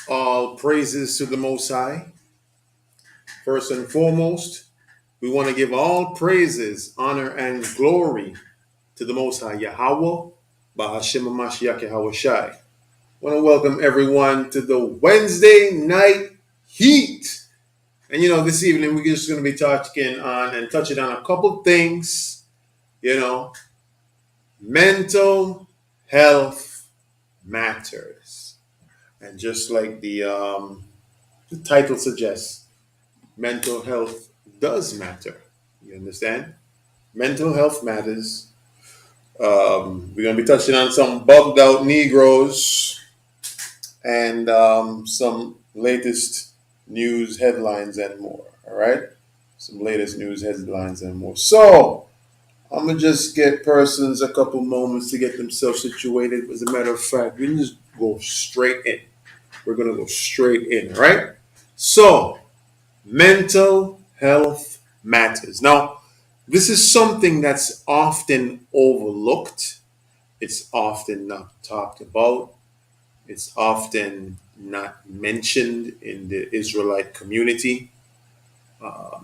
All praises to the Most High. First and foremost, we want to give all praises, honor, and glory to the Most High Yahweh, Bahashim Mashiach Yahweh Shai. I want to welcome everyone to the Wednesday night heat. And this evening we're just going to be touching on a couple things. Mental health matters. And just like the title suggests, mental health does matter. You understand? Mental health matters. We're going to be touching on some bugged out Negroes and some latest news headlines and more. All right? Some latest news headlines and more. So, I'm going to just get persons a couple moments to get themselves situated. As a matter of fact, we can just go straight in. We're going to go straight in, right? So, mental health matters. Now, this is something that's often overlooked. It's often not talked about. It's often not mentioned in the Israelite community.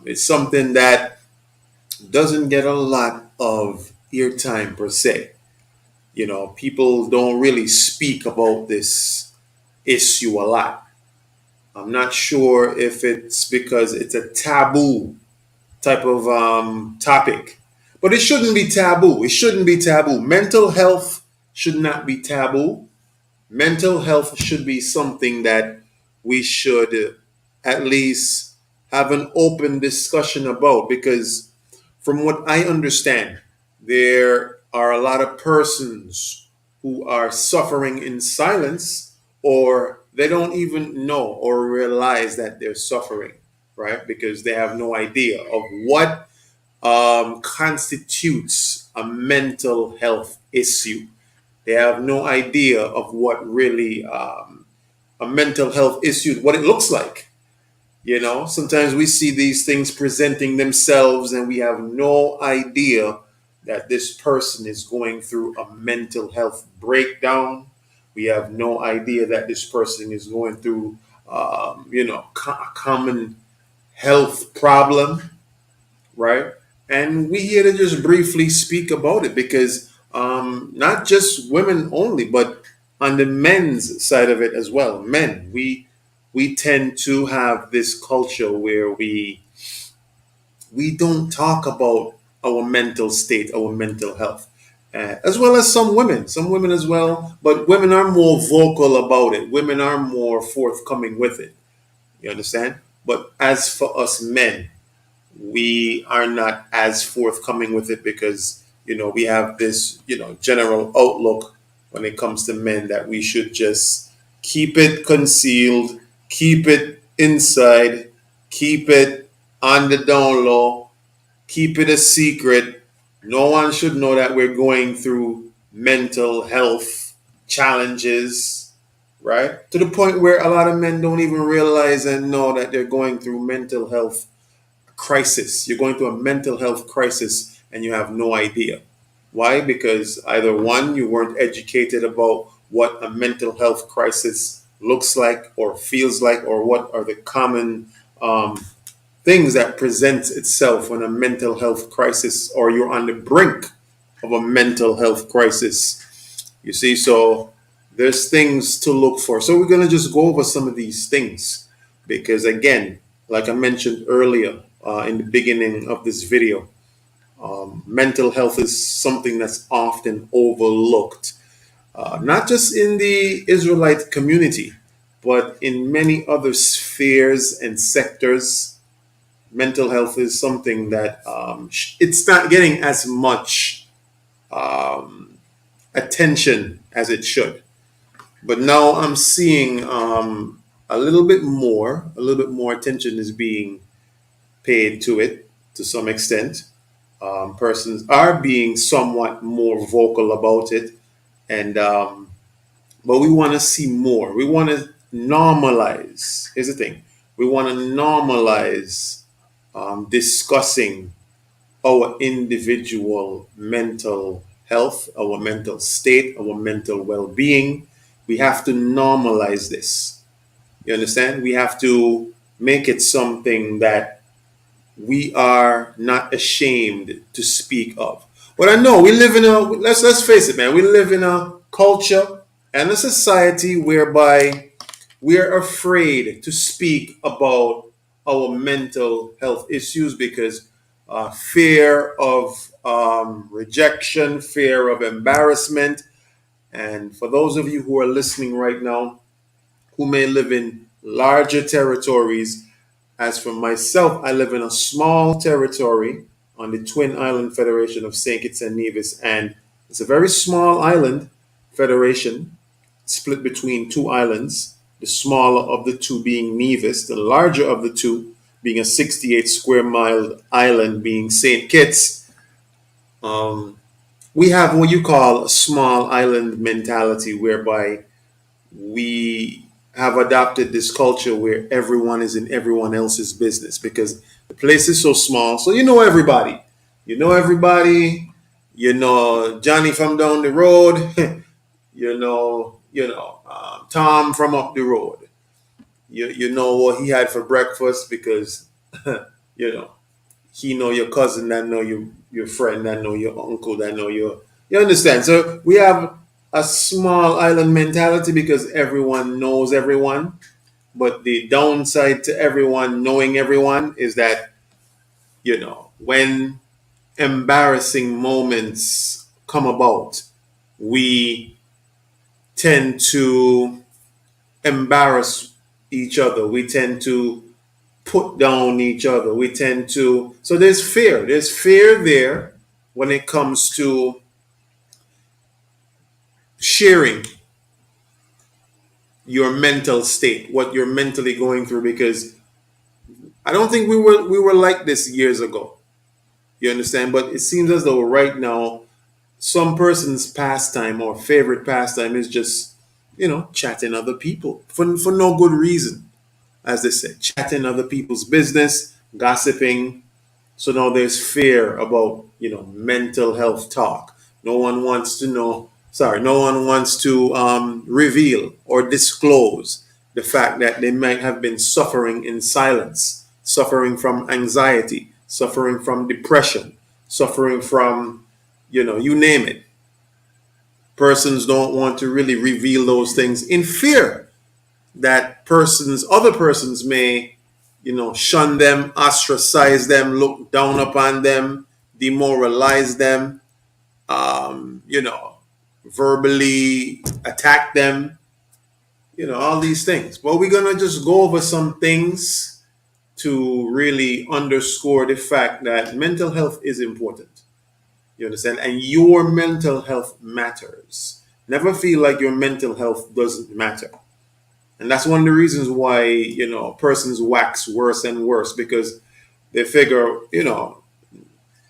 It's something that doesn't get a lot of airtime per se. People don't really speak about this issue a lot. I'm not sure if it's because it's a taboo type of topic, but it shouldn't be taboo. It shouldn't be taboo. Mental health should not be taboo. Mental health should be something that we should at least have an open discussion about, because from what I understand, there are a lot of persons who are suffering in silence, or they don't even know or realize that they're suffering, right? Because they have no idea of what constitutes a mental health issue. They have no idea of what really a mental health issue, what it looks like. Sometimes we see these things presenting themselves and we have no idea that this person is going through a mental health breakdown. We have no idea that this person is going through, a common health problem, right? And we here to just briefly speak about it, because not just women only, but on the men's side of it as well. Men, we tend to have this culture where we don't talk about our mental state, our mental health, as well as some women as well. But women are more vocal about it. Women are more forthcoming with it. You understand? But as for us men, we are not as forthcoming with it, because we have this general outlook when it comes to men that we should just keep it concealed, keep it inside, keep it on the down low, keep it a secret. No one should know that we're going through mental health challenges, right? To the point where a lot of men don't even realize and know that they're going through mental health crisis. You're going through a mental health crisis and you have no idea. Why? Because either one, you weren't educated about what a mental health crisis looks like or feels like, or what are the common things that presents itself when a mental health crisis, or you're on the brink of a mental health crisis. You see, so there's things to look for. So we're going to just go over some of these things, because again, like I mentioned earlier in the beginning of this video, mental health is something that's often overlooked, not just in the Israelite community, but in many other spheres and sectors. Mental health is something that it's not getting as much attention as it should. But now I'm seeing a little bit more attention is being paid to it to some extent. Persons are being somewhat more vocal about it, and but we want to see more. We want to normalize. Here's the thing: we want to normalize discussing our individual mental health, our mental state, our mental well-being. We have to normalize this. You understand? We have to make it something that we are not ashamed to speak of. But I know we live in a, let's face it, man, we live in a culture and a society whereby we are afraid to speak about our mental health issues because fear of rejection, fear of embarrassment. And for those of you who are listening right now, who may live in larger territories, as for myself, I live in a small territory on the Twin Island Federation of St. Kitts and Nevis, and it's a very small island federation split between two islands, the smaller of the two being Nevis, the larger of the two being a 68 square mile island being St. Kitts. Um, we have what you call a small island mentality, whereby we have adopted this culture where everyone is in everyone else's business because the place is so small. So you know everybody. You know everybody. You know Johnny from down the road. Tom from up the road. You know what he had for breakfast because you know he know your cousin, that know your friend, that know your uncle, that know your, you understand. So we have a small island mentality because everyone knows everyone. But the downside to everyone knowing everyone is that, when embarrassing moments come about, we tend to embarrass each other. We tend to put down each other. We tend to, so there's fear. There's fear there when it comes to sharing your mental state, what you're mentally going through, because I don't think we were like this years ago. You understand? But it seems as though right now some person's pastime or favorite pastime is just, chatting other people for no good reason. As they say, chatting other people's business, gossiping. So now there's fear about, mental health talk. No one wants to know, sorry, no one wants to reveal or disclose the fact that they might have been suffering in silence, suffering from anxiety, suffering from depression, suffering from, you name it. Persons don't want to really reveal those things in fear that other persons may, shun them, ostracize them, look down upon them, demoralize them, verbally attack them, all these things. But we're going to just go over some things to really underscore the fact that mental health is important. You understand? And your mental health matters. Never feel like your mental health doesn't matter. And that's one of the reasons why, persons wax worse and worse because they figure,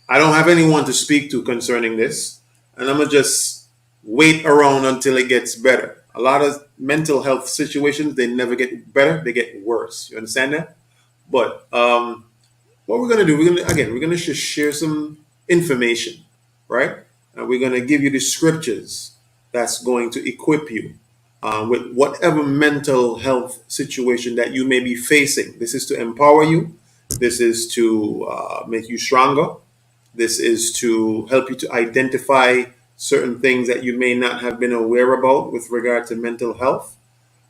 I don't have anyone to speak to concerning this. And I'm going to just wait around until it gets better. A lot of mental health situations, they never get better, they get worse. You understand that? But what we're going to do, we're going to just share some information, right? And we're going to give you the scriptures that's going to equip you with whatever mental health situation that you may be facing. This is to empower you. This is to make you stronger. This is to help you to identify certain things that you may not have been aware about with regard to mental health.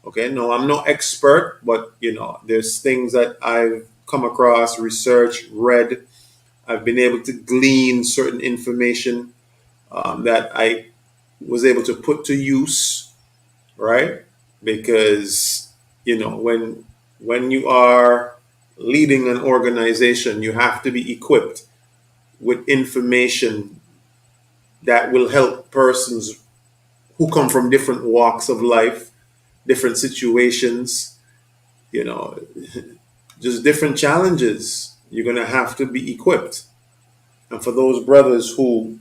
Okay, no, I'm no expert, but there's things that I've come across, researched, read. I've been able to glean certain information that I was able to put to use, right? Because when you are leading an organization, you have to be equipped with information that will help persons who come from different walks of life, different situations, you know, just different challenges. You're going to have to be equipped. And for those brothers who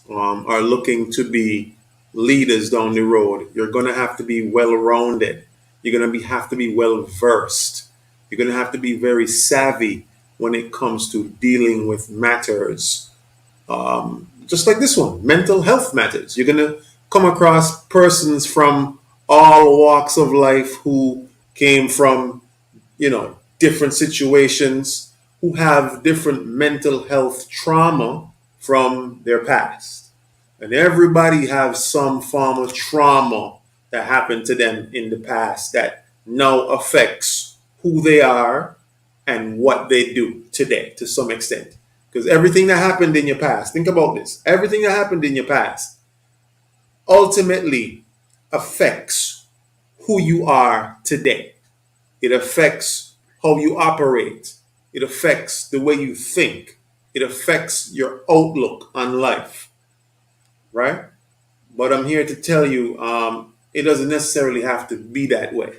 are looking to be leaders down the road, you're going to have to be well rounded. You're going to have to be well versed. You're going to have to be very savvy when it comes to dealing with matters, just like this one, mental health matters. You're going to come across persons from all walks of life who came from, different situations, who have different mental health trauma from their past. And everybody has some form of trauma that happened to them in the past that now affects who they are and what they do today to some extent. Because everything that happened in your past, think about this, everything that happened in your past ultimately affects who you are today. It affects how you operate. It affects the way you think. It affects your outlook on life, right? But I'm here to tell you, it doesn't necessarily have to be that way.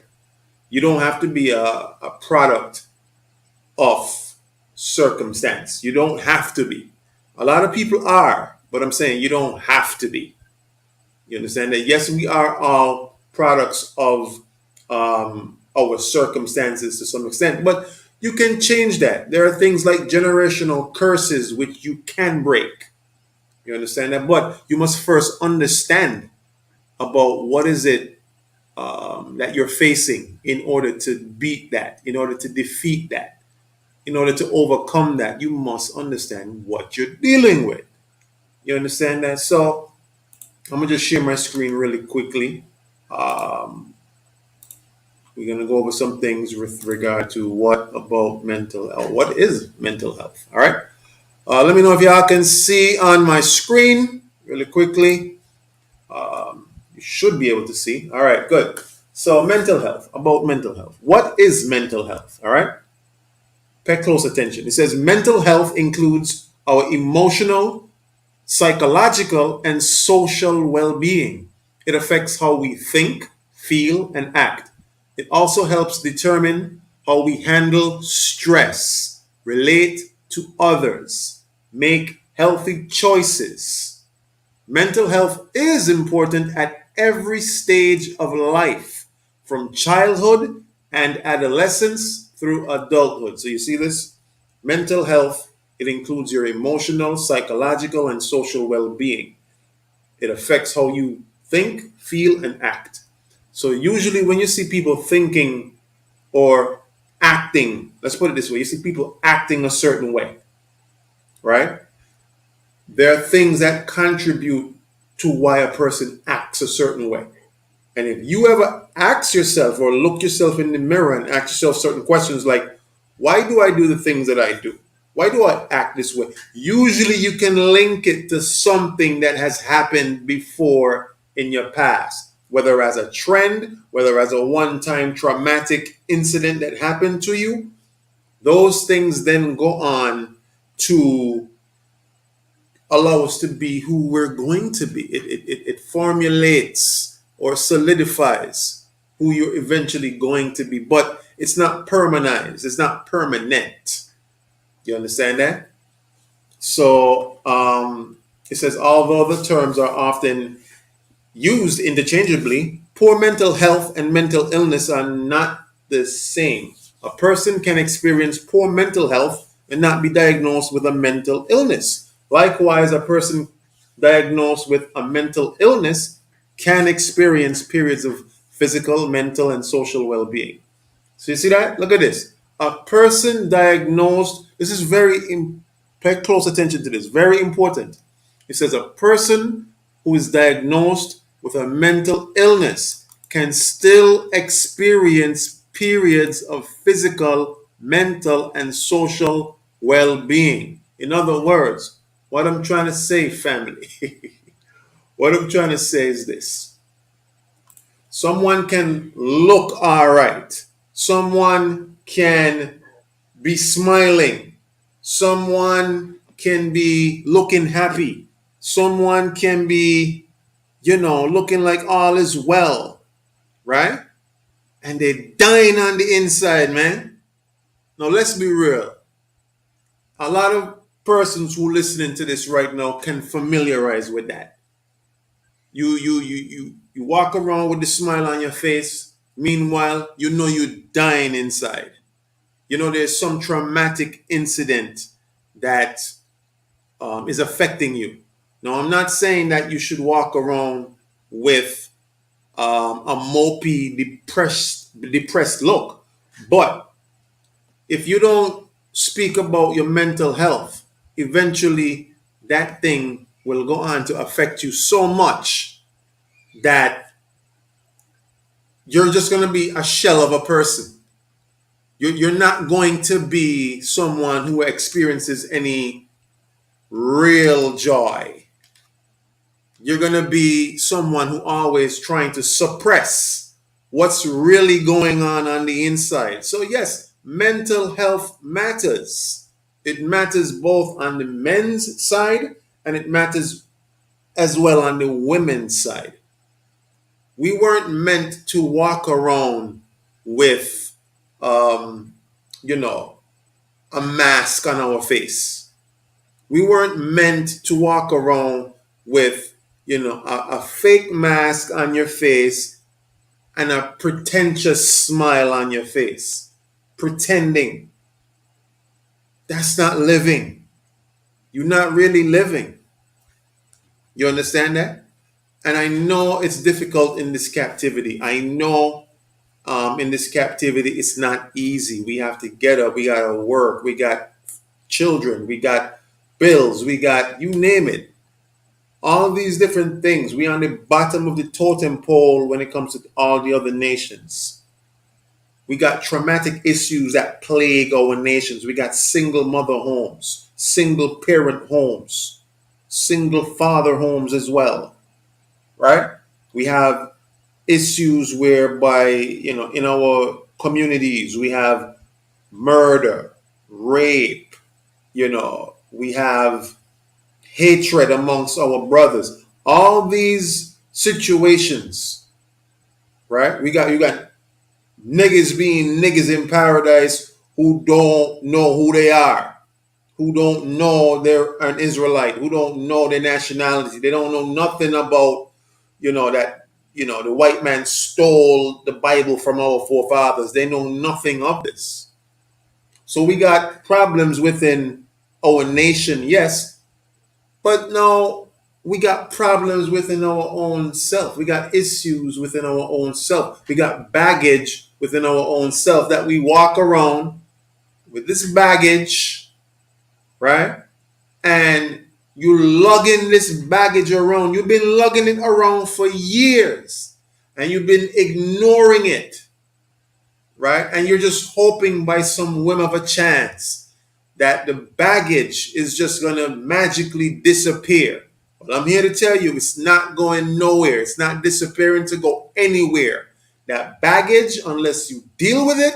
You don't have to be a product of circumstance. You don't have to be. A lot of people are, but I'm saying you don't have to be. You understand that? Yes, we are all products of our circumstances to some extent, but you can change that. There are things like generational curses which you can break. You understand that? But you must first understand about what is it that you're facing in order to beat that, in order to defeat that, in order to overcome that. You must understand what you're dealing with. You understand that? So I'm gonna just share my screen really quickly. We're gonna go over some things with regard to what about mental health. What is mental health? All right. Let me know if y'all can see on my screen really quickly. You should be able to see. All right, good. So mental health, about mental health. What is mental health? All right. Pay close attention. It says mental health includes our emotional, psychological, and social well being. It affects how we think, feel, and act. It also helps determine how we handle stress, relate to others, make healthy choices. Mental health is important at every stage of life, from childhood and adolescence through adulthood. So you see this? Mental health, it includes your emotional, psychological, and social well-being. It affects how you think, feel, and act. So usually when you see people thinking or acting, let's put it this way, you see people acting a certain way, right? There are things that contribute to why a person acts a certain way. And if you ever ask yourself or look yourself in the mirror and ask yourself certain questions like, why do I do the things that I do? Why do I act this way? Usually you can link it to something that has happened before in your past, whether as a trend, whether as a one-time traumatic incident that happened to you. Those things then go on to allow us to be who we're going to be. It formulates or solidifies who you're eventually going to be, but it's not permanent. It's not permanent. You understand that? So it says, although the terms are often used interchangeably, poor mental health and mental illness are not the same. A person can experience poor mental health and not be diagnosed with a mental illness. Likewise, a person diagnosed with a mental illness can experience periods of physical, mental, and social well being. So you see that? Look at this. A person diagnosed, this is pay close attention to this, very important. It says a person who is diagnosed with a mental illness can still experience periods of physical, mental, and social well being. In other words, what I'm trying to say, family, what I'm trying to say is this: someone can look all right, someone can be smiling, someone can be looking happy, someone can be, looking like all is well, right? And they're dying on the inside, man. Now, let's be real. A lot of persons who listening to this right now can familiarize with that. You walk around with the smile on your face. Meanwhile, you're dying inside. There's some traumatic incident that is affecting you. Now, I'm not saying that you should walk around with a mopey, depressed depressed look. But if you don't speak about your mental health, eventually that thing will go on to affect you so much that you're just going to be a shell of a person. You're not going to be someone who experiences any real joy. You're going to be someone who always trying to suppress what's really going on the inside. So yes, mental health matters. It matters both on the men's side and it matters as well on the women's side. We weren't meant to walk around with, you know, a mask on our face. We weren't meant to walk around with, a fake mask on your face and a pretentious smile on your face. Pretending. That's not living. You're not really living. You understand that? And I know it's difficult in this captivity. I know in this captivity it's not easy. We have to get up. We got to work. We got children. We got bills. We got, you name it. All these different things. We are on the bottom of the totem pole when it comes to all the other nations. We got traumatic issues that plague our nations. We got single mother homes, single parent homes, single father homes as well. Right? We have issues whereby, in our communities, we have murder, rape, we have hatred amongst our brothers. All these situations, right? You got niggas being niggas in paradise who don't know who they are, who don't know they're an Israelite, who don't know their nationality. They don't know nothing about, that, the white man stole the Bible from our forefathers. They know nothing of this. So we got problems within our nation, yes, but now we got problems within our own self. We got issues within our own self. We got baggage within our own self that we walk around with this baggage, right? And you lugging this baggage around. You've been lugging it around for years and you've been ignoring it, right? And you're just hoping by some whim of a chance that the baggage is just going to magically disappear. But I'm here to tell you, it's not going nowhere. It's not disappearing to go anywhere. That baggage, unless you deal with it,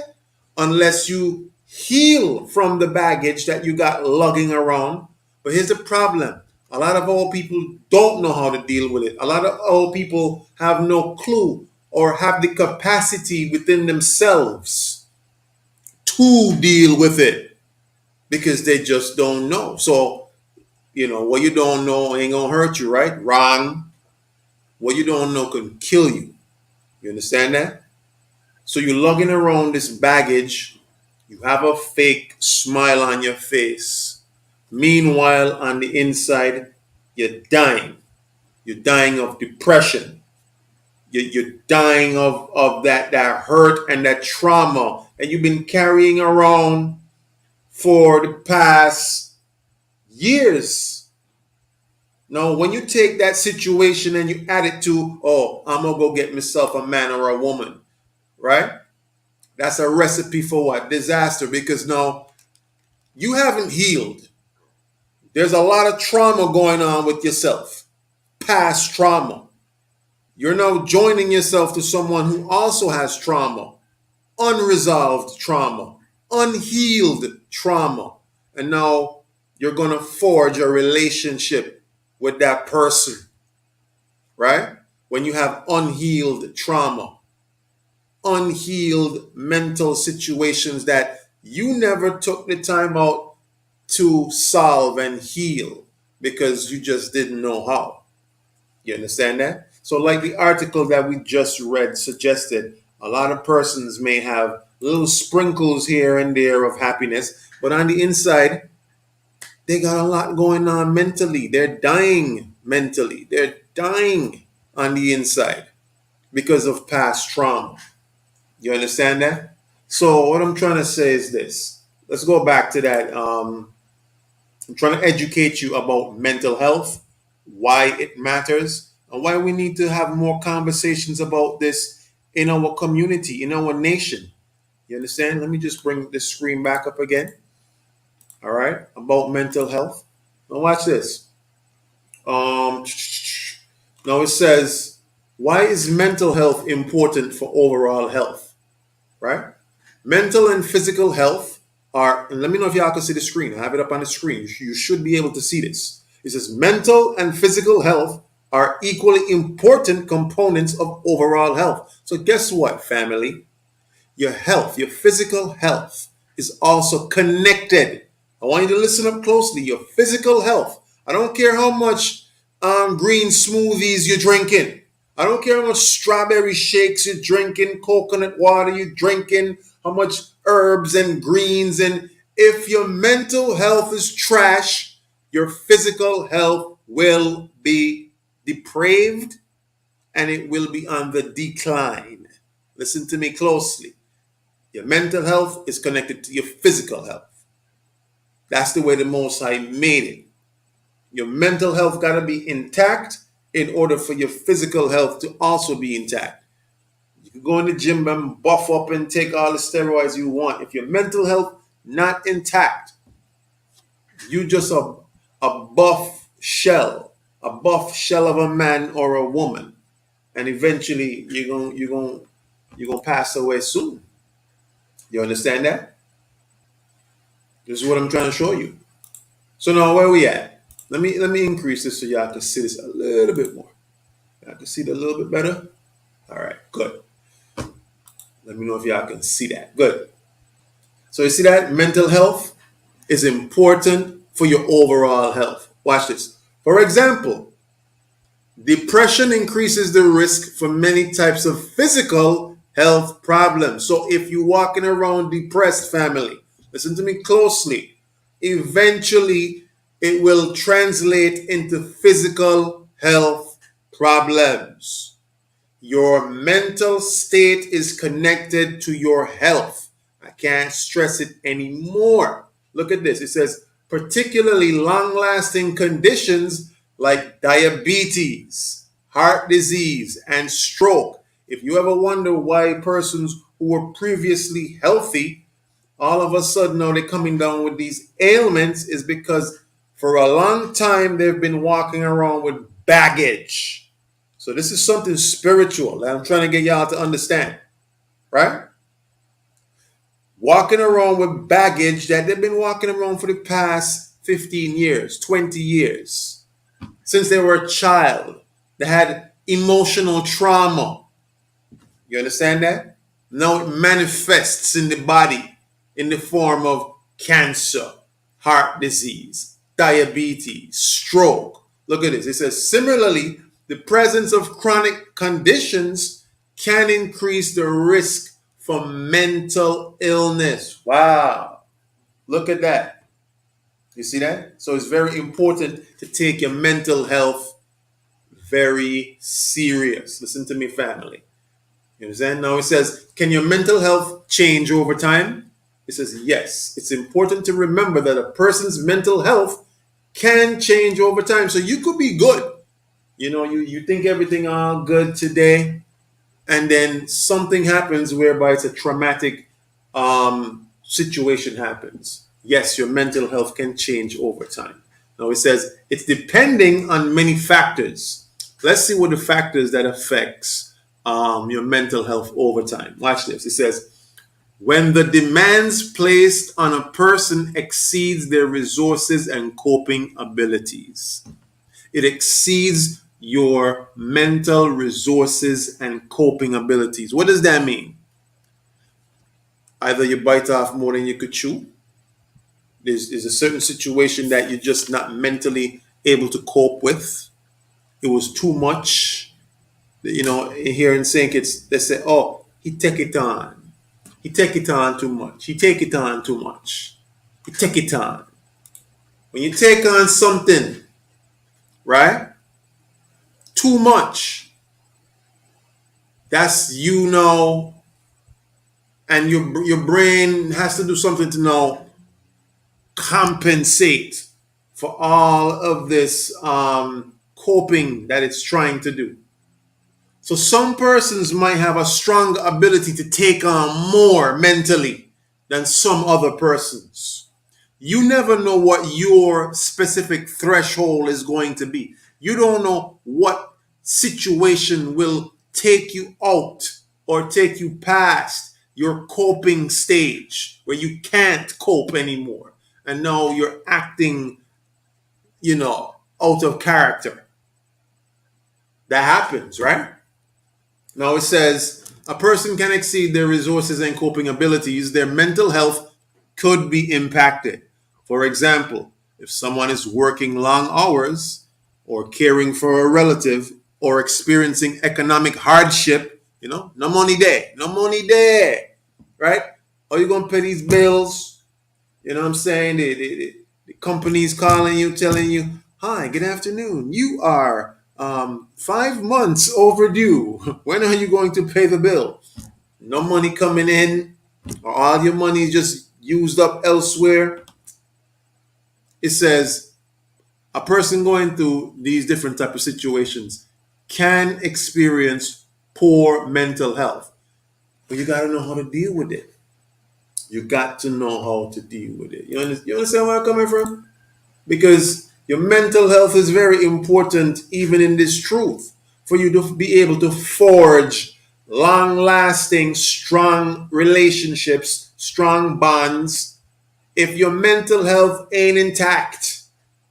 unless you heal from the baggage that you got lugging around. But here's the problem. A lot of our people don't know how to deal with it. A lot of our people have no clue or have the capacity within themselves to deal with it because they just don't know. So, what you don't know ain't gonna hurt you, right? Wrong. What you don't know can kill you. You understand that? So you're lugging around this baggage. You have a fake smile on your face. Meanwhile, on the inside, you're dying. You're dying of depression. You're dying of that hurt and that trauma that you've been carrying around for the past years. Now, when you take that situation and you add it to, oh, I'm going to go get myself a man or a woman, right? That's a recipe for what? Disaster, because now you haven't healed. There's a lot of trauma going on with yourself, past trauma. You're now joining yourself to someone who also has trauma, unresolved trauma, unhealed trauma. And now you're going to forge a relationship with that person, right? When you have unhealed trauma, unhealed mental situations that you never took the time out to solve and heal because you just didn't know how. You understand that? So like the article that we just read suggested, a lot of persons may have little sprinkles here and there of happiness, but on the inside, they got a lot going on mentally. They're dying mentally. They're dying on the inside because of past trauma. You understand that? So what I'm trying to say is this. Let's go back to that. I'm trying to educate you about mental health, why it matters, and why we need to have more conversations about this in our community, in our nation. You understand? Let me just bring the screen back up again. All right, about mental health. Now watch this. Um, Now it says, why is mental health important for overall health? Right? Mental and physical health are, and let me know if y'all can see the screen. I have it up on the screen. You should be able to see this. It says, mental and physical health are equally important components of overall health. So, guess what, family? Your health, your physical health is also connected. I want you to listen up closely. Your physical health. I don't care how much green smoothies you're drinking. I don't care how much strawberry shakes you're drinking, coconut water you're drinking, how much herbs and greens. And if your mental health is trash, your physical health will be depraved and it will be on the decline. Listen to me closely. Your mental health is connected to your physical health. That's the way the Most High made it. Your mental health got to be intact in order for your physical health to also be intact. You can go in the gym and buff up and take all the steroids you want. If your mental health not intact, you just a buff shell of a man or a woman, and eventually you're gonna pass away soon. You understand that? This is what I'm trying to show you. So now where we at? Let me increase this so y'all can see this a little bit more. Y'all can see it a little bit better. All right, good. Let me know if y'all can see that. Good. So you see that mental health is important for your overall health. Watch this. For example, depression increases the risk for many types of physical health problems. So if you're walking around depressed, family, listen to me closely. Eventually, it will translate into physical health problems. Your mental state is connected to your health. I can't stress it anymore. Look at this. It says, particularly long lasting conditions like diabetes, heart disease, and stroke. If you ever wonder why persons who were previously healthy, all of a sudden now they're coming down with these ailments, is because for a long time they've been walking around with baggage. So this is something spiritual that I'm trying to get y'all to understand, right? Walking around with baggage that they've been walking around for the past 15 years, 20 years. Since they were a child, they had emotional trauma. You understand that? Now it manifests in the body in the form of cancer, heart disease, diabetes, stroke. Look at this. It says, similarly, the presence of chronic conditions can increase the risk for mental illness. Wow. Look at that. You see that? So it's very important to take your mental health very serious. Listen to me, family. You understand? Now it says, can your mental health change over time? It says, yes. It's important to remember that a person's mental health can change over time. So you could be good. You know, you think everything all good today, and then something happens whereby it's a traumatic situation happens. Yes, your mental health can change over time. Now it says it's depending on many factors. Let's see what the factors that affects your mental health over time. Watch this. It says, when the demands placed on a person exceeds their resources and coping abilities. It exceeds your mental resources and coping abilities. What does that mean? Either you bite off more than you could chew. There's a certain situation that you're just not mentally able to cope with. It was too much. You know, here in St. Kitts, they say, oh, he take it on. He take it on too much. He take it on too much. He take it on. When you take on something, right? Too much. That's, you know, and your brain has to do something to now compensate for all of this coping that it's trying to do. So some persons might have a strong ability to take on more mentally than some other persons. You never know what your specific threshold is going to be. You don't know what situation will take you out or take you past your coping stage where you can't cope anymore. And now you're acting, out of character. That happens, right? Now it says a person can exceed their resources and coping abilities. Their mental health could be impacted. For example, if someone is working long hours or caring for a relative or experiencing economic hardship, no money there, no money there, right? Are you going to pay these bills? You know what I'm saying? The company's calling you, telling you, hi, good afternoon. You are 5 months overdue. When are you going to pay the bill? No money coming in, or all your money is just used up elsewhere. It says a person going through these different type of situations can experience poor mental health. But you got to know how to deal with it. You got to know how to deal with it. You understand where I'm coming from? Because your mental health is very important even in this truth for you to be able to forge long-lasting, strong relationships, strong bonds. If your mental health ain't intact,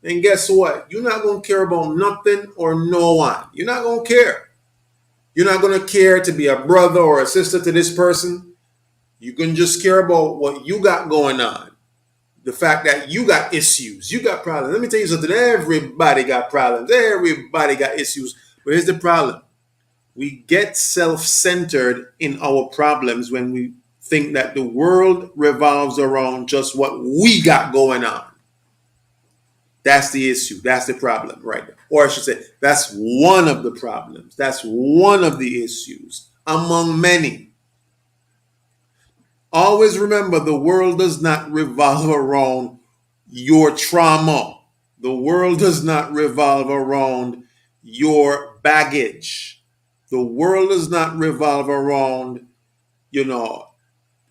then guess what? You're not going to care about nothing or no one. You're not going to care. You're not going to care to be a brother or a sister to this person. You can just care about what you got going on. The fact that you got issues, you got problems. Let me tell you something. Everybody got problems. Everybody got issues. But here's the problem. We get self-centered in our problems when we think that the world revolves around just what we got going on. That's the issue. That's the problem, right? Or I should say, that's one of the problems. That's one of the issues among many. Always remember, the world does not revolve around your trauma. The world does not revolve around your baggage. The world does not revolve around,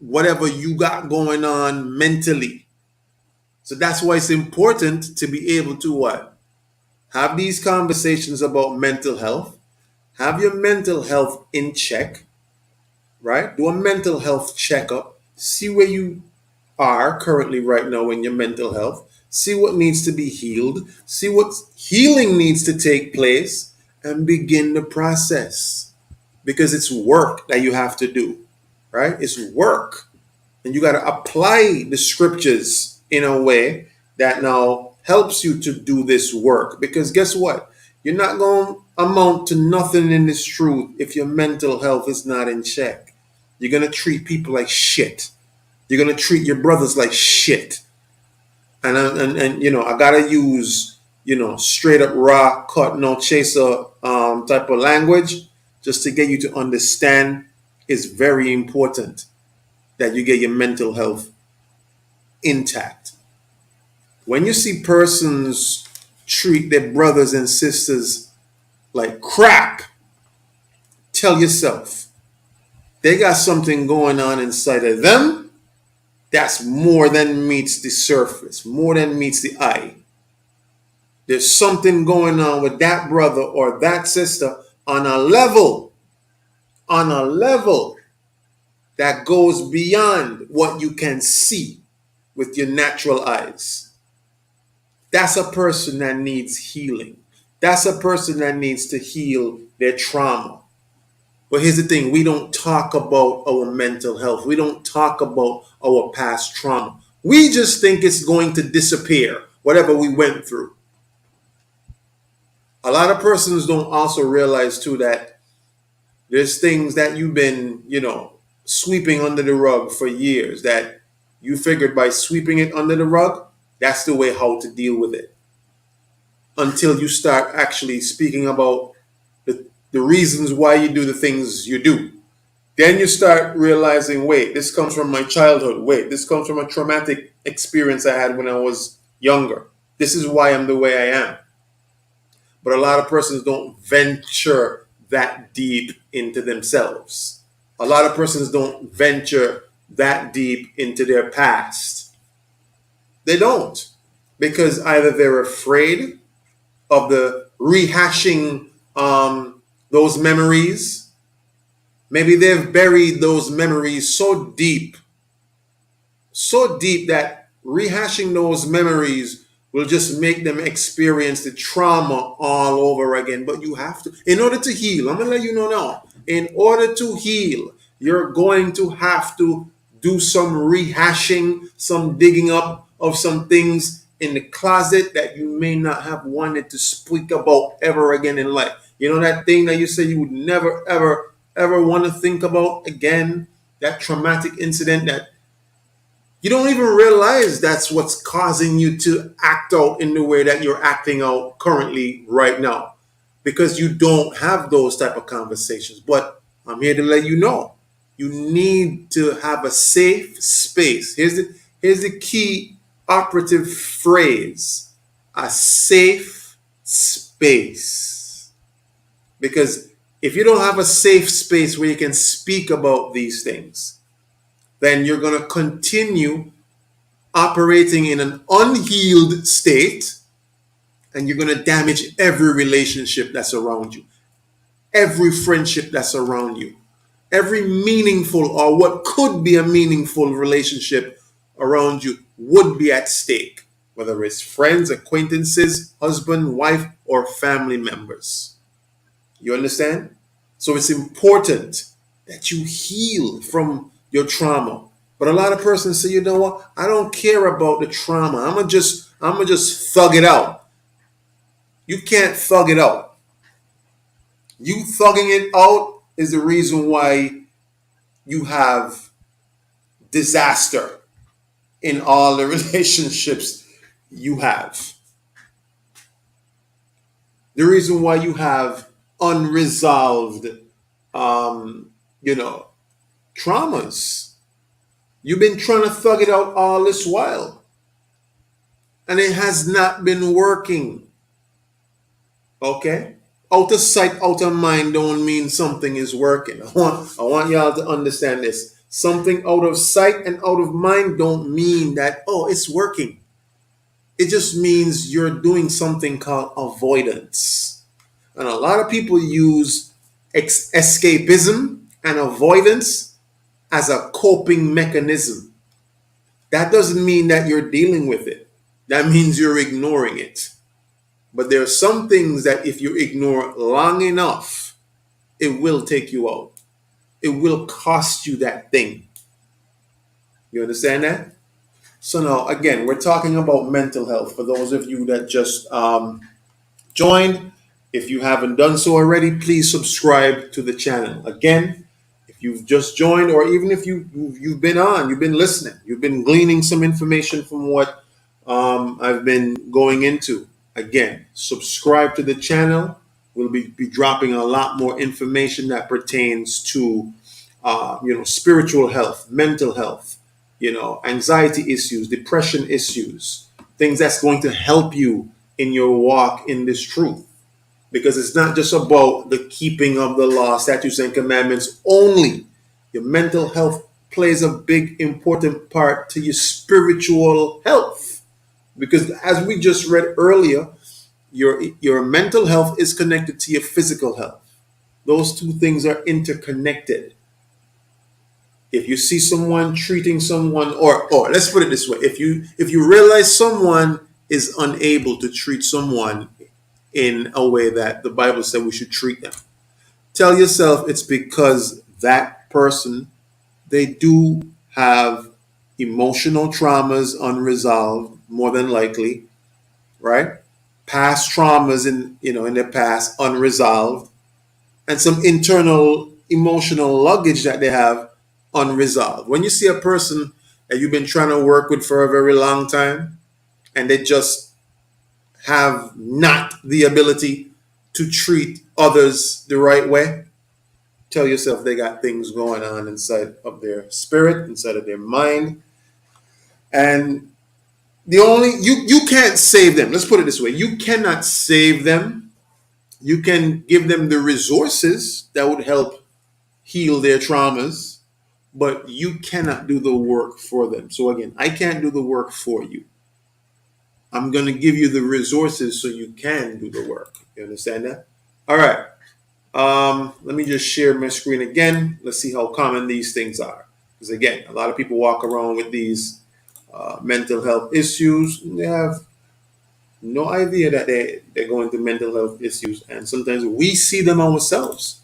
whatever you got going on mentally. So that's why it's important to be able to what? Have these conversations about mental health. Have your mental health in check, right? Do a mental health checkup. See where you are currently right now in your mental health. See what needs to be healed. See what healing needs to take place and begin the process. Because it's work that you have to do, right? It's work. And you got to apply the scriptures in a way that now helps you to do this work. Because guess what? You're not going to amount to nothing in this truth if your mental health is not in check. You're going to treat people like shit. You're going to treat your brothers like shit. And I got to use, straight up raw, cut, no chaser type of language just to get you to understand. It's very important that you get your mental health intact. When you see persons treat their brothers and sisters like crap, tell yourself they got something going on inside of them that's more than meets the surface, more than meets the eye. There's something going on with that brother or that sister on a level that goes beyond what you can see with your natural eyes. That's a person that needs healing. That's a person that needs to heal their trauma. But here's the thing, we don't talk about our mental health. We don't talk about our past trauma. We just think it's going to disappear, whatever we went through. A lot of persons don't also realize too that there's things that you've been, sweeping under the rug for years that you figured by sweeping it under the rug, that's the way how to deal with it. Until you start actually speaking about the reasons why you do the things you do. Then you start realizing, wait, this comes from my childhood. Wait, this comes from a traumatic experience I had when I was younger. This is why I'm the way I am. But a lot of persons don't venture that deep into themselves. A lot of persons don't venture that deep into their past. They don't. Because either they're afraid of the rehashing those memories. Maybe they've buried those memories so deep that rehashing those memories will just make them experience the trauma all over again. But you have to, in order to heal, I'm going to let you know now, in order to heal, you're going to have to do some rehashing, some digging up of some things in the closet that you may not have wanted to speak about ever again in life. You know that thing that you said you would never, ever, ever want to think about again? That traumatic incident that you don't even realize that's what's causing you to act out in the way that you're acting out currently right now, because you don't have those type of conversations. But I'm here to let you know, you need to have a safe space. Here's the key operative phrase: a safe space. Because if you don't have a safe space where you can speak about these things, then you're going to continue operating in an unhealed state, and you're going to damage every relationship that's around you, every friendship that's around you, every meaningful or what could be a meaningful relationship around you would be at stake, whether it's friends, acquaintances, husband, wife, or family members. You understand? So it's important that you heal from your trauma. But a lot of persons say, you know what? I don't care about the trauma. I'm gonna just thug it out. You can't thug it out. You thugging it out is the reason why you have disaster in all the relationships you have. The reason why you have unresolved, you know, traumas. You've been trying to thug it out all this while, and it has not been working. Okay? Out of sight, out of mind don't mean something is working. I want y'all to understand this. Something out of sight and out of mind don't mean that, oh, it's working. It just means you're doing something called avoidance. And a lot of people use escapism and avoidance as a coping mechanism. That doesn't mean that you're dealing with it. That means you're ignoring it. But there are some things that if you ignore long enough, it will take you out. It will cost you that thing. You understand that? So now, again, we're talking about mental health. For those of you that just joined, if you haven't done so already, please subscribe to the channel. Again, if you've just joined, or even if you've been on, you've been listening, you've been gleaning some information from what I've been going into. Again, subscribe to the channel. We'll be dropping a lot more information that pertains to spiritual health, mental health, anxiety issues, depression issues, things that's going to help you in your walk in this truth. Because it's not just about the keeping of the law, statutes, and commandments only. Your mental health plays a big, important part to your spiritual health. Because as we just read earlier, your mental health is connected to your physical health. Those two things are interconnected. If you see someone treating someone, or let's put it this way, if you realize someone is unable to treat someone in a way that the Bible said we should treat them, tell yourself it's because that person, they do have emotional traumas unresolved, more than likely, right? Past traumas in their past unresolved, and some internal emotional luggage that they have unresolved. When you see a person that you've been trying to work with for a very long time, and they just have not the ability to treat others the right way, tell yourself they got things going on inside of their spirit, inside of their mind. And the only you can't save them. Let's put it this way. You cannot save them. You can give them the resources that would help heal their traumas, but you cannot do the work for them. So again, I can't do the work for you. I'm going to give you the resources so you can do the work. You understand that? All right. Let me just share my screen again. Let's see how common these things are. Because again, a lot of people walk around with these mental health issues. They have no idea that they're going through mental health issues. And sometimes we see them ourselves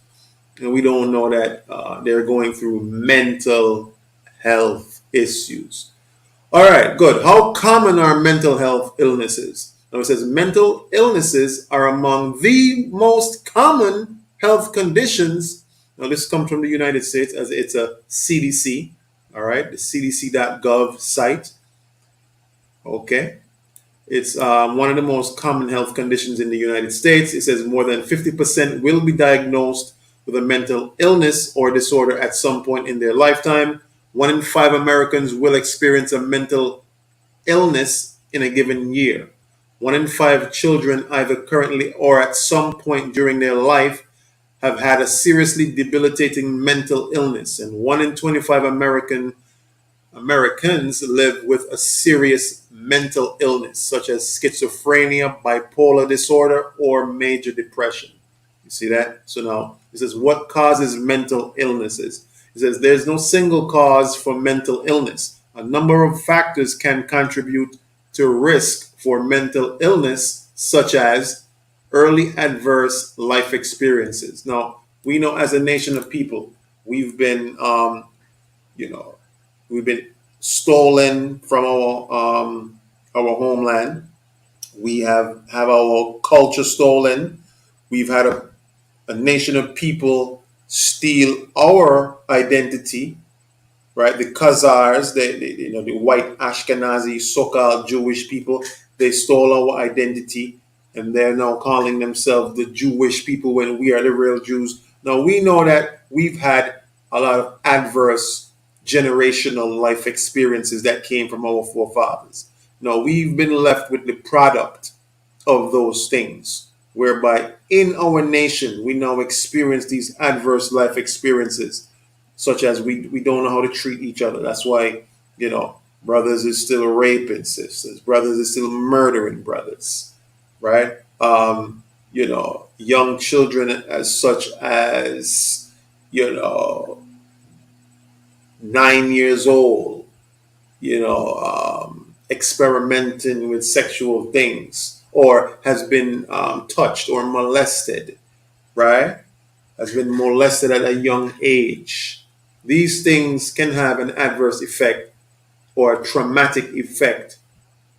and we don't know that they're going through mental health issues. All right, good. How common are mental health illnesses? Now it says mental illnesses are among the most common health conditions. Now this comes from the United States as it's a CDC. All right, the CDC.gov site. Okay. It's one of the most common health conditions in the United States. It says more than 50% will be diagnosed with a mental illness or disorder at some point in their lifetime. 1 in 5 Americans will experience a mental illness in a given year. 1 in 5 children, either currently or at some point during their life, have had a seriously debilitating mental illness, and 1 in 25 Americans live with a serious mental illness, such as schizophrenia, bipolar disorder, or major depression. You see that? So now it says, what causes mental illnesses? It says there's no single cause for mental illness. A number of factors can contribute to risk for mental illness, such as early adverse life experiences. Now, we know as a nation of people, we've been, you know, we've been stolen from our homeland. We have our culture stolen. We've had a nation of people steal our identity, right? The Khazars, the white Ashkenazi so-called Jewish people, they stole our identity, and they're now calling themselves the Jewish people when we are the real Jews. Now we know that we've had a lot of adverse generational life experiences that came from our forefathers. Now we've been left with the product of those things, whereby in our nation we now experience these adverse life experiences, such as we don't know how to treat each other. That's why, brothers is still raping sisters, brothers is still murdering brothers, right? Young children as such as, 9 years old, experimenting with sexual things, or has been touched or molested, right? Has been molested at a young age. These things can have an adverse effect or a traumatic effect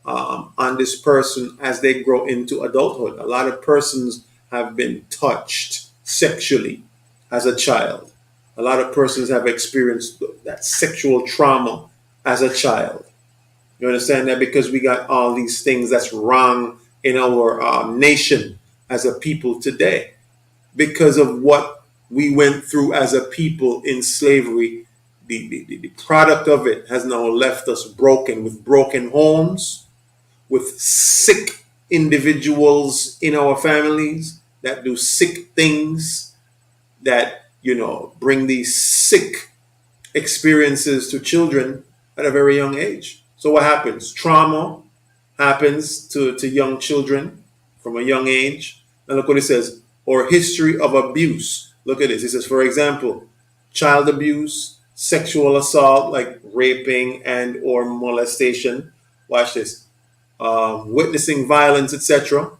on this person as they grow into adulthood. A lot of persons have been touched sexually as a child. A lot of persons have experienced that sexual trauma as a child. You understand that? Because we got all these things that's wrong in our nation as a people today, because of what we went through as a people in slavery. The product of it has now left us broken, with broken homes, with sick individuals in our families that do sick things, that bring these sick experiences to children at a very young age. So what happens? Trauma happens to young children from a young age. And look what it says, or history of abuse. Look at this. It says, for example, child abuse, sexual assault like raping and or molestation. Watch this. Witnessing violence, etc.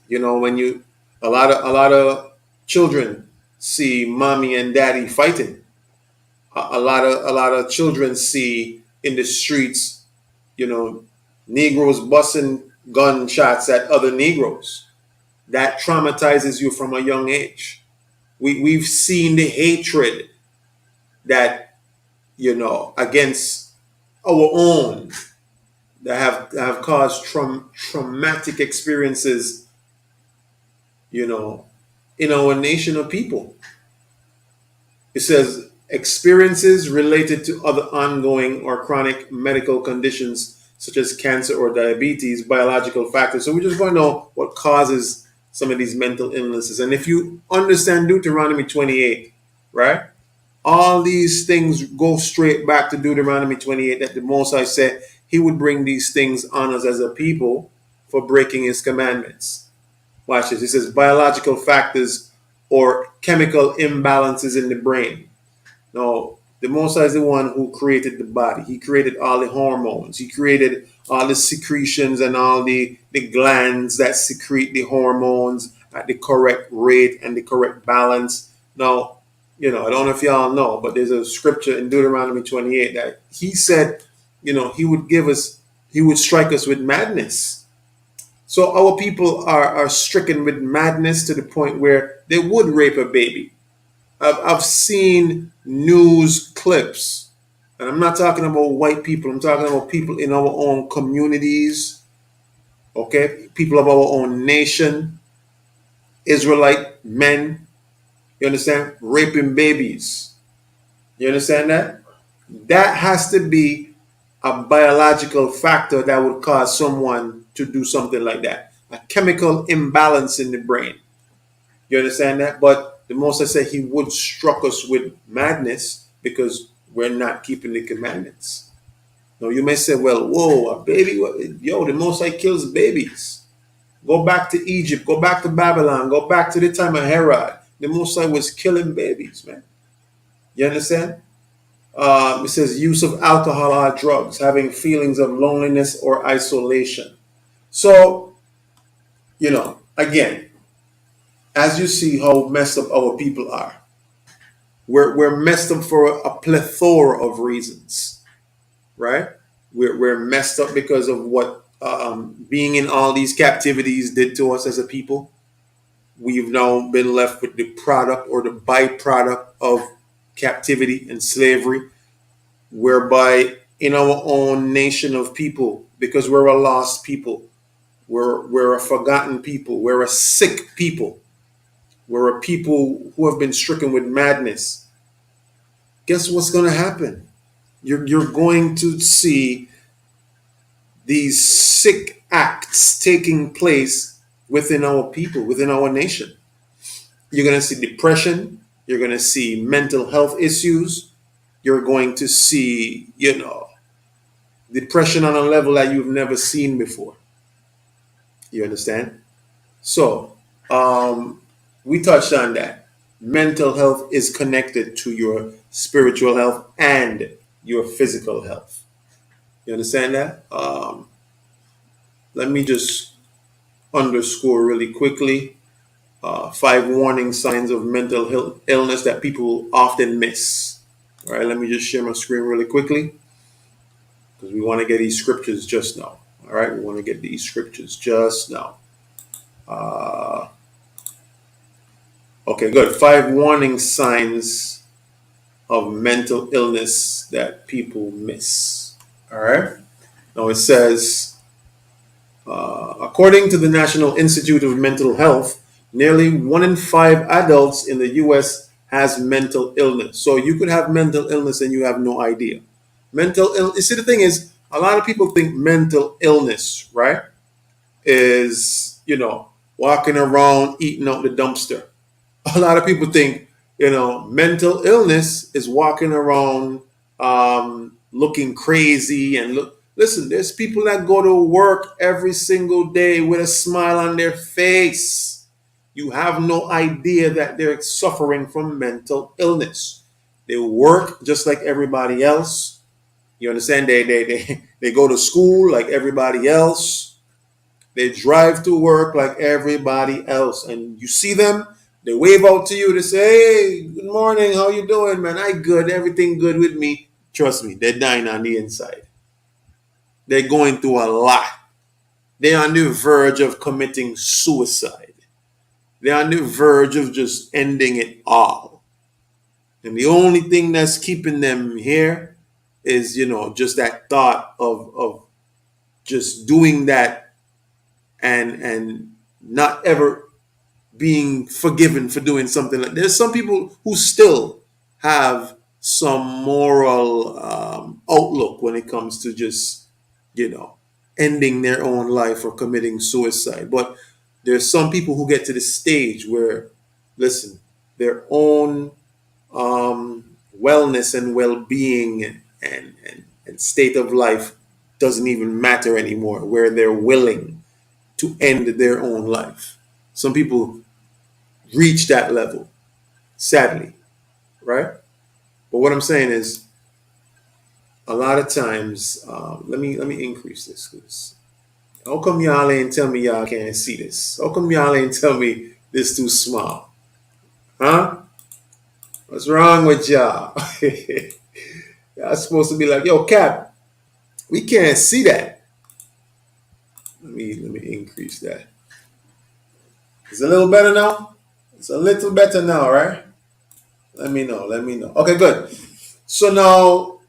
When a lot of children see mommy and daddy fighting. A lot of children see in the streets, Negroes busting gunshots at other Negroes. That traumatizes you from a young age. We've seen the hatred that, against our own, that have caused traumatic experiences, in our nation of people. It says experiences related to other ongoing or chronic medical conditions such as cancer or diabetes, biological factors. So we're just going to know what causes some of these mental illnesses. And if you understand Deuteronomy 28, right? All these things go straight back to Deuteronomy 28, that the Most High said he would bring these things on us as a people for breaking his commandments. Watch this. It says biological factors or chemical imbalances in the brain. Now, the Most High is the one who created the body. He created all the hormones. He created all the secretions and all the glands that secrete the hormones at the correct rate and the correct balance. Now, I don't know if y'all know, but there's a scripture in Deuteronomy 28 that he said, he would he would strike us with madness. So our people are stricken with madness to the point where they would rape a baby. I've seen news clips, and I'm not talking about white people. I'm talking about people in our own communities, okay? People of our own nation, Israelite men, you understand? Raping babies. You understand that? That has to be a biological factor that would cause someone to do something like that. A chemical imbalance in the brain. You understand that? But the Most High said he would struck us with madness because we're not keeping the commandments. Now you may say, well, whoa, a baby? Yo, the Most High kills babies. Go back to Egypt. Go back to Babylon. Go back to the time of Herod. The Most High was killing babies, man. You understand? It says use of alcohol or drugs, having feelings of loneliness or isolation. So, again, as you see how messed up our people are, we're messed up for a plethora of reasons, right? We're messed up because of what being in all these captivities did to us as a people. We've now been left with the product or the byproduct of captivity and slavery, whereby in our own nation of people, because we're a lost people, we're a forgotten people, we're a sick people, we're a people who have been stricken with madness. Guess what's going to happen? You're going to see these sick acts taking place within our people, within our nation. You're going to see depression. You're going to see mental health issues. You're going to see, depression on a level that you've never seen before. You understand? So, we touched on that. Mental health is connected to your spiritual health and your physical health. You understand that? Let me just underscore really quickly 5 warning signs of mental illness that people often miss. All right, let me just share my screen really quickly because we want to get these scriptures just now. All right, we want to get these scriptures just now. Okay, good. 5 warning signs of mental illness that people miss. All right. Now it says, according to the National Institute of Mental Health, nearly 1 in 5 adults in the U.S. has mental illness. So you could have mental illness and you have no idea. Mental illness. You see, the thing is, a lot of people think mental illness, right, is, walking around eating out the dumpster. A lot of people think, mental illness is walking around looking crazy and look. Listen, there's people that go to work every single day with a smile on their face. You have no idea that they're suffering from mental illness. They work just like everybody else. You understand? They go to school like everybody else. They drive to work like everybody else. And you see them, they wave out to you. They say, hey, good morning. How you doing, man? I good. Everything good with me. Trust me, they're dying on the inside. They're going through a lot. They're on the verge of committing suicide. They're on the verge of just ending it all. And the only thing that's keeping them here is, just that thought of just doing that and not ever being forgiven for doing something like that. There's some people who still have some moral outlook when it comes to just, you know, ending their own life or committing suicide. But there's some people who get to the stage where, listen, their own wellness and well-being and state of life doesn't even matter anymore, where they're willing to end their own life. Some people reach that level, sadly, right? But what I'm saying is, a lot of times, let me increase this. 'Cause how come y'all ain't tell me y'all can't see this? How come y'all ain't tell me this too small? Huh? What's wrong with y'all? Y'all supposed to be like, yo, Cap, we can't see that. Let me increase that. It's a little better now. It's a little better now, right? Let me know. Let me know. Okay, good. So now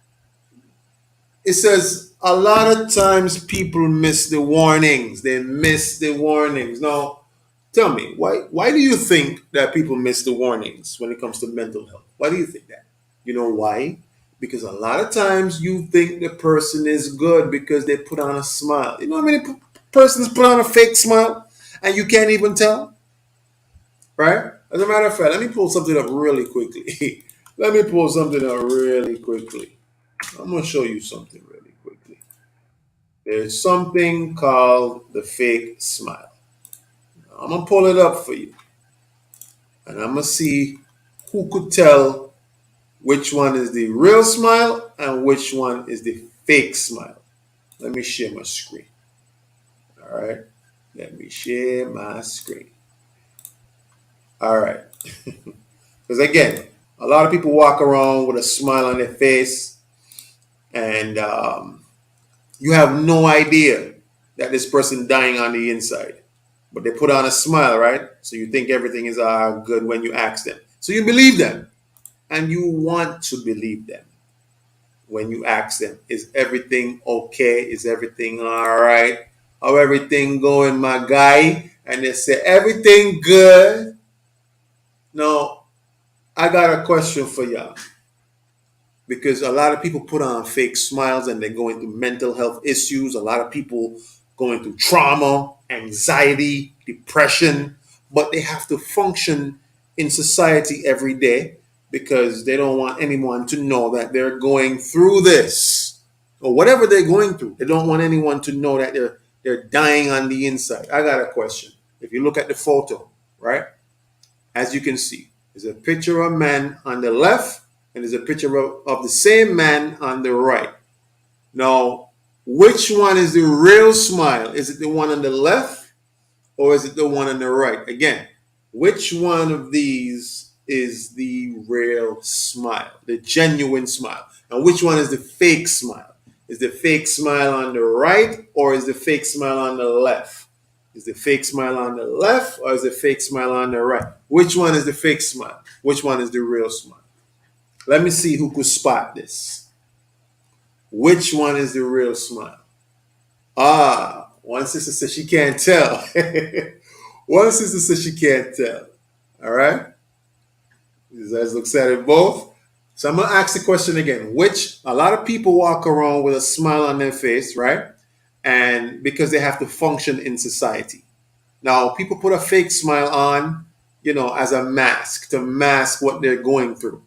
it says a lot of times people miss the warnings. They miss the warnings. Now, tell me, why do you think that people miss the warnings when it comes to mental health? Why do you think that? You know why? Because a lot of times you think the person is good because they put on a smile. You know how many persons put on a fake smile and you can't even tell? Right? As a matter of fact, let me pull something up really quickly. Let me pull something up really quickly. I'm going to show you something really quickly. There's something called the fake smile. I'm going to pull it up for you. And I'm going to see who could tell which one is the real smile and which one is the fake smile. Let me share my screen. All right. Let me share my screen. All right. Because again, a lot of people walk around with a smile on their face, and you have no idea that this person dying on the inside. But they put on a smile, right? So you think everything is good when you ask them. So you believe them, and you want to believe them when you ask them, is everything okay? Is everything all right? How everything going, my guy? And they say, everything good. No, I got a question for y'all. Because a lot of people put on fake smiles and they're going through mental health issues. A lot of people going through trauma, anxiety, depression, but they have to function in society every day because they don't want anyone to know that they're going through this or whatever they're going through. They don't want anyone to know that they're dying on the inside. I got a question. If you look at the photo, right? As you can see, there's a picture of a man on the left and there's a picture of the same man on the right. Now, which one is the real smile? Is it the one on the left or is it the one on the right? Again, which one of these is the real smile, the genuine smile? And which one is the fake smile? Is the fake smile on the right or is the fake smile on the left? Is the fake smile on the left or is the fake smile on the right? Which one is the fake smile? Which one is the real smile? Let me see who could spot this. Which one is the real smile? One sister says she can't tell. One sister says she can't tell. All right? You guys looks at it both. So I'm going to ask the question again. Which, a lot of people walk around with a smile on their face, right? And because they have to function in society. Now, people put a fake smile on, as a mask to mask what they're going through.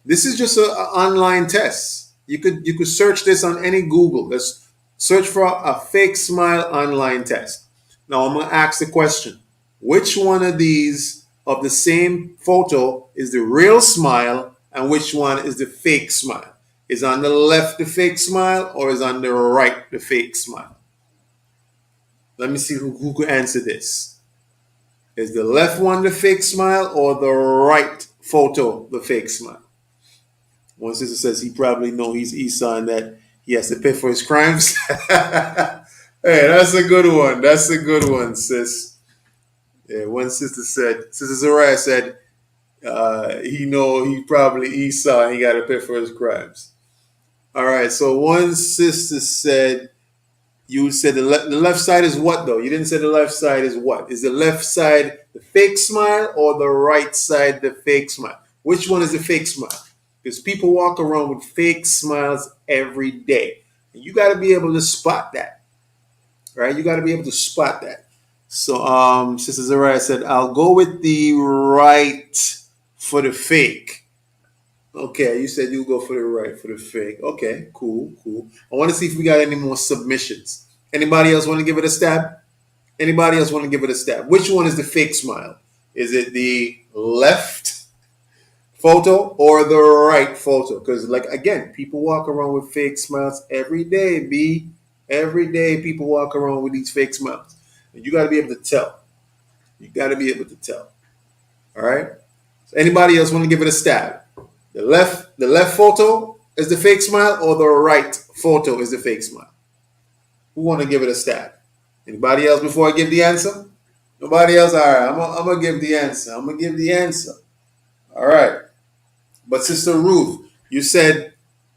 This is just an online test. You could search this on any Google. Let's search for a fake smile online test. Now I'm going to ask the question: which one of these of the same photo is the real smile, and which one is the fake smile? Is on the left the fake smile, or is on the right the fake smile? Let me see who could answer this. Is the left one the fake smile, or the right photo the fake smile? One sister says he probably know he's Esau and that he has to pay for his crimes. Hey, that's a good one. That's a good one, sis. Yeah, one sister said, Sister Zariah said, he probably Esau and he got to pay for his crimes. All right, so one sister said, you said the left side is what though? You didn't say the left side is what? Is the left side the fake smile or the right side the fake smile? Which one is the fake smile? because people walk around with fake smiles every day. And you got to be able to spot that, right? You got to be able to spot that. So, Sister Zariah said, I'll go with the right for the fake. Okay, you said you'll go for the right for the fake. Okay, cool, cool. I want to see if we got any more submissions. Anybody else want to give it a stab? Anybody else want to give it a stab? Which one is the fake smile? Is it the left photo or the right photo? Because, like, again, people walk around with fake smiles every day, B. Every day people walk around with these fake smiles. And you got to be able to tell. You got to be able to tell. All right? So anybody else want to give it a stab? The left photo is the fake smile or the right photo is the fake smile? Who want to give it a stab? Anybody else before I give the answer? Nobody else? All right, I'm going to give the answer. I'm going to give the answer. All right. But Sister Ruth, you said,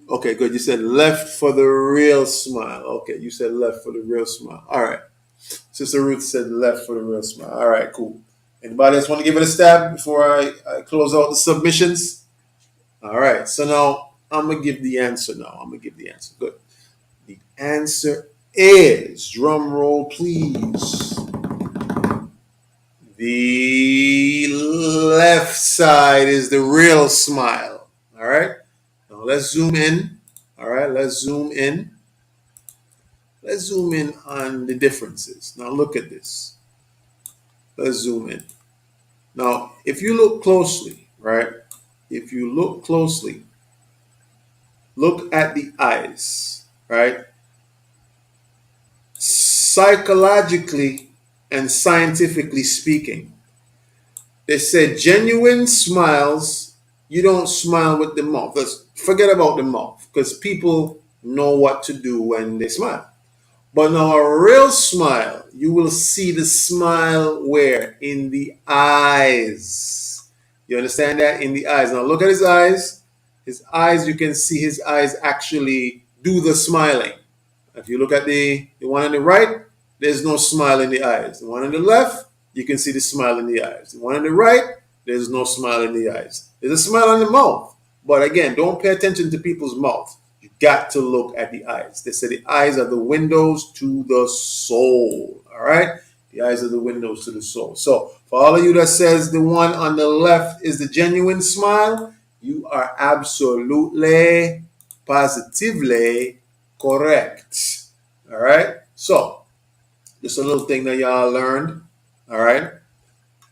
okay, good. You said left for the real smile. Okay, you said left for the real smile. All right. Sister Ruth said left for the real smile. All right, cool. Anybody else want to give it a stab before I close out the submissions? All right. So now I'm going to give the answer now. I'm going to give the answer. Good. The answer is, drum roll, please. The left side is the real smile. All right. Now let's zoom in. All right. Let's zoom in. Let's zoom in on the differences. Now look at this. Let's zoom in. Now, if you look closely, right? If you look closely, look at the eyes, right? Psychologically and scientifically speaking, they said genuine smiles, you don't smile with the mouth. Forget about the mouth, because people know what to do when they smile. But now a real smile, you will see the smile where? In the eyes. You understand that? In the eyes. Now look at his eyes. His eyes, you can see his eyes actually do the smiling. If you look at the one on the right, there's no smile in the eyes. The one on the left, you can see the smile in the eyes. The one on the right, there's no smile in the eyes. There's a smile on the mouth. But again, don't pay attention to people's mouth. You got to look at the eyes. They say the eyes are the windows to the soul. All right? The eyes are the windows to the soul. So for all of you that says the one on the left is the genuine smile, you are absolutely, positively correct. All right? So just a little thing that y'all learned. All right?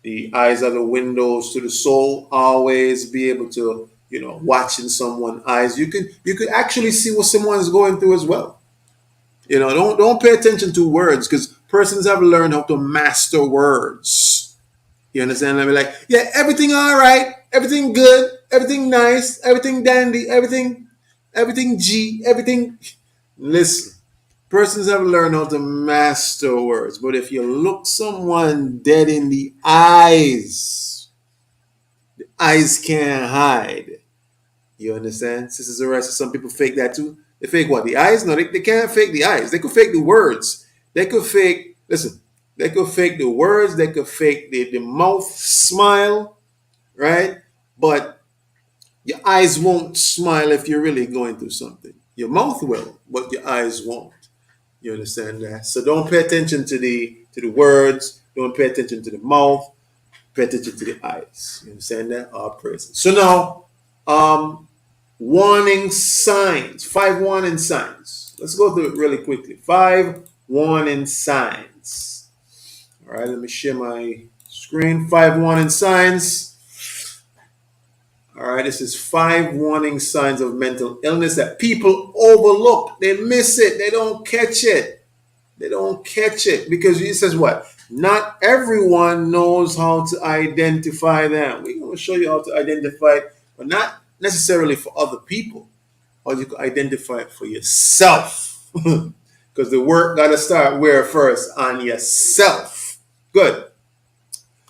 The eyes are the windows to the soul. Always be able to, watching someone's eyes. You could actually see what someone's going through as well. Don't pay attention to words, because persons have learned how to master words. You understand? I mean, like, yeah, everything all right, everything good, everything nice, everything dandy, everything G, everything. Listen, persons have learned how to master words, but if you look someone dead in the eyes can't hide. You understand? Sisters and rest, some people fake that too. They fake what? The eyes? No, they can't fake the eyes. They could fake the words. They could fake, listen, they could fake the words. They could fake the mouth smile, right? But your eyes won't smile if you're really going through something. Your mouth will, but your eyes won't. You understand that? So don't pay attention to the words. Don't pay attention to the mouth. Pay attention to the eyes. You understand that? All praises. So now, warning signs. 5 warning signs. Let's go through it really quickly. 5 warning signs. All right, let me share my screen. 5 warning signs. All right, this is 5 warning signs of mental illness that people overlook. They miss it. They don't catch it. They don't catch it because it says what? Not everyone knows how to identify them. We're going to show you how to identify it, but not necessarily for other people. Or you can identify it for yourself. Because the work got to start where first? On yourself. Good.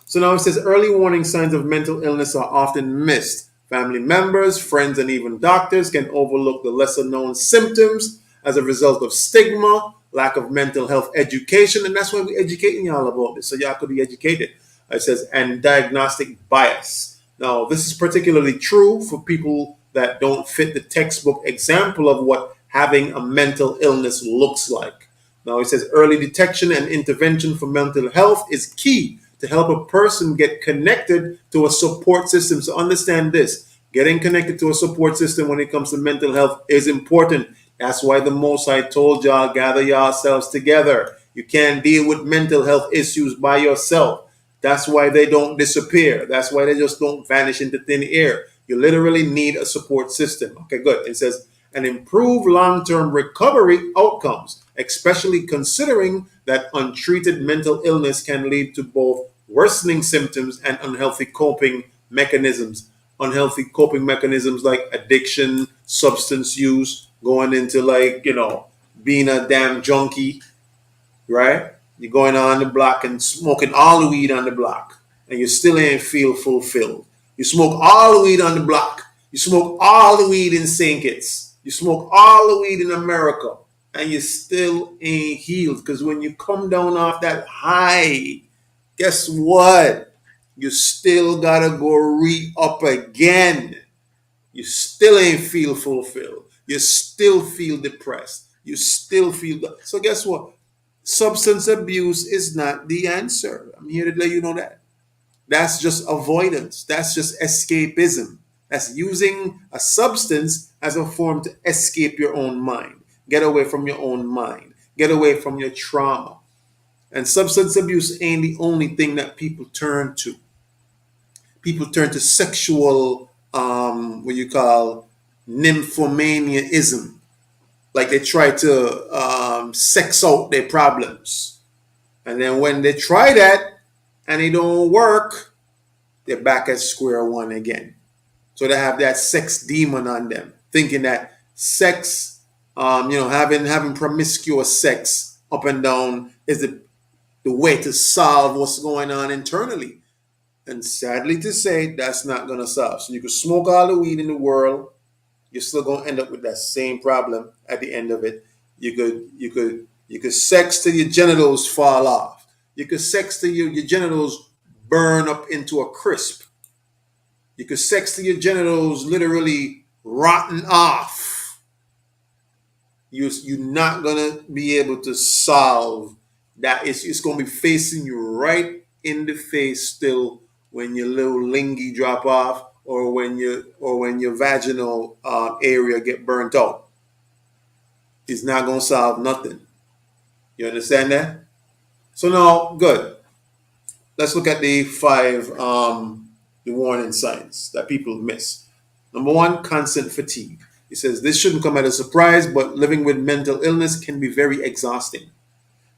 So now it says early warning signs of mental illness are often missed. Family members, friends, and even doctors can overlook the lesser known symptoms as a result of stigma, lack of mental health education, and that's why we're educating y'all about this, so y'all could be educated. It says, and diagnostic bias. Now, this is particularly true for people that don't fit the textbook example of what having a mental illness looks like. Now it says early detection and intervention for mental health is key to help a person get connected to a support system. So understand this. Getting connected to a support system when it comes to mental health is important. That's why the Most High told y'all, gather yourselves together. You can't deal with mental health issues by yourself. That's why they don't disappear. That's why they just don't vanish into thin air. You literally need a support system. Okay, good. It says, and improve long-term recovery outcomes, especially considering that untreated mental illness can lead to both worsening symptoms and unhealthy coping mechanisms. Unhealthy coping mechanisms like addiction, substance use, going into being a damn junkie, right? You're going on the block and smoking all the weed on the block, and you still ain't feel fulfilled. You smoke all the weed on the block. You smoke all the weed in St. Kitts. You smoke all the weed in America, and you still ain't healed. Because when you come down off that high, guess what? You still gotta go re-up again. You still ain't feel fulfilled. You still feel depressed. You still feel so guess what? Substance abuse is not the answer. I'm here to let you know that. That's just avoidance. That's just escapism. That's using a substance as a form to escape your own mind. Get away from your own mind. Get away from your trauma. And substance abuse ain't the only thing that people turn to. People turn to sexual, what you call nymphomaniaism. Like they try to sex out their problems. And then when they try that and it don't work, they're back at square one again. So they have that sex demon on them, thinking that sex, having promiscuous sex up and down is the way to solve what's going on internally. And sadly to say, that's not going to solve. So you could smoke all the weed in the world, you're still going to end up with that same problem at the end of it. You could sex till your genitals fall off. You could sex till your genitals burn up into a crisp. You could sex till your genitals literally rotten off. You're not gonna be able to solve that. It's gonna be facing you right in the face still when your little lingy drop off, or when your vaginal area get burnt out. It's not gonna solve nothing. You understand that? So now, good. Let's look at the five the warning signs that people miss. Number one, constant fatigue. He says this shouldn't come as a surprise, but living with mental illness can be very exhausting.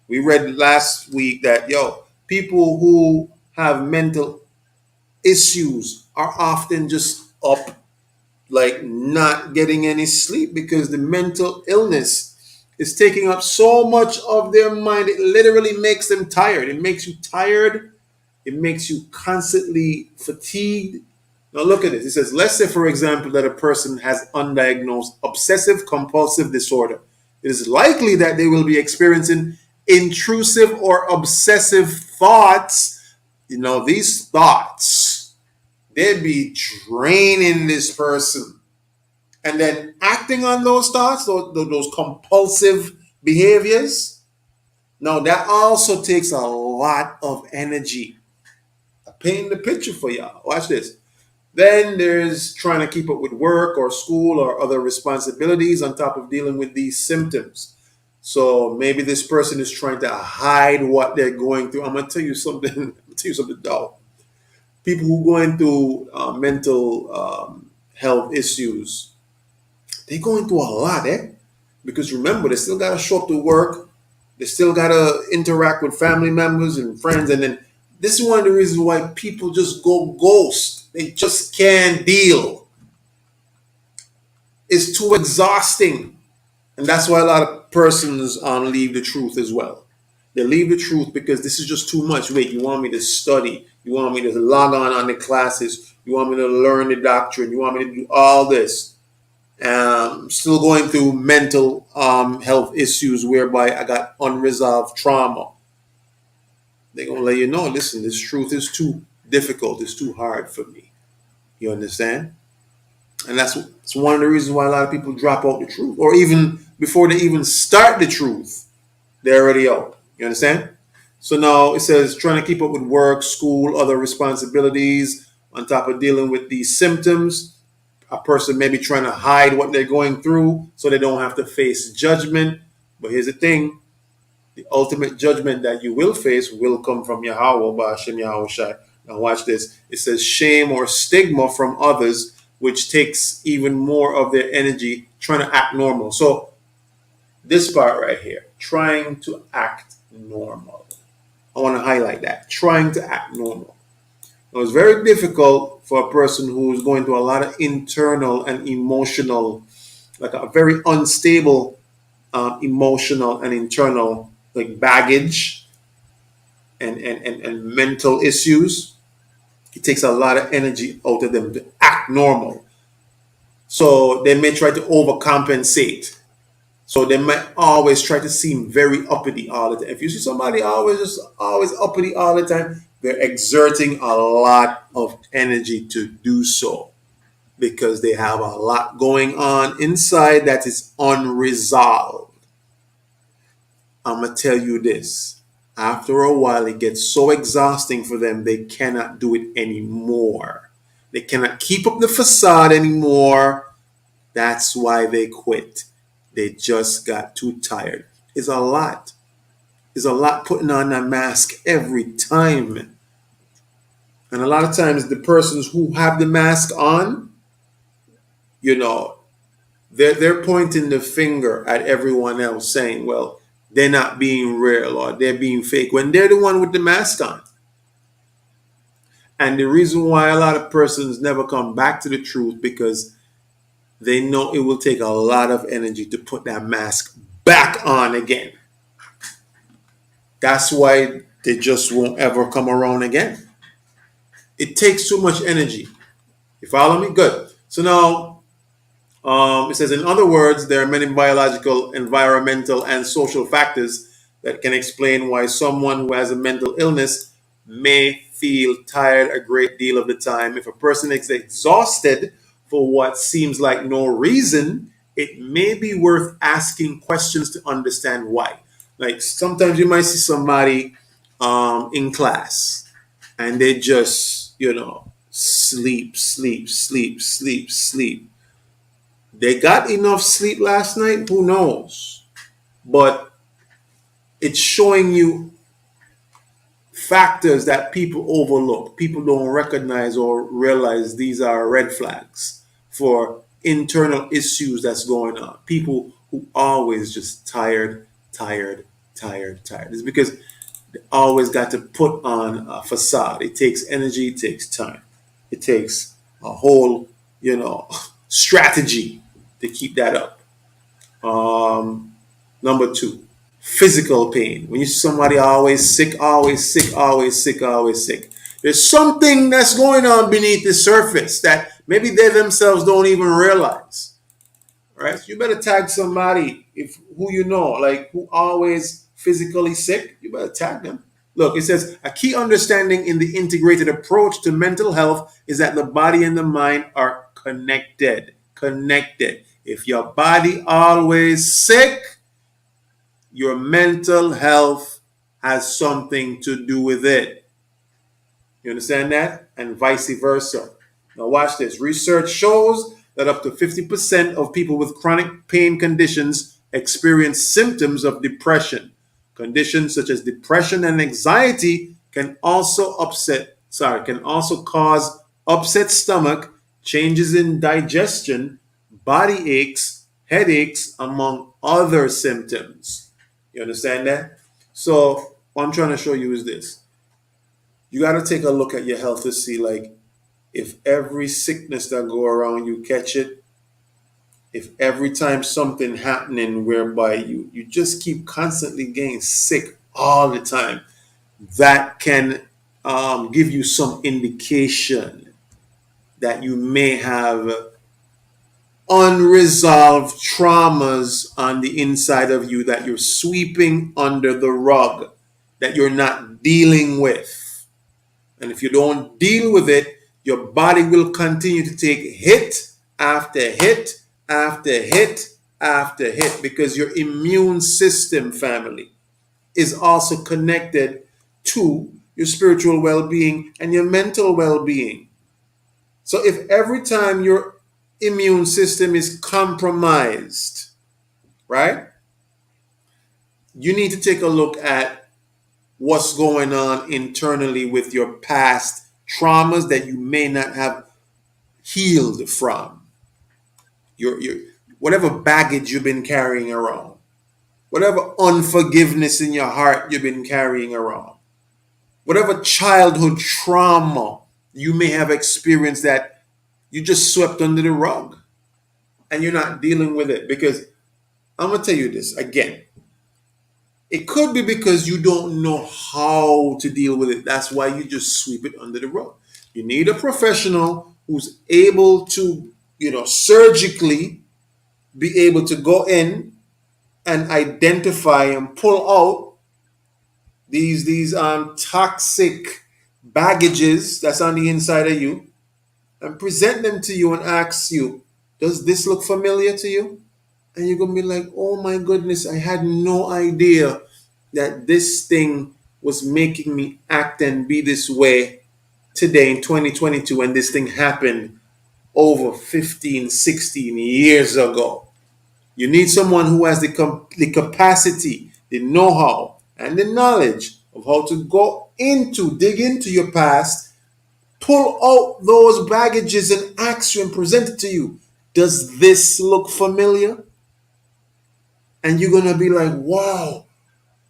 We read last week that people who have mental issues are often just up, like not getting any sleep, because the mental illness is taking up so much of their mind. It literally makes them tired. It makes you tired. It makes you constantly fatigued. Now look at this. It says, let's say, for example, that a person has undiagnosed obsessive compulsive disorder. It is likely that they will be experiencing intrusive or obsessive thoughts. These thoughts, they'd be draining this person. And then acting on those thoughts, those compulsive behaviors, now that also takes a lot of energy. I'm painting the picture for y'all. Watch this. Then there's trying to keep up with work or school or other responsibilities on top of dealing with these symptoms. So maybe this person is trying to hide what they're going through. I'm going to tell you something. Dog. People who are going through mental health issues, they're going through a lot, eh? Because remember, they still got to show up to work. They still got to interact with family members and friends. And then this is one of the reasons why people just go ghost. They just can't deal. It's too exhausting. And that's why a lot of persons leave the truth as well. They leave the truth because this is just too much. Wait, you want me to study? You want me to log on the classes? You want me to learn the doctrine? You want me to do all this? Still going through mental health issues whereby I got unresolved trauma. They're going to let you know, listen, this truth is too difficult. It's too hard for me. You understand? And that's one of the reasons why a lot of people drop out the truth, or even before they even start the truth, they're already out. You understand? So now it says trying to keep up with work, school, other responsibilities, on top of dealing with these symptoms. A person may be trying to hide what they're going through so they don't have to face judgment. But here's the thing: the ultimate judgment that you will face will come from Yahweh, Ba'ashem Yahweh Shai. Now watch this. It says shame or stigma from others, which takes even more of their energy trying to act normal. So this part right here, trying to act normal. I want to highlight that. Trying to act normal. It was very difficult for a person who is going through a lot of internal and emotional, like a very unstable emotional and internal like baggage and mental issues. It takes a lot of energy out of them to act normal. So they may try to overcompensate. So they might always try to seem very uppity all the time. If you see somebody always uppity all the time, they're exerting a lot of energy to do so because they have a lot going on inside that is unresolved. I'm going to tell you this. After a while, it gets so exhausting for them, they cannot do it anymore. They cannot keep up the facade anymore. That's why they quit. They just got too tired. It's a lot. It's a lot putting on that mask every time. And a lot of times, the persons who have the mask on, you know, they're pointing the finger at everyone else saying, well, they're not being real or they're being fake when they're the one with the mask on. And the reason why a lot of persons never come back to the truth because they know it will take a lot of energy to put that mask back on again. That's why they just won't ever come around again. It takes too much energy. You follow me? Good. So now it says, in other words, there are many biological, environmental, and social factors that can explain why someone who has a mental illness may feel tired a great deal of the time. If a person is exhausted for what seems like no reason, it may be worth asking questions to understand why. Like sometimes you might see somebody in class and they just, sleep, sleep, sleep, sleep, sleep. They got enough sleep last night? Who knows? But it's showing you factors that people overlook. People don't recognize or realize these are red flags for internal issues that's going on. People who always just tired, tired, tired, tired. It's because they always got to put on a facade. It takes energy, it takes time. It takes a whole, strategy to keep that up. Number two, physical pain. When you see somebody always sick, always sick, always sick, always sick, there's something that's going on beneath the surface that maybe they themselves don't even realize. Right? So you better tag somebody who you know, like who always physically sick. You better tag them. Look, it says a key understanding in the integrated approach to mental health is that the body and the mind are connected. Connected. If your body always sick, your mental health has something to do with it. You understand that? And vice versa. Now watch this. Research shows that up to 50% of people with chronic pain conditions experience symptoms of depression. Conditions such as depression and anxiety can also cause upset stomach, changes in digestion, body aches, headaches, among other symptoms. You understand that? So what I'm trying to show you is this. You got to take a look at your health to see, like, if every sickness that go around you catch it, if every time something happening whereby you just keep constantly getting sick all the time, that can give you some indication that you may have unresolved traumas on the inside of you that you're sweeping under the rug, that you're not dealing with. And if you don't deal with it, your body will continue to take hit after hit after hit after hit, because your immune system, family, is also connected to your spiritual well-being and your mental well-being. So if every time your immune system is compromised, right, you need to take a look at what's going on internally with your past traumas that you may not have healed from. Your whatever baggage you've been carrying around, whatever unforgiveness in your heart you've been carrying around, whatever childhood trauma you may have experienced that you just swept under the rug and you're not dealing with it. Because I'm going to tell you this again. It could be because you don't know how to deal with it. That's why you just sweep it under the rug. You need a professional who's able to, surgically be able to go in and identify and pull out these toxic baggages that's on the inside of you and present them to you and ask you, does this look familiar to you? And you're going to be like, oh my goodness, I had no idea that this thing was making me act and be this way today in 2022, and this thing happened over 15, 16 years ago. You need someone who has the capacity, the know-how, and the knowledge of how to dig into your past, pull out those baggages and ask you and present it to you. Does this look familiar? And you're going to be like, wow,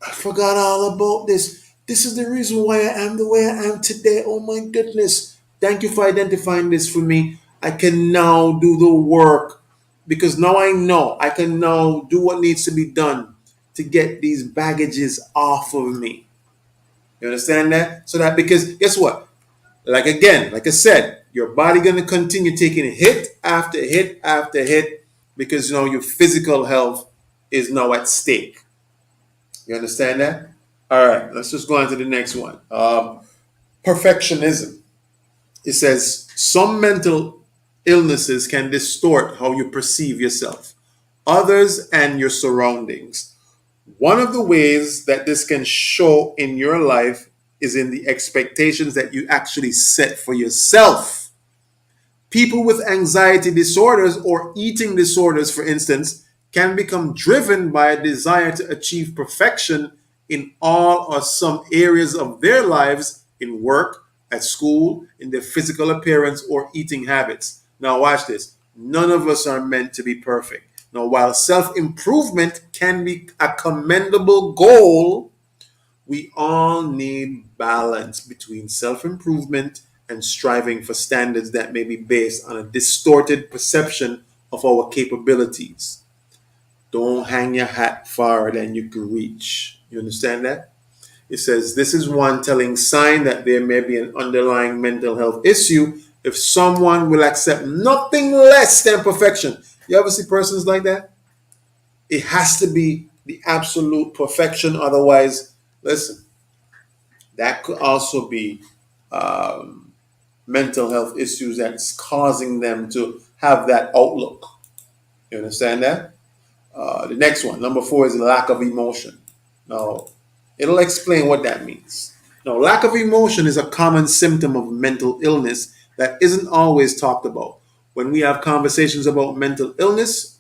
I forgot all about this. This is the reason why I am the way I am today. Oh my goodness. Thank you for identifying this for me. I can now do the work because now I know I can now do what needs to be done to get these baggages off of me. You understand that? So that, because guess what? Like I said, your body going to continue taking hit after hit after hit because your physical health is now at stake. You understand that? All right, let's just go on to the next one. Perfectionism. It says some mental illnesses can distort how you perceive yourself, others, and your surroundings. One of the ways that this can show in your life is in the expectations that you actually set for yourself. People with anxiety disorders or eating disorders, for instance, can become driven by a desire to achieve perfection in all or some areas of their lives, in work, at school, in their physical appearance, or eating habits. Now, watch this. None of us are meant to be perfect. Now, while self-improvement can be a commendable goal, we all need balance between self-improvement and striving for standards that may be based on a distorted perception of our capabilities. Don't hang your hat farther than you can reach. You understand that? It says this is one telling sign that there may be an underlying mental health issue if someone will accept nothing less than perfection. You ever see persons like that? It has to be the absolute perfection. Otherwise, listen, that could also be mental health issues that's causing them to have that outlook. You understand that? The next one, number 4, is lack of emotion. Now, it'll explain what that means. Now, lack of emotion is a common symptom of mental illness that isn't always talked about. When we have conversations about mental illness,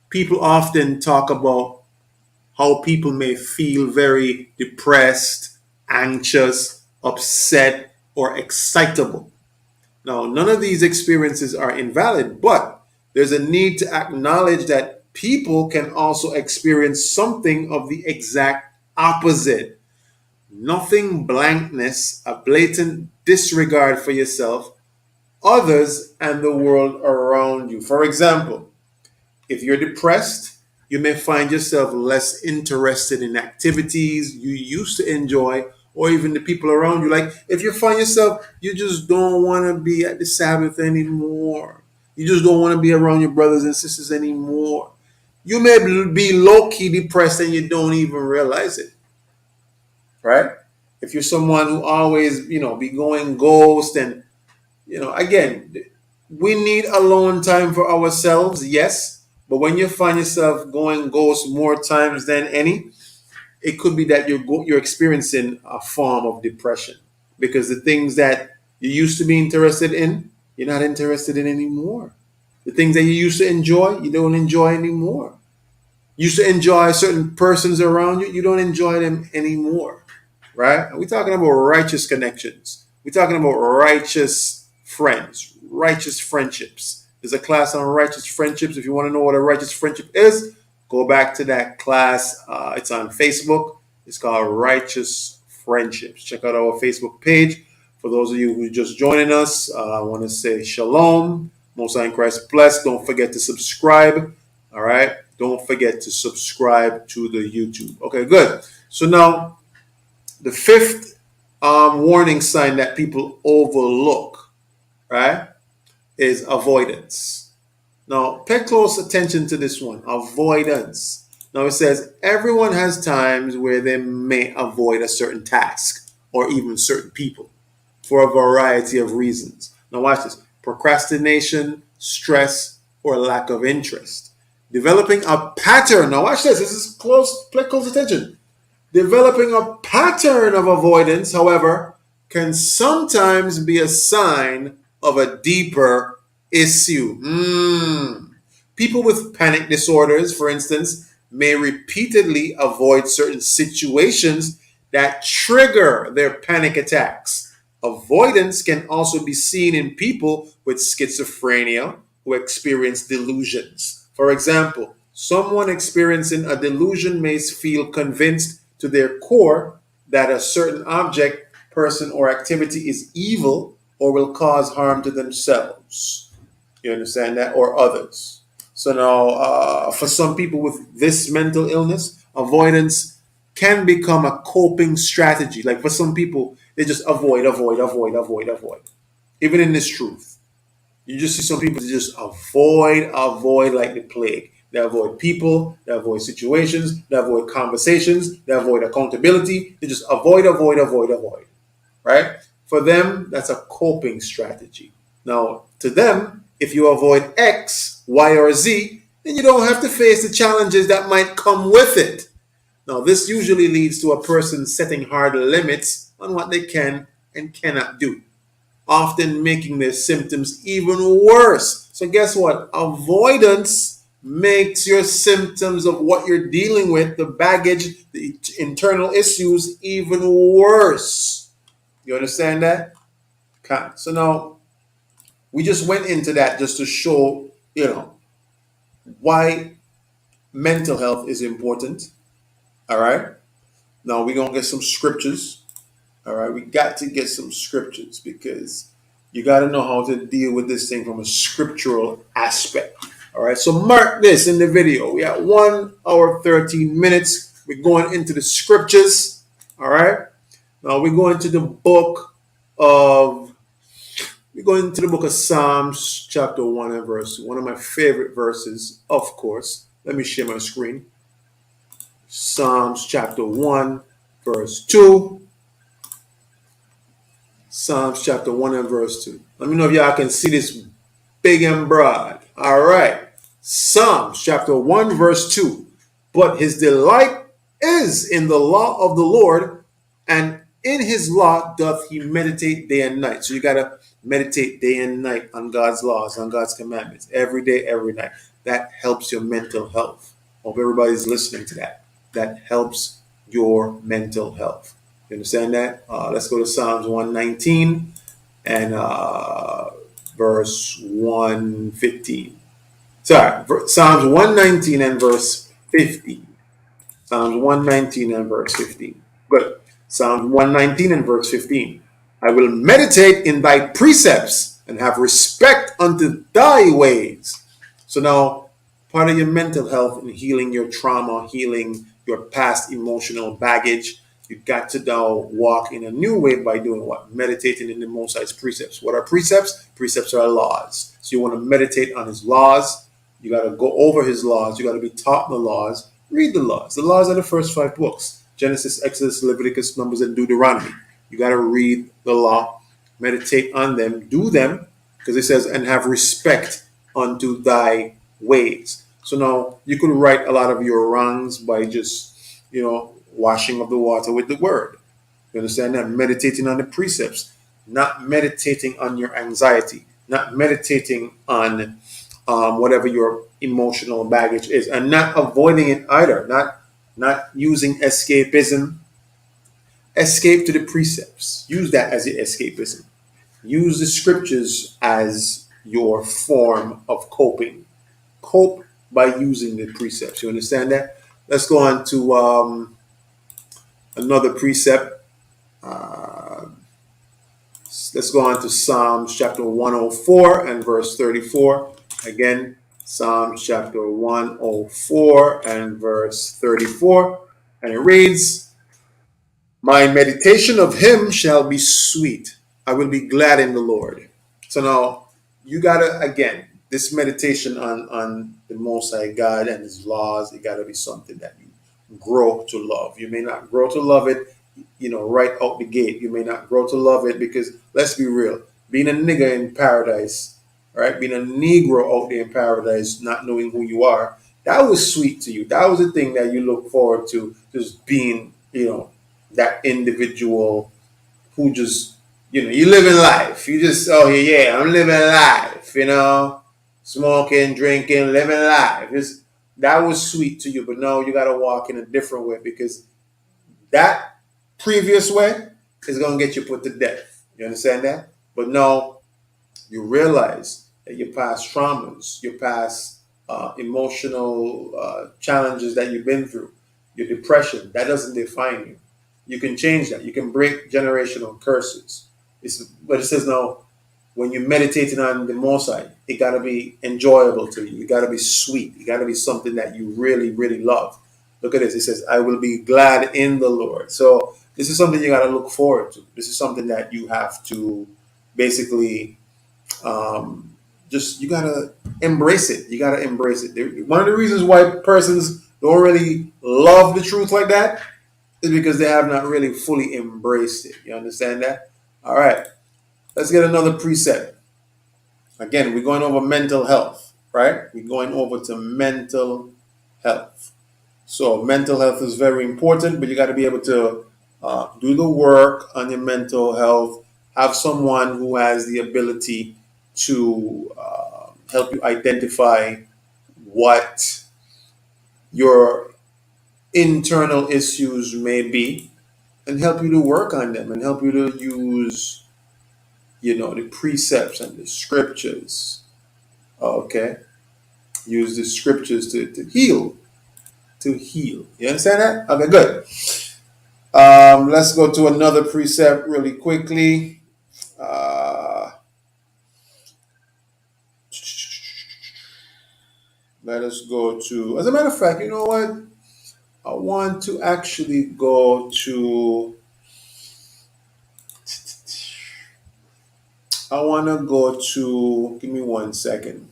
people often talk about how people may feel very depressed, anxious, upset, or excitable. Now, none of these experiences are invalid, but there's a need to acknowledge that people can also experience something of the exact opposite. Nothing blankness, a blatant disregard for yourself, others, and the world around you. For example, if you're depressed, you may find yourself less interested in activities you used to enjoy, or even the people around you. Like if you find yourself, you just don't want to be at the Sabbath anymore. You just don't want to be around your brothers and sisters anymore. You may be low-key depressed and you don't even realize it, right? If you're someone who always, be going ghost and, again, We need alone time for ourselves, yes. But when you find yourself going ghost more times than any, it could be that you're experiencing a form of depression because the things that you used to be interested in, you're not interested in anymore. The things that you used to enjoy, you don't enjoy anymore. You used to enjoy certain persons around you, you don't enjoy them anymore, right? We're talking about righteous connections. We're talking about righteous friends, righteous friendships. There's a class on righteous friendships. If you want to know what a righteous friendship is, go back to that class. It's on Facebook. It's called Righteous Friendships. Check out our Facebook page. For those of you who are just joining us, I want to say shalom. Most High in Christ bless. Don't forget to subscribe. All right. Don't forget to subscribe to the YouTube. Okay, good. So now the fifth warning sign that people overlook, right, is avoidance. Now, pay close attention to this one, avoidance. Now, it says everyone has times where they may avoid a certain task or even certain people for a variety of reasons. Now, watch this: procrastination, stress, or lack of interest. Developing a pattern. Now, watch this. This is close, pay close attention. Developing a pattern of avoidance, however, can sometimes be a sign of a deeper issue. People with panic disorders, for instance, may repeatedly avoid certain situations that trigger their panic attacks. Avoidance can also be seen in people with schizophrenia who experience delusions. For example, someone experiencing a delusion may feel convinced to their core that a certain object, person, or activity is evil or will cause harm to themselves. You understand that? Or others. So now, for some people with this mental illness, avoidance can become a coping strategy. Like for some people, they just avoid. Even in this truth, you just see some people just avoid like the plague. They avoid people, they avoid situations, they avoid conversations, they avoid accountability. They just avoid. Right? For them, that's a coping strategy. Now, to them, if you avoid X, Y, or Z, then you don't have to face the challenges that might come with it. Now, this usually leads to a person setting hard limits on what they can and cannot do, often making their symptoms even worse. So, guess what? Avoidance makes your symptoms of what you're dealing with, the baggage, the internal issues, even worse. You understand that? Okay. So now we just went into that just to show, why mental health is important. All right. Now we're going to get some scriptures. All right. We got to get some scriptures because you got to know how to deal with this thing from a scriptural aspect. All right. So mark this in the video. We got 1 hour, 13 minutes. We're going into the scriptures. All right. Now we're going to the book of Psalms, chapter 1 and verse 2. One of my favorite verses, of course. Let me share my screen. Psalms chapter 1, verse 2. Psalms chapter 1 and verse 2. Let me know if y'all can see this big and broad. All right. Psalms chapter 1, verse 2. But his delight is in the law of the Lord, and in his law doth he meditate day and night. So you got to meditate day and night on God's laws, on God's commandments, every day, every night. That helps your mental health. Hope everybody's listening to that. That helps your mental health. You understand that? Let's go to Psalms 119 and verse 115. Sorry, Psalms 119 and verse 15. Psalms 119 and verse 15. Good. Psalms 119 and verse 15. I will meditate in thy precepts and have respect unto thy ways. So now, part of your mental health and healing your trauma, healing your past emotional baggage, you got to now walk in a new way by doing what? Meditating in the Most High's precepts. What are precepts? Precepts are laws. So you want to meditate on his laws. You got to go over his laws. You got to be taught the laws. Read the laws. The laws are the first 5 books: Genesis, Exodus, Leviticus, Numbers, and Deuteronomy. You got to read the law, meditate on them, do them, because it says, and have respect unto thy ways. So now you could right a lot of your wrongs by just, washing of the water with the word. You understand that? Meditating on the precepts, not meditating on your anxiety, not meditating on whatever your emotional baggage is, and not avoiding it either. Not using escapism. Escape to the precepts. Use that as your escapism. Use the scriptures as your form of coping. Cope by using the precepts. You understand that? Let's go on to another precept. Uh, let's go on to Psalms chapter 104 and verse 34. Again, Psalms chapter 104 and verse 34. And it reads, my meditation of him shall be sweet. I will be glad in the Lord. So now you gotta, again, this meditation on the Most High God and his laws, it gotta be something that you grow to love. You may not grow to love it, right out the gate. You may not grow to love it because, let's be real, being a nigger in paradise, right? Being a Negro out there in paradise, not knowing who you are, that was sweet to you. That was the thing that you look forward to, just being, that individual who just, you living life. You just, oh yeah, I'm living life, smoking, drinking, living life. That was sweet to you, but no, you got to walk in a different way because that previous way is going to get you put to death. You understand that? But no, you realize that your past traumas, your past emotional challenges that you've been through, your depression, that doesn't define you. You can change that. You can break generational curses. But it says now, when you're meditating on the Most High, it got to be enjoyable to you. It got to be sweet. It got to be something that you really, really love. Look at this. It says, I will be glad in the Lord. So this is something you got to look forward to. This is something that you have to basically you got to embrace it. You got to embrace it. One of the reasons why persons don't really love the truth like that is because they have not really fully embraced it. You understand that? All right. Let's get another preset. Again, we're going over mental health, right? We're going over to mental health. So mental health is very important, but you got to be able to do the work on your mental health. Have someone who has the ability to help you identify what your internal issues may be and help you to work on them and help you to use, the precepts and the scriptures. Okay. Use the scriptures to heal. To heal. You understand that? Okay, good. Let's go to another precept really quickly. Let us go to, as a matter of fact, you know what? I want to actually go to, give me 1 second.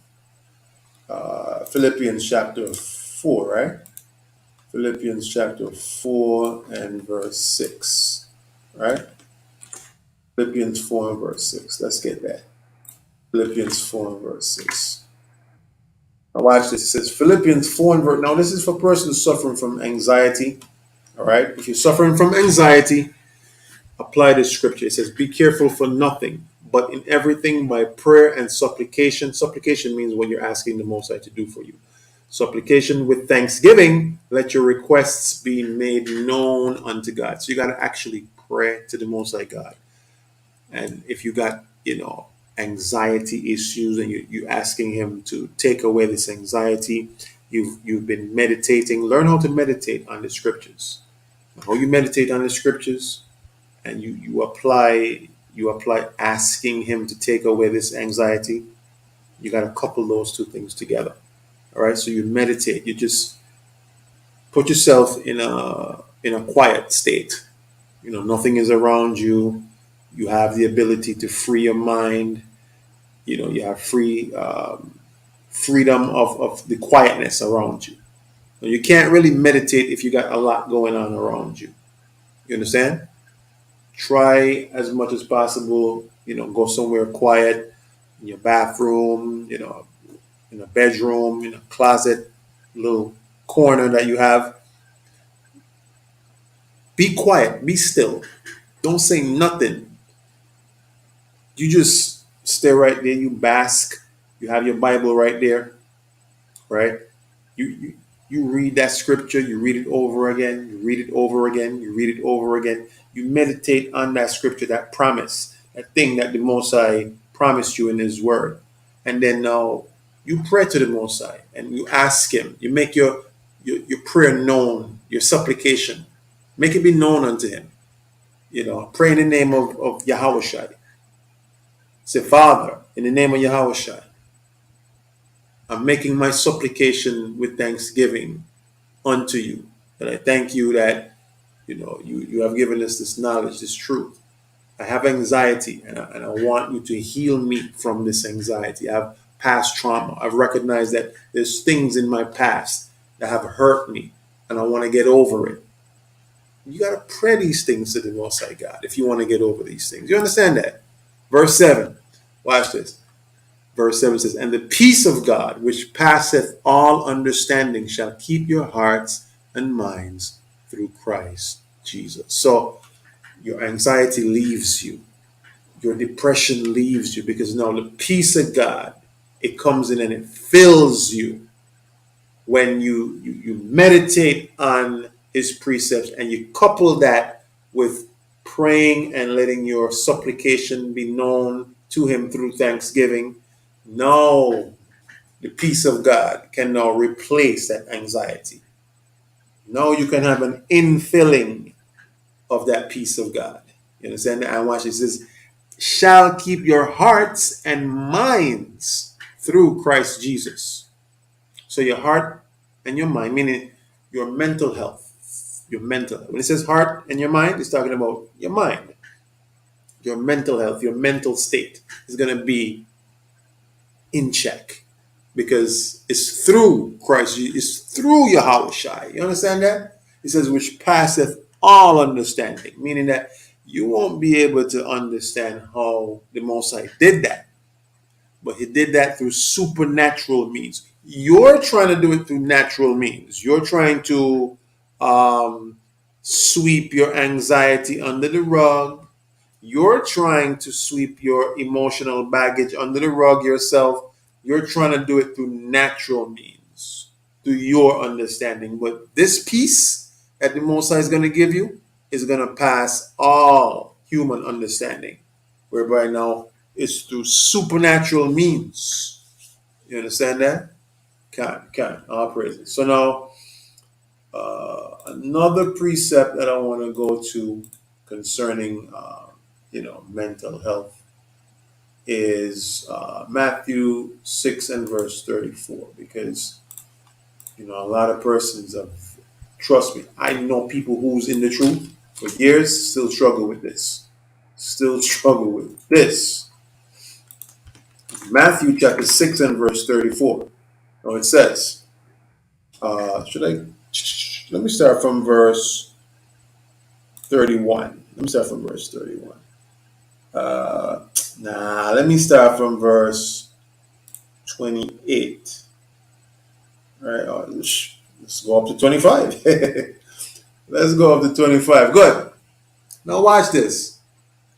Philippians chapter 4, right? Philippians chapter 4 and verse 6, right? Philippians 4 and verse 6. Let's get that. Philippians 4 and verse 6. Now watch this. It says Philippians 4 and verse. Now this is for persons suffering from anxiety. All right. If you're suffering from anxiety, apply this scripture. It says, be careful for nothing, but in everything by prayer and supplication. Supplication means what you're asking the Most High to do for you. Supplication with thanksgiving, let your requests be made known unto God. So you got to actually pray to the Most High God. And if you got, anxiety issues and you're asking him to take away this anxiety, you've been meditating, learn how to meditate on the scriptures. How you meditate on the scriptures and you apply asking him to take away this anxiety, you got to couple those two things together. All right, so you meditate, you just put yourself in a quiet state. Nothing is around you. You have the ability to free your mind. You have freedom of the quietness around you. You can't really meditate if you got a lot going on around you. You understand? Try as much as possible, go somewhere quiet, in your bathroom, in a bedroom, in a closet, little corner that you have. Be quiet, be still. Don't say nothing. You just stay right there, you bask. You have your Bible right there, right? You, you you read that scripture, you read it over again, you read it over again, you read it over again. You meditate on that scripture, that promise, that thing that the Most High promised you in His Word. And then now you pray to the Most High and you ask Him. You make your prayer known, your supplication. Make it be known unto Him. Pray in the name of Yahweh Shai. Say, Father, in the name of Yahweh Shai, I'm making my supplication with thanksgiving unto you. And I thank you that you have given us this knowledge, this truth. I have anxiety, and I want you to heal me from this anxiety. I have past trauma. I've recognized that there's things in my past that have hurt me, and I want to get over it. You got to pray these things to the Most High God if you want to get over these things. You understand that? Verse 7. Watch this. Verse 7 says, and the peace of God, which passeth all understanding, shall keep your hearts and minds through Christ Jesus. So your anxiety leaves you. Your depression leaves you, because now the peace of God, it comes in and it fills you when you meditate on His precepts and you couple that with praying and letting your supplication be known to Him through thanksgiving. Now the peace of God can now replace that anxiety. Now you can have an infilling of that peace of God. You understand? And watch, it says, shall keep your hearts and minds through Christ Jesus. So your heart and your mind, meaning your mental health, your mental health. When it says heart and your mind, it's talking about your mind. Your mental health, your mental state is going to be in check, because it's through Christ, it's through Yahweh Shai. You understand that? It says, which passeth all understanding, meaning that you won't be able to understand how the Most High did that, but He did that through supernatural means. You're trying to do it through natural means. You're trying to sweep your anxiety under the rug. You're trying to sweep your emotional baggage under the rug yourself. You're trying to do it through natural means, through your understanding. But this peace that the Most High is going to give you is going to pass all human understanding, whereby now it's through supernatural means. You understand that? Can. All praises. So now, another precept that I want to go to concerning, mental health is Matthew 6 and verse 34, because a lot of persons have, trust me, I know people who's in the truth for years still struggle with this. Matthew chapter 6 and verse 34. Now it says, let me start from verse 31. Let me start from verse 31. Let me start from verse 28. All right, let's go up to 25. Let's go up to 25. Good. Now watch this.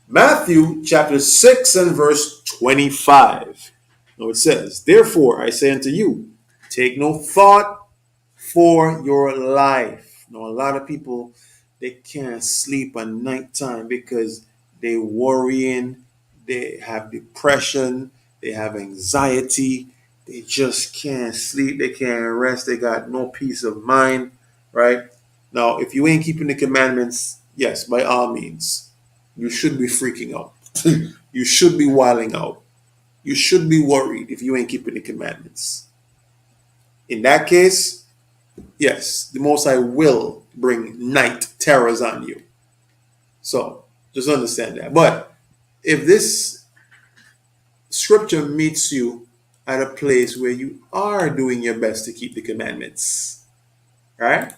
Matthew chapter 6 and verse 25. Now it says, therefore I say unto you, take no thought for your life. Now a lot of people, they can't sleep at nighttime because they worrying, they have depression, they have anxiety, they just can't sleep, they can't rest, they got no peace of mind, right? Now, if you ain't keeping the commandments, yes, by all means, you should be freaking out. You should be wilding out. You should be worried if you ain't keeping the commandments. In that case, yes, the Most High will bring night terrors on you. So just understand that. But if this scripture meets you at a place where you are doing your best to keep the commandments, right?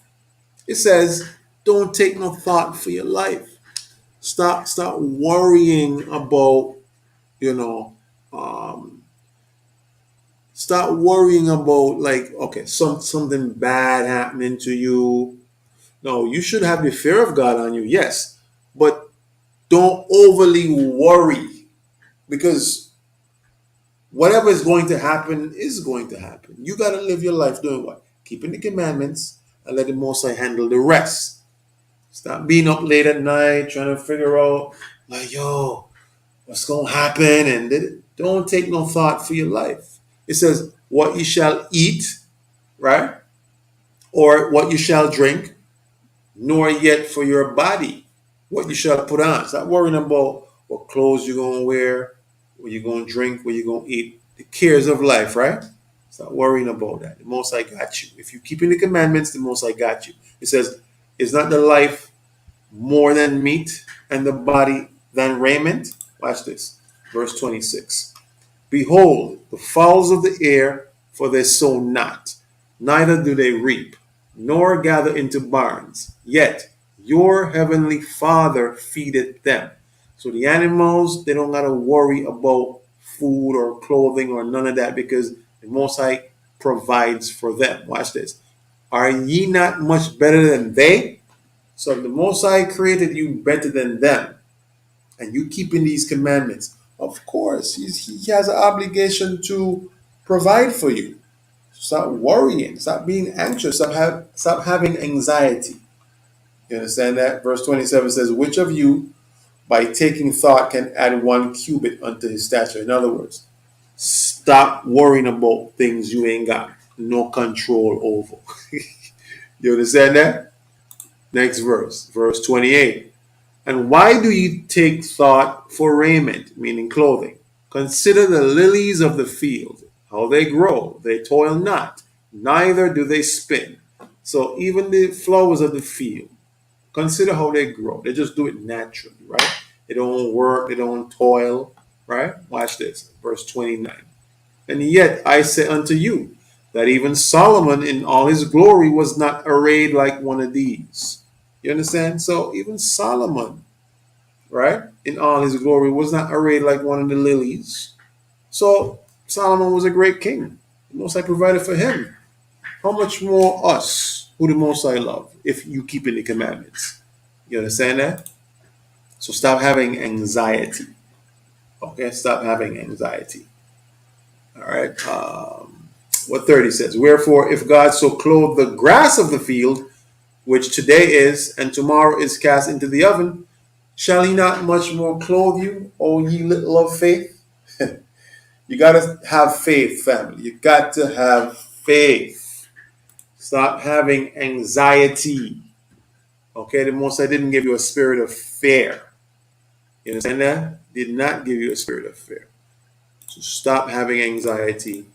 It says, don't take no thought for your life. Stop worrying about, Um, Stop worrying about like, okay, something bad happening to you. No, you should have the fear of God on you, yes, but don't overly worry, because whatever is going to happen is going to happen. You got to live your life doing what? Keeping the commandments and let the Most High handle the rest. Stop being up late at night trying to figure out, like, yo, what's going to happen? And don't take no thought for your life. It says, what you shall eat, right? Or what you shall drink, nor yet for your body what you shall put on. Stop worrying about what clothes you're going to wear, what you're going to drink, what you're going to eat. The cares of life, right? Stop worrying about that. The Most High got you. If you're keeping the commandments, the Most High got you. It says, is not the life more than meat and the body than raiment? Watch this. Verse 26. Behold, the fowls of the air, for they sow not, neither do they reap, nor gather into barns, yet your heavenly Father feedeth them. So the animals, they don't got to worry about food or clothing or none of that, because the Most High provides for them. Watch this. Are ye not much better than they? So if the Most High created you better than them, and you keeping these commandments, of course, he has an obligation to provide for you. Stop worrying. Stop being anxious. Stop having anxiety. You understand that? Verse 27 says, which of you, by taking thought, can add 1 cubit unto his stature? In other words, stop worrying about things you ain't got no control over. You understand that? Next verse, verse 28. And why do you take thought for raiment, meaning clothing? Consider the lilies of the field, how they grow. They toil not, neither do they spin. So even the flowers of the field, consider how they grow. They just do it naturally, right? They don't work, they don't toil, right? Watch this, verse 29. And yet I say unto you that even Solomon in all his glory was not arrayed like one of these. You understand? So even Solomon, right, in all his glory, was not arrayed like one of the lilies. So Solomon was a great king. The Most High provided for him. How much more us, who the Most High love, if you keep in the commandments? You understand that? So stop having anxiety. Okay, stop having anxiety. All right. What 30 says, wherefore, if God so clothe the grass of the field, which today is, and tomorrow is cast into the oven, shall he not much more clothe you, O ye little of faith? You got to have faith, family. You got to have faith. Stop having anxiety. Okay, the Most High didn't give you a spirit of fear. You understand that? Did not give you a spirit of fear. So stop having anxiety.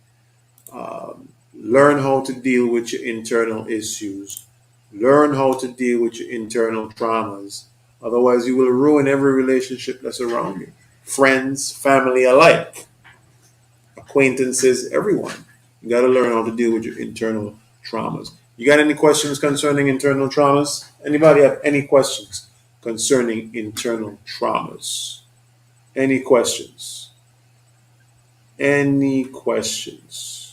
Learn how to deal with your internal issues. Learn how to deal with your internal traumas. Otherwise, you will ruin every relationship that's around you. Friends, family alike, acquaintances, everyone. You got to learn how to deal with your internal traumas. You got any questions concerning internal traumas? Anybody have any questions concerning internal traumas? Any questions? Any questions?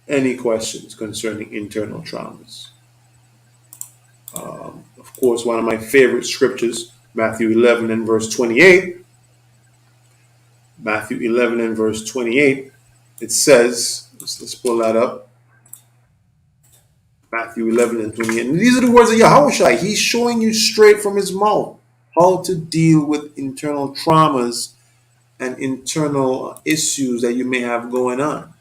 Any questions concerning internal traumas? Of course, one of my favorite scriptures, Matthew 11 and verse 28. Matthew 11 and verse 28, it says, let's pull that up. Matthew 11 and 28. And these are the words of Yahweh. He's showing you straight from his mouth how to deal with internal traumas and internal issues that you may have going on.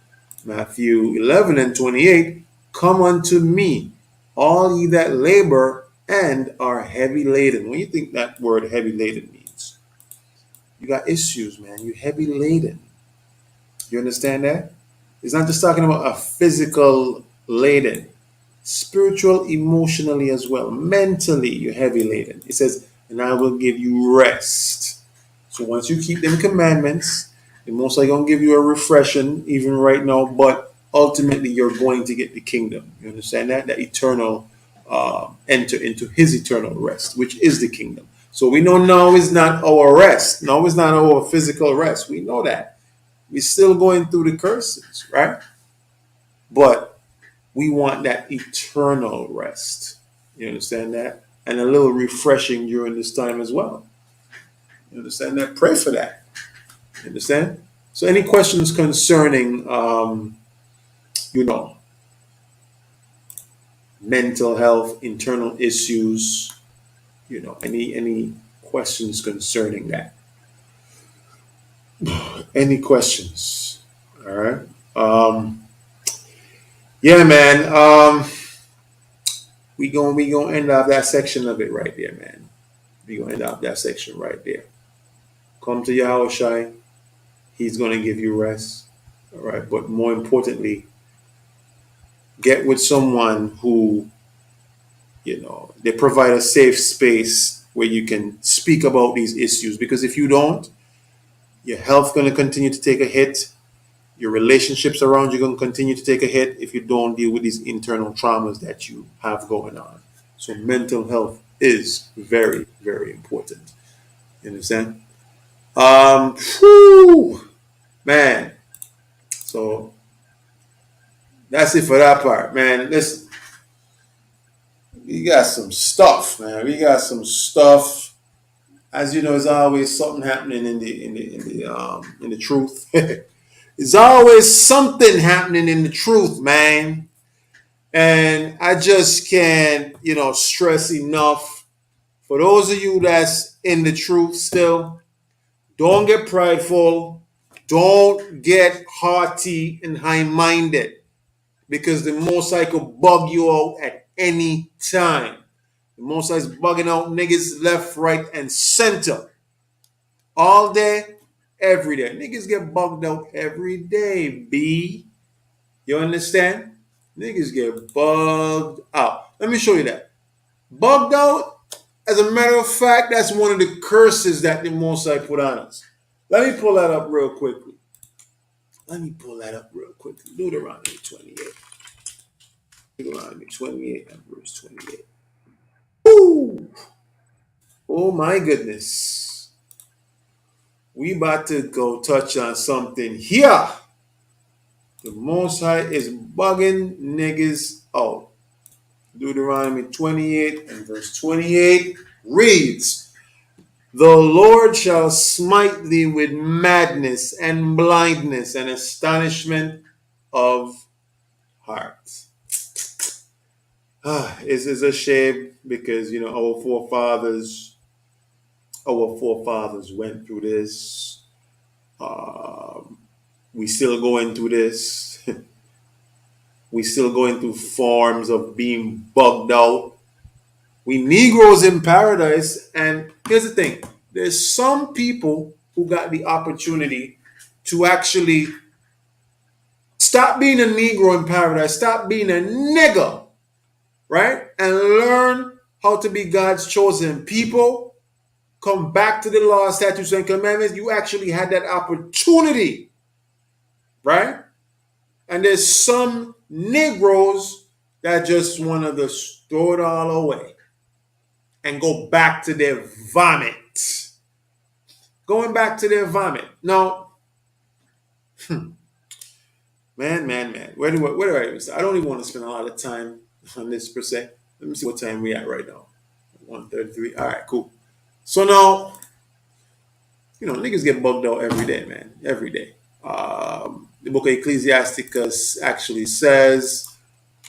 Matthew 11 and 28, come unto me, all ye that labor and are heavy laden. What do you think that word heavy laden means? You got issues, man. You're heavy laden. You understand that? It's not just talking about a physical laden, spiritual, emotionally as well. Mentally, you're heavy laden. It says, and I will give you rest. So once you keep them commandments, the Most High gonna give you a refreshing, even right now, but ultimately you're going to get the kingdom. You understand that? That eternal, enter into his eternal rest, which is the kingdom. So we know now is not our rest. Now is not our physical rest. We know that. We're still going through the curses, right? But we want that eternal rest. You understand that? And a little refreshing during this time as well. You understand that? Pray for that. You understand? So, any questions concerning, you know, mental health, internal issues? Any questions concerning that? Any questions? All right. Yeah, man. We gonna end off that section of it right there, man. We gonna end off that section right there. Come to Yahushai. He's gonna give you rest. All right. But more importantly, get with someone who, they provide a safe space where you can speak about these issues. Because if you don't, your health gonna continue to take a hit. Your relationships around you are going to continue to take a hit if you don't deal with these internal traumas that you have going on. So mental health is very, very important. You understand? Whew, man. So that's it for that part, man. Listen, we got some stuff, man. We got some stuff. As you know, there's always something happening in the truth. There's always something happening in the truth, man. And I just can't, stress enough for those of you that's in the truth still, don't get prideful. Don't get haughty and high minded because the Most High could bug you out at any time. The Most High is bugging out niggas left, right, and center all day, every day. Niggas get bugged out every day, B. You understand? Niggas get bugged out. Let me show you that. Bugged out, as a matter of fact, that's one of the curses that the Most High put on us. Let me pull that up real quickly. Deuteronomy 28. Deuteronomy 28 and verse 28. Ooh. Oh my goodness. We about to go touch on something here. The Most High is bugging niggas out. Deuteronomy 28 and verse 28 reads, "The Lord shall smite thee with madness and blindness and astonishment of heart." It's a shame because, our forefathers went through this. We still going through this. We still going through forms of being bugged out. We Negroes in paradise. And here's the thing. There's some people who got the opportunity to actually stop being a Negro in paradise, stop being a nigger, right? And learn how to be God's chosen people. Come back to the law, statutes, and commandments. You actually had that opportunity, right? And there's some Negroes that just want to just throw it all away and go back to their vomit. Going back to their vomit. Now, man. Where do I even start? I don't even want to spend a lot of time on this per se. Let me see what time we at right now. 1:33. All right, cool. So now, niggas get bugged out every day, man. Every day. The book of Ecclesiasticus actually says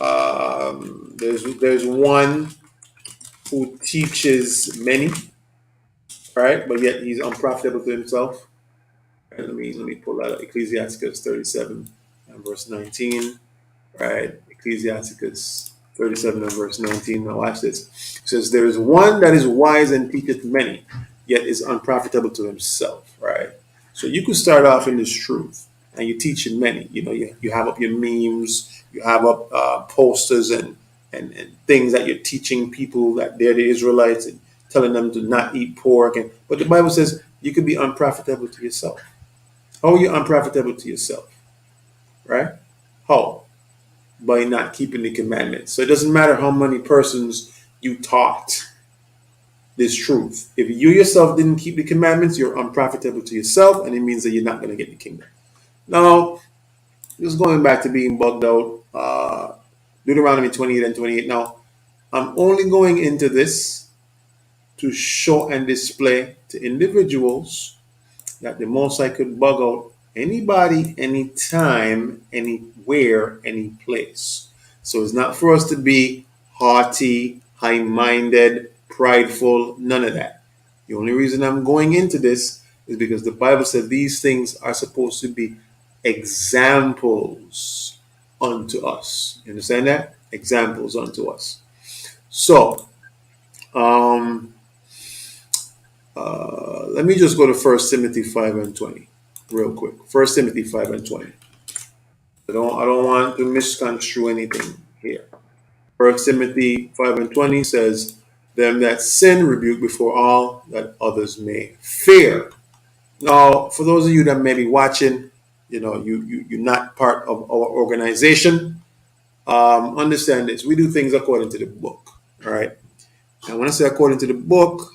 there's one who teaches many, right? But yet he's unprofitable to himself. Right, let me pull that up. Ecclesiasticus 37 and verse 19. Right? Ecclesiasticus 37 and verse 19. Now watch this. It says, "There is one that is wise and teacheth many, yet is unprofitable to himself." Right? So you could start off in this truth and you teach in many. You have up your memes, you have up posters and things that you're teaching people that they're the Israelites and telling them to not eat pork. But the Bible says you could be unprofitable to yourself. How are you unprofitable to yourself? Right? How? By not keeping the commandments. So it doesn't matter how many persons you taught. this truth. If you yourself didn't keep the commandments, you're unprofitable to yourself, and it means that you're not going to get the kingdom. Now, just going back to being bugged out, Deuteronomy 28 and 28. Now, I'm only going into this to show and display to individuals that the Most High could bug out anybody, anytime, anywhere, any place. So it's not for us to be haughty, high minded, prideful, none of that. The only reason I'm going into this is because the Bible said these things are supposed to be examples unto us. You understand that? Examples unto us. So, let me just go to 1 Timothy 5 and 20 real quick. 1 Timothy 5 and 20. I don't want to misconstrue anything here. 1 Timothy 5 and 20 says, them that sin rebuke before all, that others may fear. Now, for those of you that may be watching, you're not part of our organization, understand this. We do things according to the book, all right? And when I say according to the book,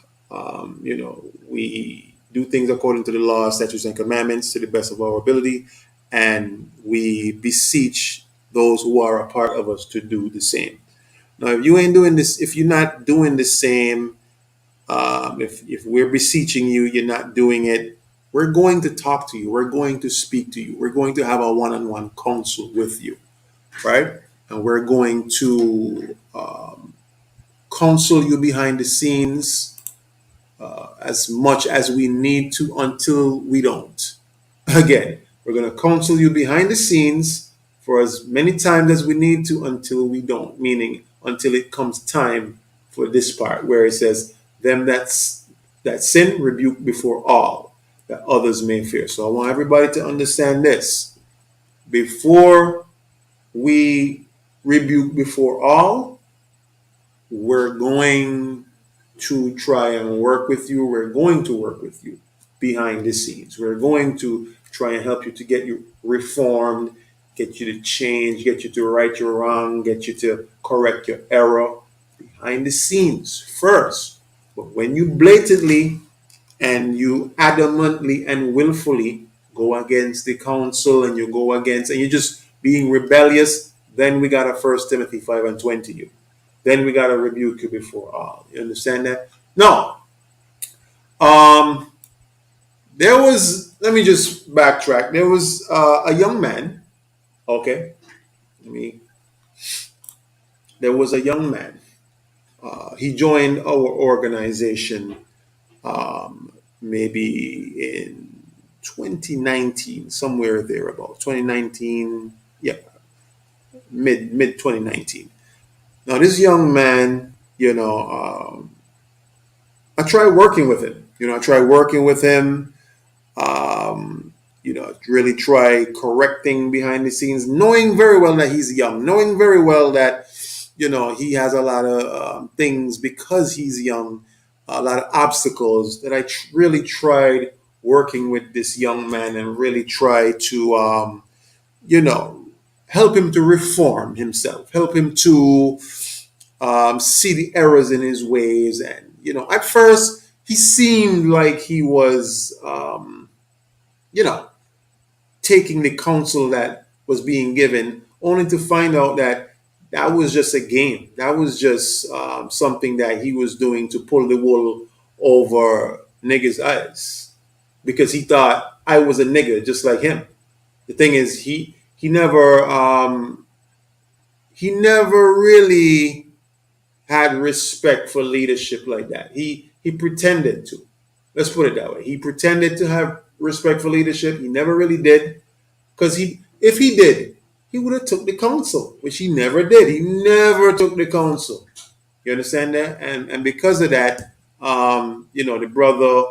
we do things according to the law, statutes, and commandments to the best of our ability, and we beseech those who are a part of us to do the same. Now, if you ain't doing this, if you're not doing the same, if we're beseeching you, you're not doing it, we're going to talk to you. We're going to speak to you. We're going to have a one-on-one counsel with you, right? And we're going to counsel you behind the scenes as much as we need to until we don't. Again, we're going to counsel you behind the scenes for as many times as we need to until we don't, meaning until it comes time for this part where it says, them that sin rebuke before all, that others may fear. So I want everybody to understand this. Before we rebuke before all, we're going to try and work with you. We're going to work with you behind the scenes. We're going to try and help you to get you reformed, get you to change, get you to right your wrong, get you to correct your error behind the scenes first. But when you blatantly and you adamantly and willfully go against the counsel and you go against, and you're just being rebellious, then we got a 1 Timothy 5 and 20 you. Then we got to rebuke you before all. You understand that? No. Let me just backtrack. There was a young man, okay? There was a young man. He joined our organization maybe in 2019, somewhere there about 2019, yeah, mid 2019. Now this young man, I tried working with him. Really try correcting behind the scenes, knowing very well that he's young, knowing very well that, he has a lot of things because he's young, a lot of obstacles that I really tried working with this young man and really try to, help him to reform himself, help him to see the errors in his ways. And, at first he seemed like he was, taking the counsel that was being given, only to find out that that was just a game. That was just something that he was doing to pull the wool over niggas' eyes, because he thought I was a nigga just like him. The thing is, he never really had respect for leadership like that. He pretended to. Let's put it that way. He pretended to have respect for leadership. He never really did, because if he did, he would have took the counsel, which he never did. He never took the counsel. You understand that? And because of that, the brother,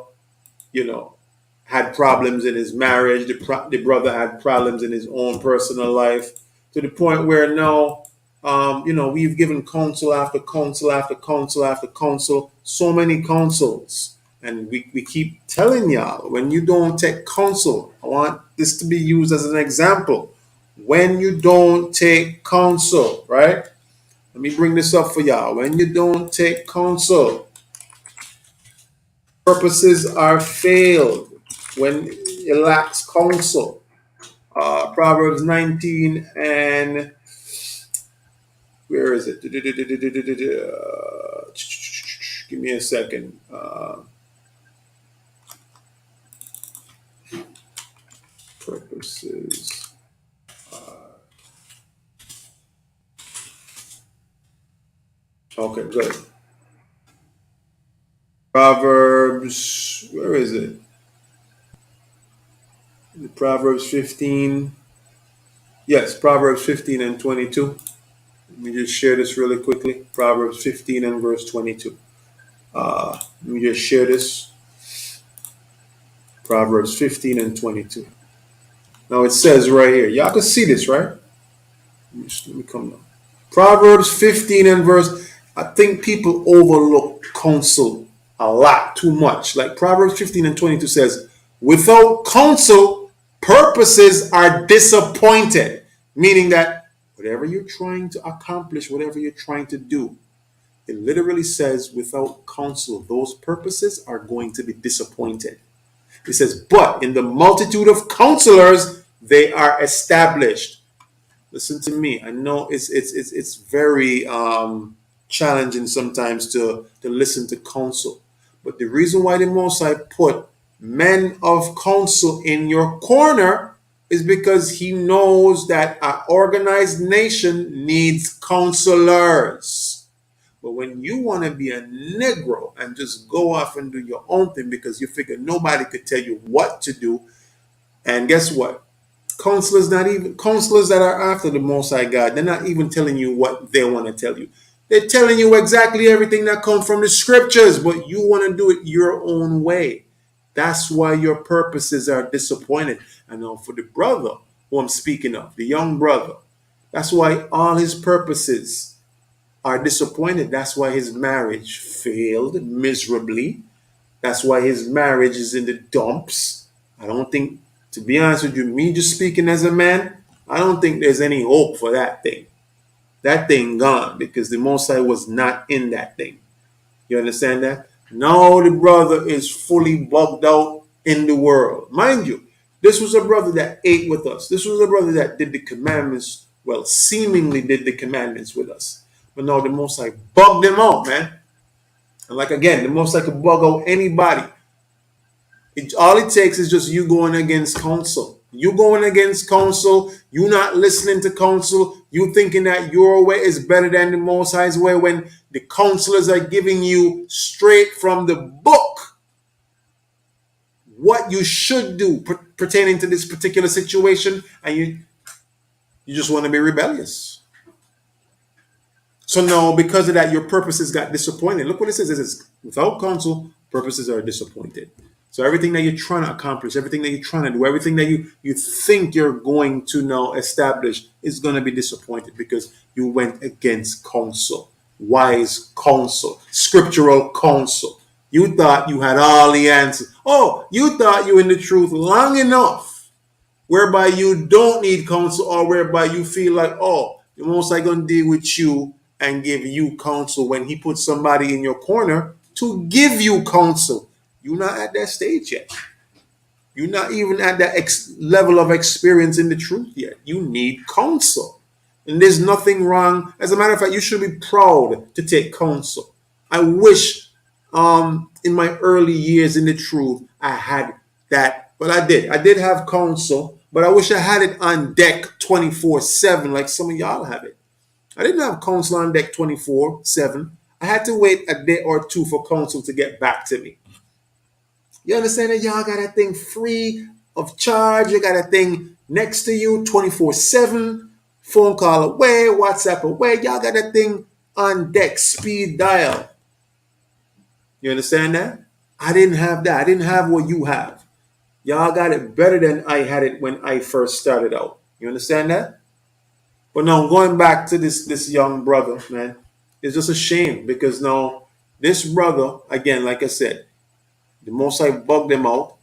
had problems in his marriage. The brother had problems in his own personal life, to the point where now, we've given counsel after counsel after counsel after counsel, so many counsels. And we keep telling y'all, when you don't take counsel, I want this to be used as an example. When you don't take counsel, right? Let me bring this up for y'all. When you don't take counsel, purposes are failed, when it lacks counsel. Proverbs 19 and where is it? Give me a second. Purposes. Okay, good. Proverbs, where is it? Proverbs 15. Yes, Proverbs 15 and 22. Let me just share this really quickly. Proverbs 15 and verse 22. Let me just share this. Proverbs 15 and 22. Now it says right here, y'all can see this, right? Let me come down. Proverbs 15 and verse, I think people overlook counsel a lot, too much. Like Proverbs 15 and 22 says, without counsel, purposes are disappointed. Meaning that whatever you're trying to accomplish, whatever you're trying to do, it literally says without counsel, those purposes are going to be disappointed. It says, but in the multitude of counselors, they are established. Listen to me. I know it's very challenging sometimes to listen to counsel, but the reason why the Most High put men of counsel in your corner is because He knows that an organized nation needs counselors. But when you want to be a Negro and just go off and do your own thing because you figure nobody could tell you what to do, and guess what? Counselors that are after the Most High God, they're not even telling you what they want to tell you. They're telling you exactly everything that comes from the scriptures, but you want to do it your own way. That's why your purposes are disappointed. And now for the brother who I'm speaking of, the young brother, that's why all his purposes are disappointed. That's why his marriage failed miserably. That's why his marriage is in the dumps. I don't think, to be honest with you, me just speaking as a man, I don't think there's any hope for that thing. That thing gone because the Most High was not in that thing. You understand that? Now the brother is fully bugged out in the world. Mind you, this was a brother that ate with us. This was a brother that did the commandments, well, seemingly did the commandments with us. But now the Most High bugged him out, man. And like again, the Most High could bug out anybody. All it takes is just you going against counsel. You going against counsel. You not listening to counsel. You thinking that your way is better than the Most High's way when the counselors are giving you straight from the book what you should do pertaining to this particular situation, and you just want to be rebellious. So now, because of that, your purposes got disappointed. Look what it says. It says, without counsel, purposes are disappointed. So everything that you're trying to accomplish, everything that you're trying to do, everything that you think you're going to now establish is going to be disappointed because you went against counsel, wise counsel, scriptural counsel. You thought you had all the answers. Oh, you thought you were in the truth long enough whereby you don't need counsel, or whereby you feel like, oh, the Most High going to deal with you and give you counsel when He puts somebody in your corner to give you counsel. You're not at that stage yet. You're not even at that level of experience in the truth yet. You need counsel. And there's nothing wrong. As a matter of fact, you should be proud to take counsel. I wish in my early years in the truth, I had that. Well, I did. I did have counsel, but I wish I had it on deck 24/7 like some of y'all have it. I didn't have counsel on deck 24/7. I had to wait a day or two for counsel to get back to me. You understand that y'all got that thing free of charge. You got that thing next to you 24/7. Phone call away, WhatsApp away. Y'all got that thing on deck, speed dial. You understand that? I didn't have that. I didn't have what you have. Y'all got it better than I had it when I first started out. You understand that? But now going back to this young brother, man, it's just a shame because now this brother, again, like I said, the Most High bugged him out.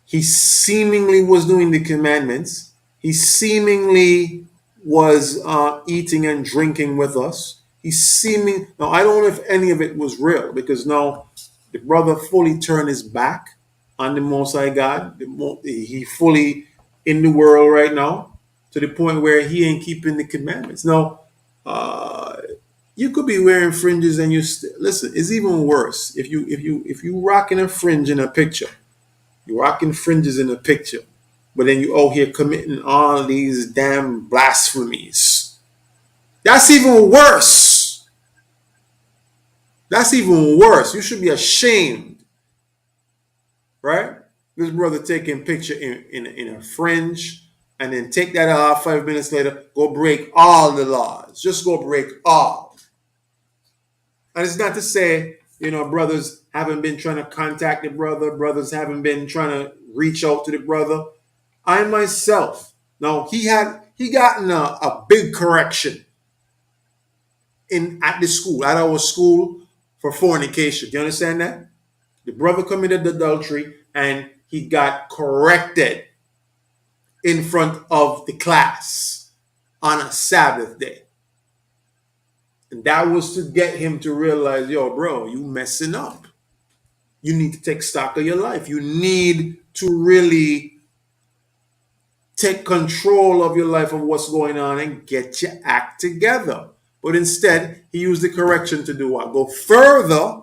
He seemingly was doing the commandments. He seemingly was eating and drinking with us. Now, I don't know if any of it was real because now The brother fully turned his back on the Most High God. He fully in the world right now to the point where he ain't keeping the commandments. Now, uh, you could be wearing fringes and listen. It's even worse if you rocking a fringe in a picture. You rocking fringes in a picture, but then you out here committing all these damn blasphemies. That's even worse. That's even worse. You should be ashamed, right? This brother taking picture in a fringe and then take that off 5 minutes later, go break all the laws. Just go break all. And it's not to say, brothers haven't been trying to contact the brother, brothers haven't been trying to reach out to the brother. I myself, now he gotten a big correction in at the school, at our school for fornication. Do you understand that? The brother committed adultery and he got corrected in front of the class on a Sabbath day. And that was to get him to realize, yo, bro, you messing up. You need to take stock of your life. You need to really take control of your life, of what's going on, and get your act together. But instead, he used the correction to do what? Go further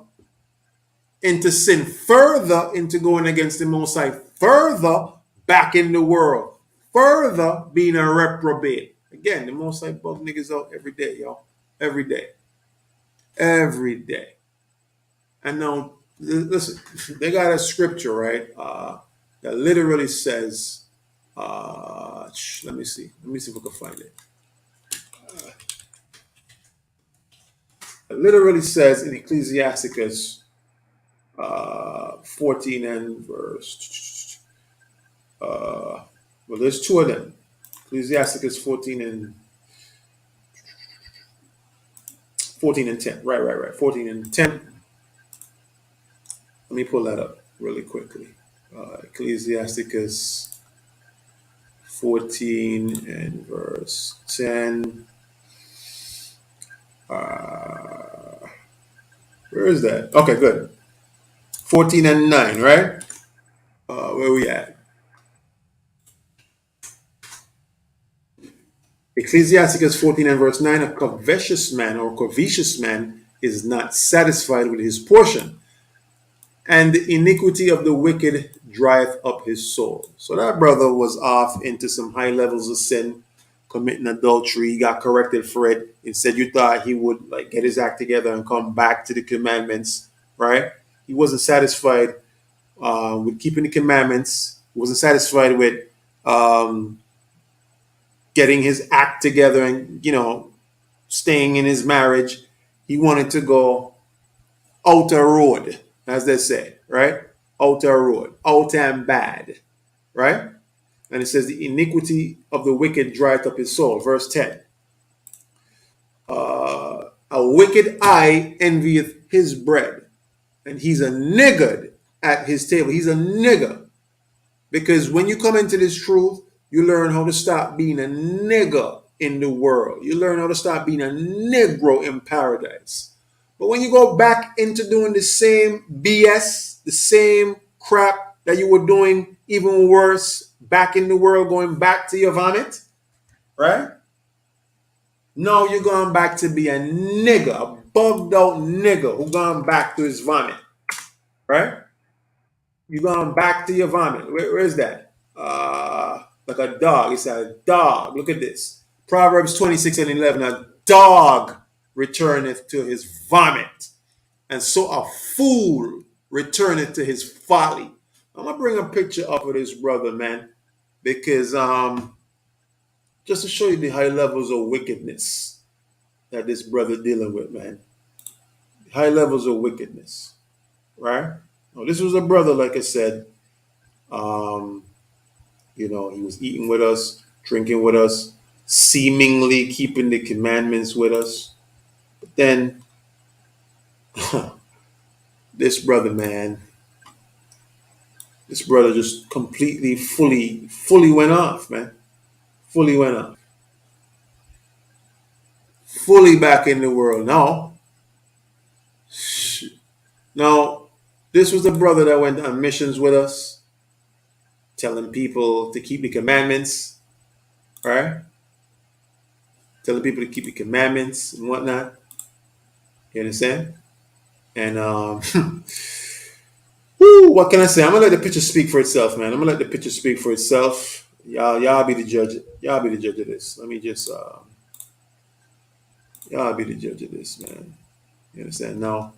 into sin, further into going against the Most High, further back in the world, further being a reprobate. Again, the Most High bug niggas out every day, y'all. Every day. Every day. And now, listen, they got a scripture, right? That literally says, let me see. Let me see if I can find it. It literally says in Ecclesiasticus 14 and verse. Well, there's two of them. Ecclesiasticus 14 and 10. Right. 14 and 10. Let me pull that up really quickly. Ecclesiasticus 14 and verse 10. Where is that? Okay, good. 14 and 9, right? Where we at? Ecclesiasticus 14 and verse 9, a covetous man or covetous man is not satisfied with his portion, and the iniquity of the wicked drieth up his soul. So that brother was off into some high levels of sin, committing adultery. He got corrected for it. Instead, you thought he would like get his act together and come back to the commandments, right? He wasn't satisfied with keeping the commandments. He wasn't satisfied with getting his act together and staying in his marriage. He wanted to go outer road, as they say, right? Outer road, out and bad, right? And it says the iniquity of the wicked drieth up his soul. Verse 10. A wicked eye envieth his bread, and he's a niggard at his table. He's a nigger. Because when you come into this truth, you learn how to stop being a nigger in the world. You learn how to stop being a Negro in paradise. But when you go back into doing the same BS, the same crap that you were doing, even worse, back in the world, going back to your vomit, right? Now you're going back to be a nigger, a bugged out nigger who gone back to his vomit, right? You're going back to your vomit. Where is that? Like a dog. It's a dog. Look at this. Proverbs 26 and 11. A dog returneth to his vomit, and so a fool returneth to his folly. I'm going to bring a picture up of this brother, man, because just to show you the high levels of wickedness that this brother dealing with, man. High levels of wickedness, right? Now, this was a brother, like I said, he was eating with us, drinking with us, seemingly keeping the commandments with us. But then, this brother, man, this brother just completely, fully went off, man. Fully went off. Fully back in the world. Now, This was the brother that went on missions with us, telling people to keep the commandments, right? Telling people to keep the commandments and whatnot. You understand? And whoo, what can I say? I'm gonna let the picture speak for itself, man. I'm gonna let the picture speak for itself. Y'all be the judge. Y'all be the judge of this. Let me just y'all be the judge of this, man. You understand? Now,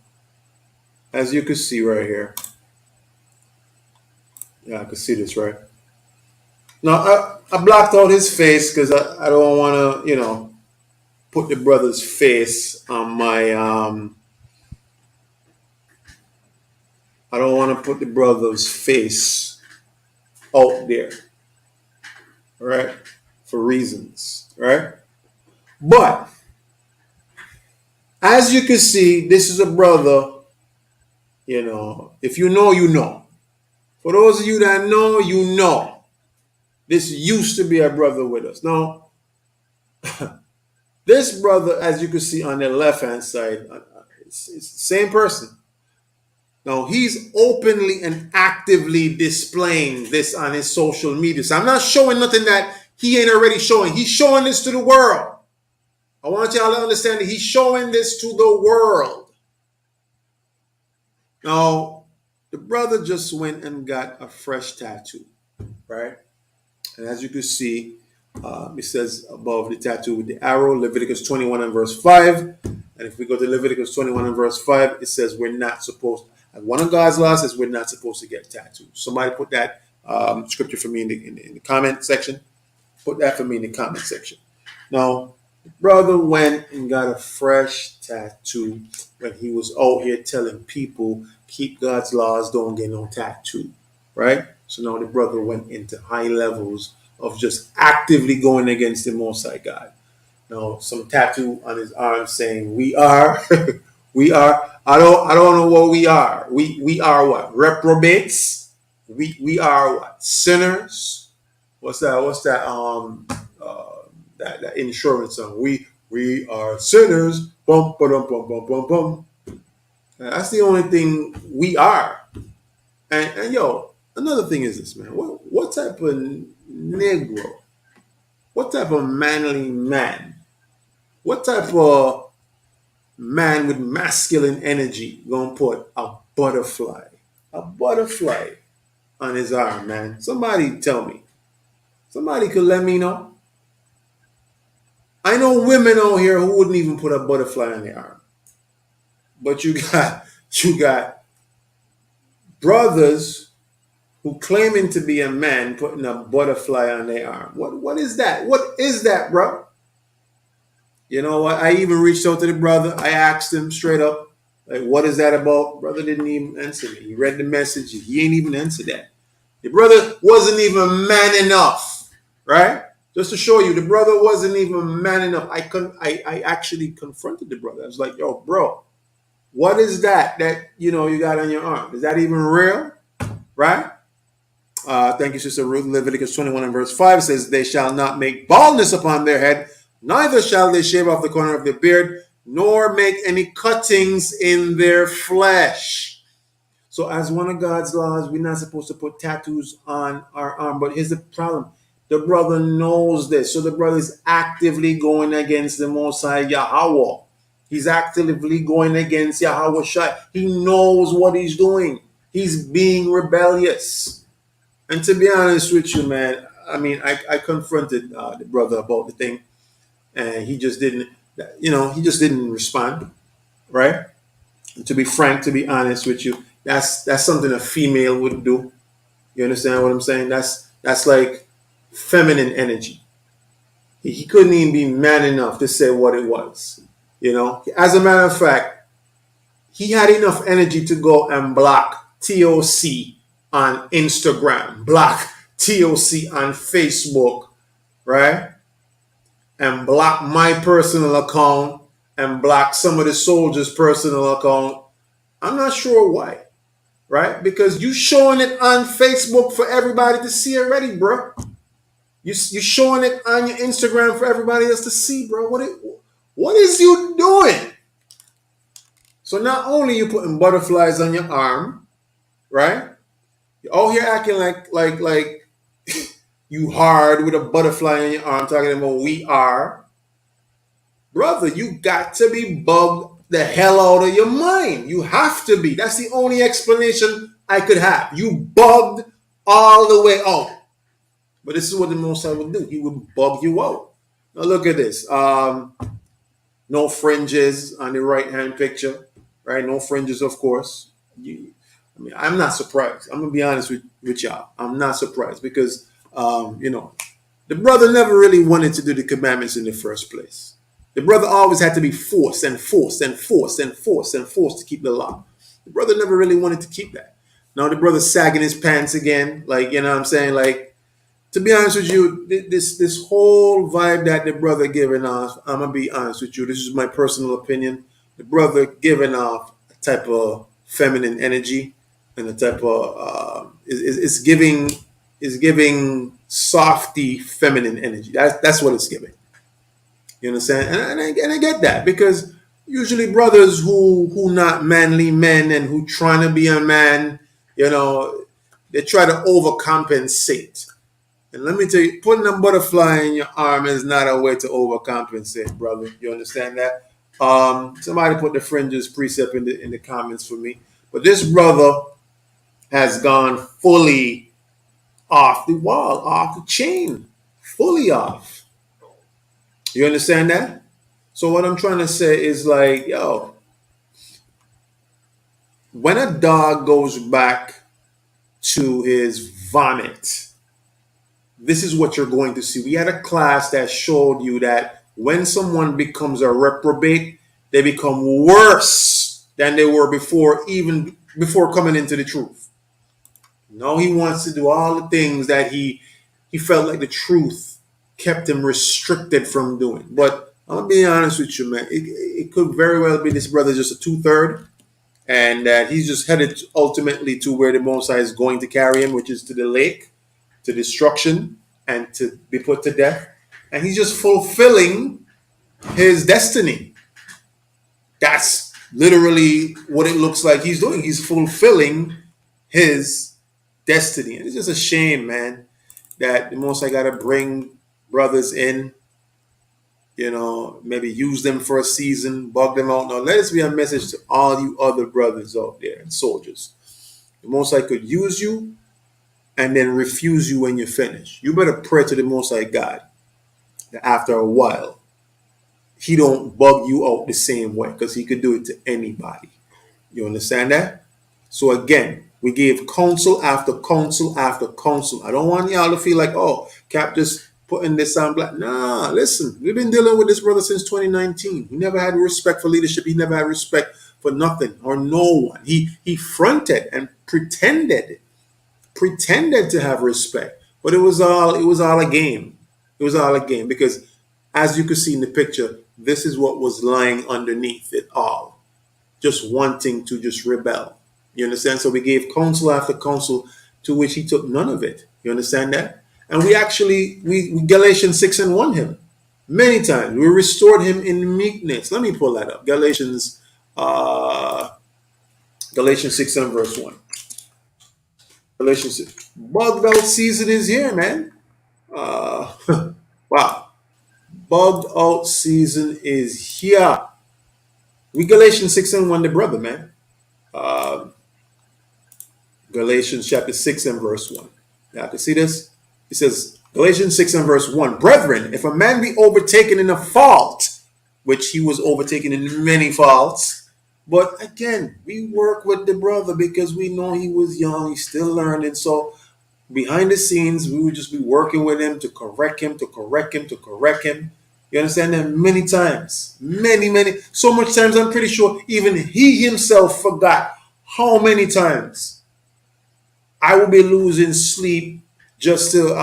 as you can see right here, yeah, I can see this, right? Now, I blocked out his face because I don't want to, put the brother's face on my. I don't want to put the brother's face out there, right? For reasons, right? But as you can see, this is a brother. If you know, you know. For those of you that know, you know. This used to be a brother with us. Now, this brother, as you can see on the left hand side, it's the same person. Now, he's openly and actively displaying this on his social media. So I'm not showing nothing that he ain't already showing. He's showing this to the world. I want y'all to understand that he's showing this to the world. Now, the brother just went and got a fresh tattoo, right? And as you can see, it says above the tattoo with the arrow, Leviticus 21 and verse 5. And if we go to Leviticus 21 and verse 5, it says we're not supposed, one of God's laws says we're not supposed to get tattoos. Somebody put that scripture for me in the comment section. Put that for me in the comment section. Now, the brother went and got a fresh tattoo when he was out here telling people, keep God's laws, don't get no tattoo, right? So now the brother went into high levels of just actively going against the Most High God. Now, some tattoo on his arm saying, "We are, we are." I don't know what we are. We are what? Reprobates. We are what? Sinners. What's that? That insurance song. We are sinners. Bum bum bum bum bum bum. That's the only thing we are. And yo, another thing is this, man. What type of Negro? What type of manly man? What type of man with masculine energy gonna put a butterfly on his arm, man? Somebody tell me. Somebody could let me know. I know women out here who wouldn't even put a butterfly on their arm. But you got brothers who claiming to be a man putting a butterfly on their arm. What is that? What is that, bro? You know what? I even reached out to the brother. I asked him straight up, like, what is that about? Brother didn't even answer me. He read the message. He ain't even answered that. The brother wasn't even man enough, right? Just to show you, the brother wasn't even man enough. I actually confronted the brother. I was like, yo, bro, what is that you got on your arm? Is that even real? Right? Thank you, Sister Ruth. Leviticus 21 and verse 5 says, they shall not make baldness upon their head, neither shall they shave off the corner of their beard, nor make any cuttings in their flesh. So as one of God's laws, we're not supposed to put tattoos on our arm. But here's the problem. The brother knows this. So the brother is actively going against the Most High Yahweh. He's actively going against Yahweh Shai. He knows what he's doing. He's being rebellious. And to be honest with you, man, I mean, I confronted the brother about the thing, and he just didn't, respond, right? And to be frank, to be honest with you, that's something a female would do. You understand what I'm saying? That's like feminine energy. He couldn't even be man enough to say what it was. As a matter of fact, he had enough energy to go and block TOC on Instagram, block TOC on Facebook, right? And block my personal account and block some of the soldiers' personal account. I'm not sure why, right? Because you showing it on Facebook for everybody to see already, bro. You showing it on your Instagram for everybody else to see, bro. What is you doing? So not only you putting butterflies on your arm, right? You're out here acting like you hard with a butterfly in your arm, talking about we are. Brother, you got to be bugged the hell out of your mind. You have to be. That's the only explanation I could have. You bugged all the way out. But this is what the Most High would do. He would bug you out. Now look at this. No fringes on the right hand picture, right? No fringes, of course. I'm not surprised. I'm gonna be honest with y'all. I'm not surprised because the brother never really wanted to do the commandments in the first place. The brother always had to be forced and forced and forced and forced and forced to keep the law. The brother never really wanted to keep that. Now the brother's sagging his pants again, like you know what I'm saying, like to be honest with you, this whole vibe that the brother giving off, I'm gonna be honest with you. This is my personal opinion. The brother giving off a type of feminine energy and a type of is giving softy feminine energy. That's what it's giving. You understand? And I get that because usually brothers who not manly men and who trying to be a man, they try to overcompensate. And let me tell you, putting a butterfly in your arm is not a way to overcompensate, brother. You understand that? Somebody put the fringes precept in the comments for me. But this brother has gone fully off the wall, off the chain, fully off. You understand that? So what I'm trying to say is like, yo, when a dog goes back to his vomit, this is what you're going to see. We had a class that showed you that when someone becomes a reprobate, they become worse than they were before, even before coming into the truth. Now he wants to do all the things that he felt like the truth kept him restricted from doing. But I'm gonna be honest with you, man. It could very well be this brother just a 2/3, and that he's just headed ultimately to where the Most High is going to carry him, which is to the lake, to destruction, and to be put to death. And he's just fulfilling his destiny. That's literally what it looks like he's doing. He's fulfilling his destiny. And it's just a shame, man, that the Most I got to bring brothers in, maybe use them for a season, bug them out. Now, let us be a message to all you other brothers out there and soldiers. The Most I could use you and then refuse you when you finish. You better pray to the Most High God that after a while, he don't bug you out the same way because he could do it to anybody. You understand that? So again, we gave counsel after counsel after counsel. I don't want y'all to feel like, oh, Cap just putting this on black. Nah, listen, we've been dealing with this brother since 2019. He never had respect for leadership. He never had respect for nothing or no one. He fronted and pretended to have respect, but it was all a game. It was all a game because, as you could see in the picture, this is what was lying underneath it all, just wanting to just rebel. You understand? So we gave counsel after counsel, to which he took none of it. You understand that? And we Galatians 6:1 him many times. We restored him in meekness. Let me pull that up. Galatians 6 and verse 1. Galatians 6. Bugged out season is here, man. Wow. Bugged out season is here. We Galatians 6:1, the brother, man. Galatians chapter 6 and verse 1. Now, can see this? It says, Galatians 6 and verse 1. Brethren, if a man be overtaken in a fault, which he was overtaken in many faults, but again, we work with the brother because we know he was young, he's still learning. So behind the scenes, we would just be working with him to correct him, to correct him, to correct him. You understand that? Many times. Many. So much times, I'm pretty sure even he himself forgot how many times I will be losing sleep just to,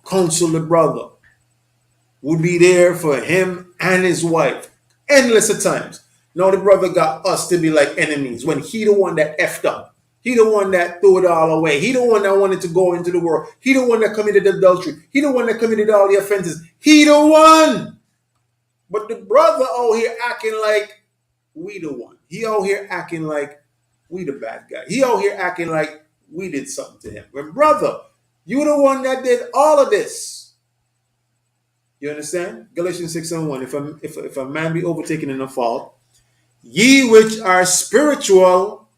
counsel the brother. Would be there for him and his wife. Endless of times. Now the brother got us to be like enemies when he the one that effed up. He the one that threw it all away. He the one that wanted to go into the world. He the one that committed adultery. He the one that committed all the offenses. He the one. But the brother out here acting like we the one. He out here acting like We the bad guy. He out here acting like we did something to him. When brother, you the one that did all of this. You understand? Galatians 6:1. If a man be overtaken in a fault, ye which are spiritual,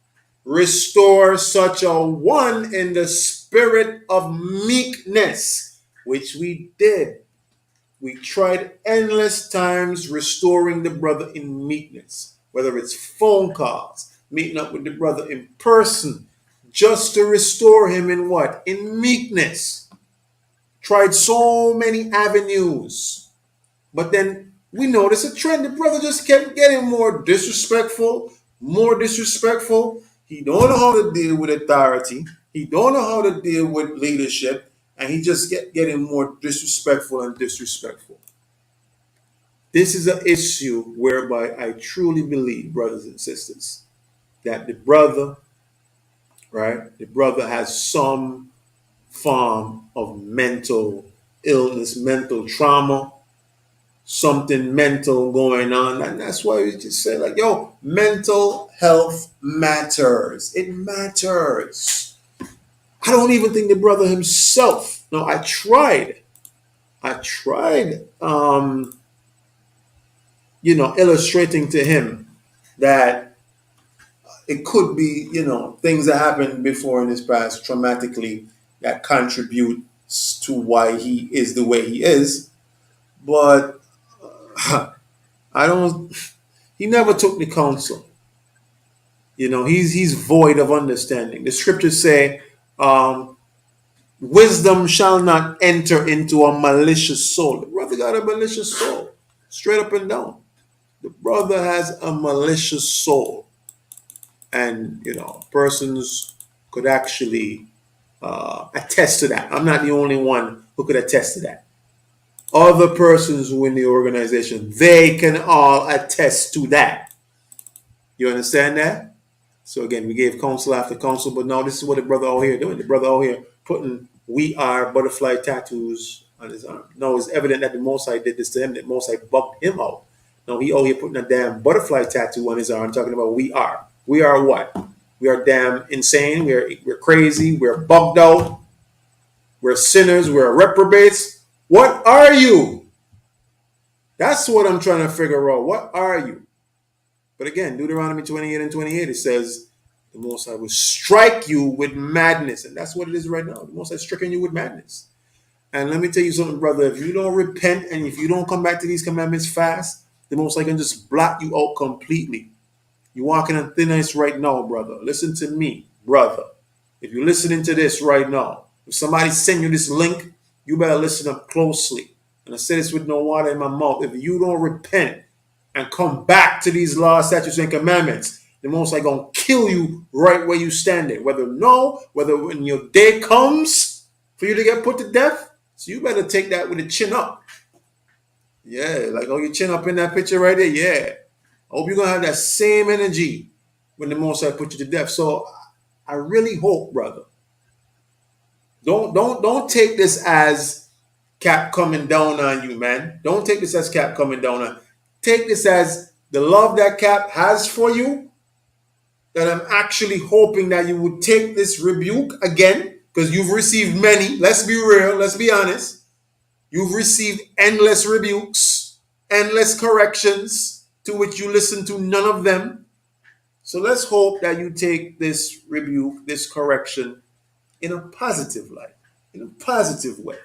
restore such a one in the spirit of meekness, which we did. We tried endless times restoring the brother in meekness, whether it's phone calls, meeting up with the brother in person, just to restore him in what? In meekness. Tried so many avenues. But then we noticed a trend. The brother just kept getting more disrespectful, more disrespectful. He don't know how to deal with authority. He don't know how to deal with leadership. And he just getting more disrespectful and disrespectful. This is an issue whereby I truly believe, brothers and sisters, that the brother, right, the brother has some form of mental illness, mental trauma, something mental going on. And that's why we just say, like, yo, mental health matters. It matters. I don't even think the brother himself. No, I tried. Illustrating to him that it could be, things that happened before in his past traumatically that contributes to why he is the way he is. But I don't, he never took the counsel. He's void of understanding. The scriptures say, wisdom shall not enter into a malicious soul. The brother got a malicious soul, straight up and down. The brother has a malicious soul. And, persons could actually attest to that. I'm not the only one who could attest to that. Other persons who in the organization, they can all attest to that. You understand that? So again, we gave counsel after counsel, but now this is what the brother out here doing. The brother out here putting "We Are" butterfly tattoos on his arm. No, it's evident that the Most High did this to him, that Most High bugged him out. No, he out here putting a damn butterfly tattoo on his arm, talking about "We are." We are what? We are damn insane. We're crazy. We're bugged out. We're sinners. We're reprobates. What are you? That's what I'm trying to figure out. What are you? But again, Deuteronomy 28 and 28, it says, the Most High will strike you with madness. And that's what it is right now. The Most High is striking you with madness. And let me tell you something, brother. If you don't repent and if you don't come back to these commandments fast, the Most High can just blot you out completely. You're walking on thin ice right now, brother. Listen to me, brother. If you're listening to this right now, if somebody send you this link, you better listen up closely. And I say this with no water in my mouth. If you don't repent and come back to these laws, statutes, and commandments, the Most High gonna kill you right where you stand there. Whether when your day comes for you to get put to death, so you better take that with a chin up. Yeah, like your chin up in that picture right there. Yeah, I hope you're gonna have that same energy when the Most High put you to death. So I really hope, brother, don't take this as Cap coming down on you, man. Don't take this as Cap coming down on. Take this as the love that Cap has for you. That I'm actually hoping that you would take this rebuke again, because you've received many. Let's be real. Let's be honest. You've received endless rebukes, endless corrections, to which you listen to none of them. So let's hope that you take this rebuke, this correction, in a positive light, in a positive way.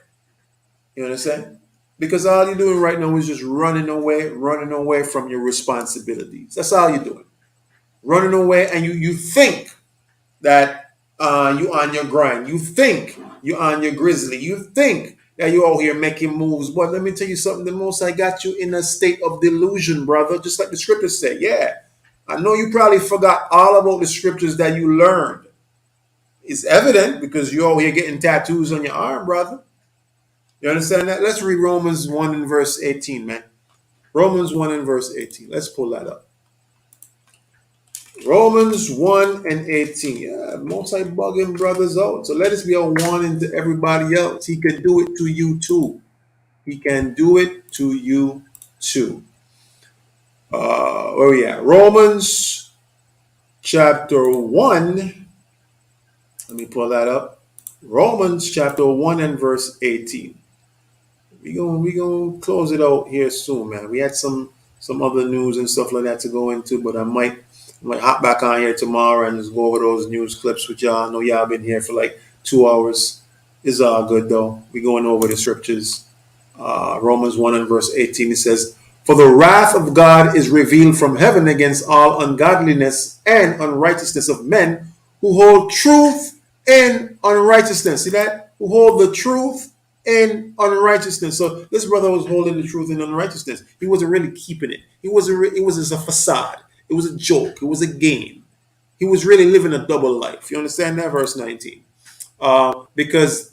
You understand? Because all you're doing right now is just running away from your responsibilities. That's all you're doing. Running away, and you think that you're on your grind. You think you're on your grizzly. You think that you're out here making moves. But let me tell you something. The Most High got you in a state of delusion, brother. Just like the scriptures say. Yeah, I know you probably forgot all about the scriptures that you learned. It's evident because you're out here getting tattoos on your arm, brother. You understand that? Let's read Romans 1 and verse 18, man. Romans 1 and verse 18. Let's pull that up. Romans 1 and 18. Yeah, multi bugging brothers out. So let us be a warning to everybody else. He can do it to you too. He can do it to you too. Romans chapter 1, let me pull that up. Romans chapter 1 and verse 18. We gonna close it out here soon, man. We had some other news and stuff like that to go into, but I might hop back on here tomorrow and just go over those news clips with y'all. I know y'all been here for like 2 hours. It's all good though. We going over the scriptures. Romans 1 and verse 18, it says, "For the wrath of God is revealed from heaven against all ungodliness and unrighteousness of men who hold truth in unrighteousness." See that? Who hold the truth in unrighteousness. So this brother was holding the truth in unrighteousness. He wasn't really keeping it. It was just a facade. It was a joke. It was a game. He was really living a double life. You understand that? Verse 19. Because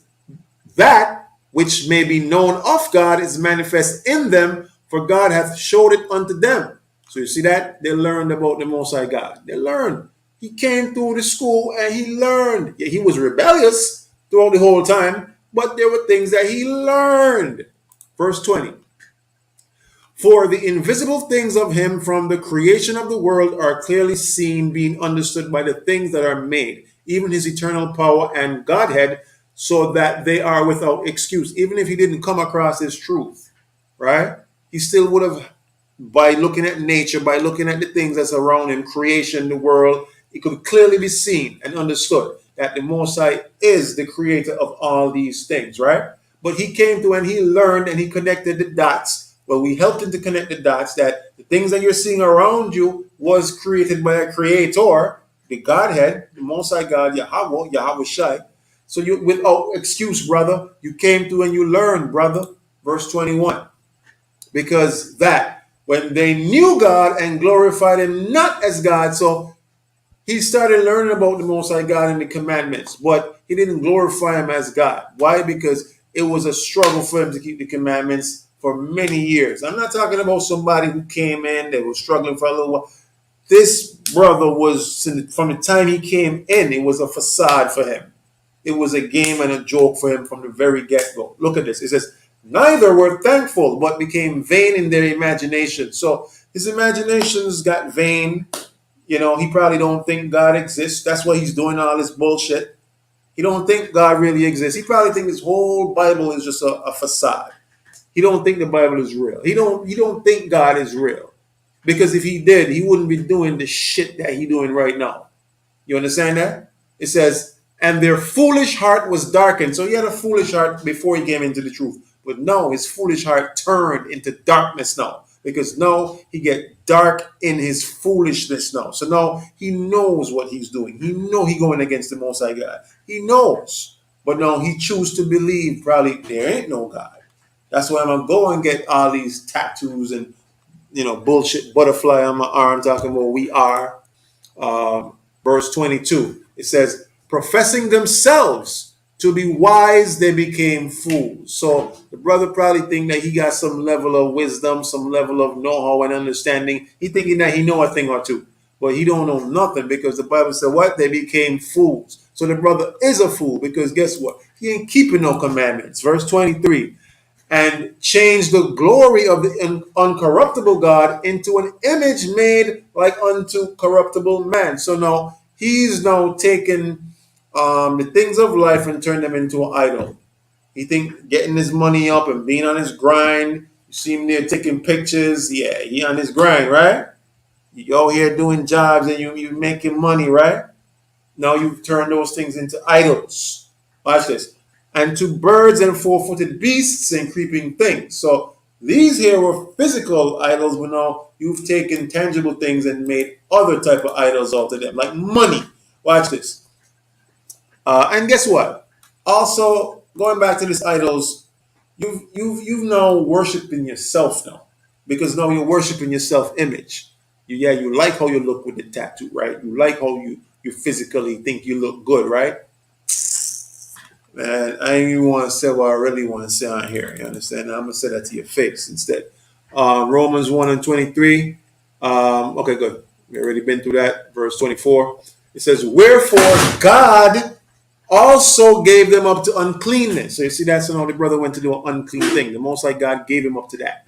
that which may be known of God is manifest in them, for God hath showed it unto them. So you see that? They learned about the Most High God. They learned. He came through the school and he learned. Yeah, he was rebellious throughout the whole time, but there were things that he learned. Verse 20. "For the invisible things of him from the creation of the world are clearly seen, being understood by the things that are made, even his eternal power and Godhead, so that they are without excuse." Even if he didn't come across his truth, right? He still would have, by looking at nature, by looking at the things that's around him, creation, the world, it could clearly be seen and understood that the Most High is the creator of all these things, right? But he came to and he learned and he connected the dots. Well, we helped him to connect the dots that the things that you're seeing around you was created by a creator, the Godhead, the Most High God, Yahweh Shai. So you, without excuse, brother, you came through and you learned, brother. Verse 21. "Because that when they knew God and glorified him not as God," so he started learning about the Most High God and the commandments, but he didn't glorify him as God. Why? Because it was a struggle for him to keep the commandments for many years. I'm not talking about somebody who came in, they were struggling for a little while. This brother was, from the time he came in, it was a facade for him. It was a game and a joke for him from the very get-go. Look at this. It says, "Neither were thankful, but became vain in their imagination." So his imaginations got vain. You know, he probably don't think God exists. That's why he's doing all this bullshit. He don't think God really exists. He probably think his whole Bible is just a facade. He don't think the Bible is real. He don't think God is real. Because if he did, he wouldn't be doing the shit that he doing right now. You understand that? It says, "And their foolish heart was darkened." So he had a foolish heart before he came into the truth. But now his foolish heart turned into darkness now. Because now he get dark in his foolishness now. So now he knows what he's doing. He know he going against the Most High God. He knows. But now he choose to believe probably there ain't no God. That's why I'm going to go and get all these tattoos and, bullshit butterfly on my arm talking about we are. Verse 22, it says, "Professing themselves to be wise, they became fools." So the brother probably think that he got some level of wisdom, some level of know-how and understanding. He thinking that he know a thing or two, but he don't know nothing because the Bible said what? They became fools. So the brother is a fool because guess what? He ain't keeping no commandments. Verse 23, "And changed the glory of the uncorruptible God into an image made like unto corruptible man." So now he's now taken the things of life and turned them into an idol. He think getting his money up and being on his grind. You see him there taking pictures. Yeah, he on his grind, right? You out here doing jobs and you making money, right? Now you've turned those things into idols. Watch this. "And to birds and four-footed beasts and creeping things." So these here were physical idols, but now you've taken tangible things and made other type of idols out of them, like money. Watch this. And guess what? Also, going back to these idols, you've now worshiping yourself now, because now you're worshiping your self-image. You like how you look with the tattoo, right? You like how you physically think you look good, right? Man, I ain't even want to say what I really want to say on here. You understand? I'm gonna say that to your face instead. Romans 1 and 23. Okay, good. We already been through that. Verse 24. It says, "Wherefore God also gave them up to uncleanness." So you see that's how the brother went to do an unclean thing. The Most High God gave him up to that.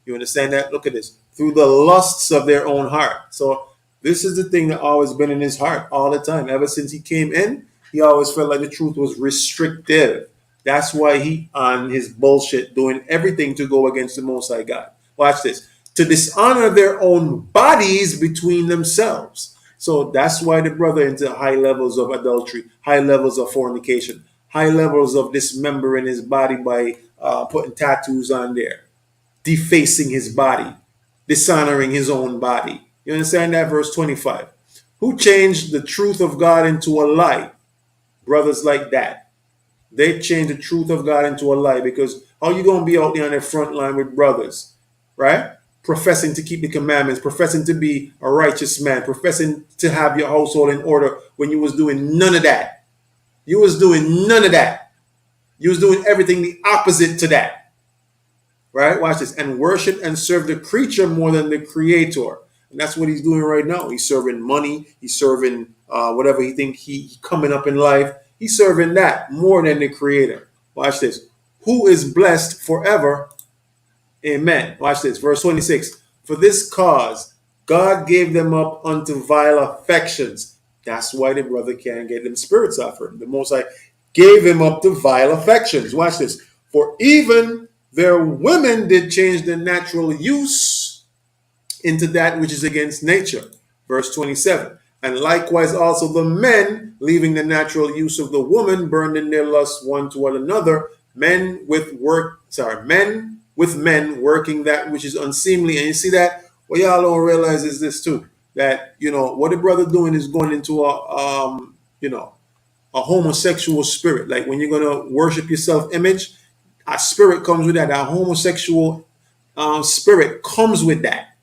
You understand that? Look at this. "Through the lusts of their own heart." So This is the thing that always been in his heart all the time. Ever since he came in, he always felt like the truth was restrictive. That's why he on his bullshit doing everything to go against the Most High God. Watch this. To dishonor their own bodies between themselves. So that's why the brother into high levels of adultery, high levels of fornication, high levels of dismembering his body by putting tattoos on there, defacing his body, dishonoring his own body. You understand that? Verse 25. Who changed the truth of God into a lie? Brothers like that. They change the truth of God into a lie, because how you going to be out there on the front line with brothers, right? Professing to keep the commandments, professing to be a righteous man, professing to have your household in order when you was doing none of that. You was doing none of that. You was doing everything the opposite to that. Right? Watch this. And worship and serve the creature more than the creator. And that's what he's doing right now. He's serving money. He's serving whatever he think he coming up in life. He's serving that more than the creator. Watch this. Who is blessed forever. Amen. Watch this. Verse 26. For this cause, God gave them up unto vile affections. That's why the brother can't get them spirits off him. The Most High gave him up to vile affections. Watch this. For even their women did change the natural use into that which is against nature. Verse 27. And likewise also the men, leaving the natural use of the woman, burned in their lust one toward another, men with men working that which is unseemly. And you see that? What y'all don't realize is this too, that, what the brother doing is going into a homosexual spirit. Like when you're going to worship your self-image, a spirit comes with that. A homosexual spirit comes with that.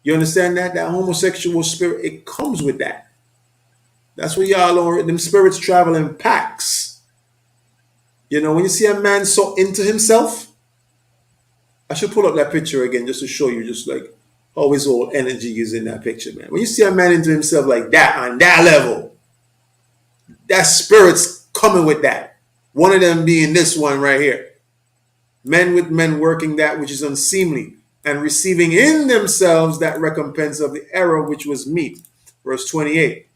You understand that? That homosexual spirit, it comes with that. That's what y'all don't, them spirits travel in packs. When you see a man so into himself, I should pull up that picture again just to show you just like how his whole energy is in that picture, man. When you see a man into himself like that, on that level, that spirit's coming with that. One of them being this one right here. Men with men working that which is unseemly, and receiving in themselves that recompense of the error which was meet. Verse 28.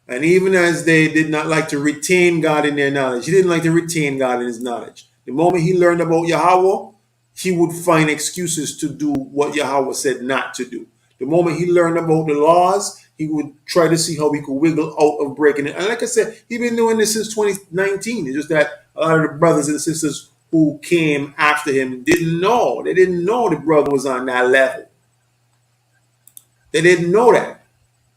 And even as they did not like to retain God in their knowledge, he didn't like to retain God in his knowledge. The moment he learned about Yahweh, he would find excuses to do what Yahweh said not to do. The moment he learned about the laws, he would try to see how he could wiggle out of breaking it. And like I said, he's been doing this since 2019. It's just that a lot of the brothers and sisters who came after him didn't know. They didn't know the brother was on that level. They didn't know that.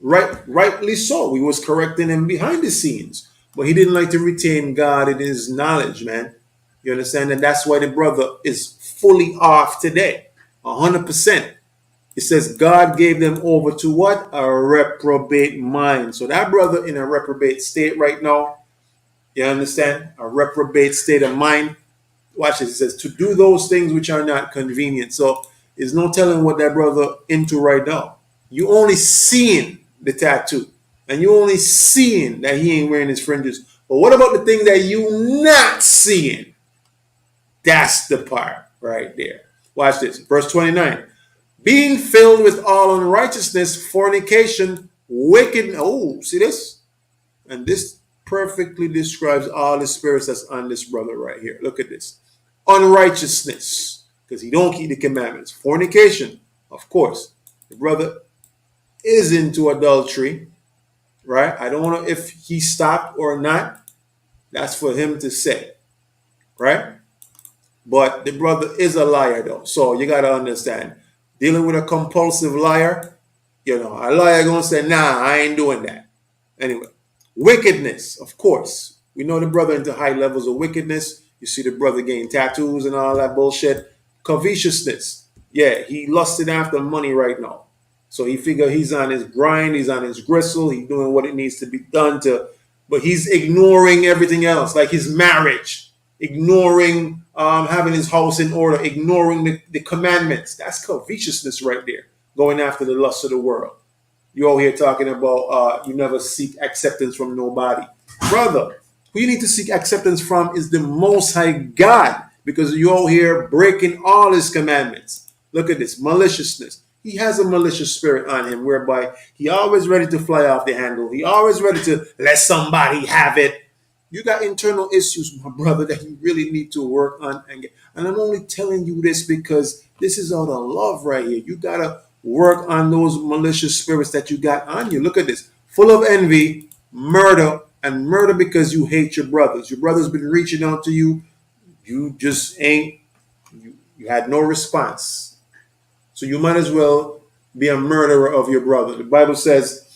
Rightly so. We was correcting him behind the scenes. But he didn't like to retain God in his knowledge, man. You understand? And that's why the brother is fully off today. 100%. It says God gave them over to what? A reprobate mind. So that brother in a reprobate state right now. You understand? A reprobate state of mind. Watch this. It says to do those things which are not convenient. So there's no telling what that brother into right now. You only seeing the tattoo. And you only seeing that he ain't wearing his fringes. But what about the thing that you not seeing? That's the part right there. Watch this. Verse 29. Being filled with all unrighteousness, fornication, wicked. Oh, see this? And this perfectly describes all the spirits that's on this brother right here. Look at this. Unrighteousness, because he don't keep the commandments. Fornication, of course. The brother is into adultery, right? I don't know if he stopped or not. That's for him to say, right? But the brother is a liar, though. So you got to understand, dealing with a compulsive liar, a liar going to say, nah, I ain't doing that. Anyway, wickedness, of course. We know the brother into high levels of wickedness. You see the brother getting tattoos and all that bullshit. Covetousness. Yeah, he lusted after money right now. So he figured he's on his grind, he's on his gristle, he's doing what it needs to be done but he's ignoring everything else, like his marriage, ignoring having his house in order, ignoring the commandments. That's covetousness right there, going after the lust of the world. You all here talking about you never seek acceptance from nobody. Brother, who you need to seek acceptance from is the Most High God, because you all here breaking all his commandments. Look at this, maliciousness, He has a malicious spirit on him whereby he always ready to fly off the handle. He always ready to let somebody have it. You got internal issues, my brother, that you really need to work on. And I'm only telling you this because this is out of love right here. You got to work on those malicious spirits that you got on you. Look at this. Full of envy, murder, and murder because you hate your brothers. Your brother's been reaching out to you. You just ain't, you had no response. So you might as well be a murderer of your brother. The Bible says,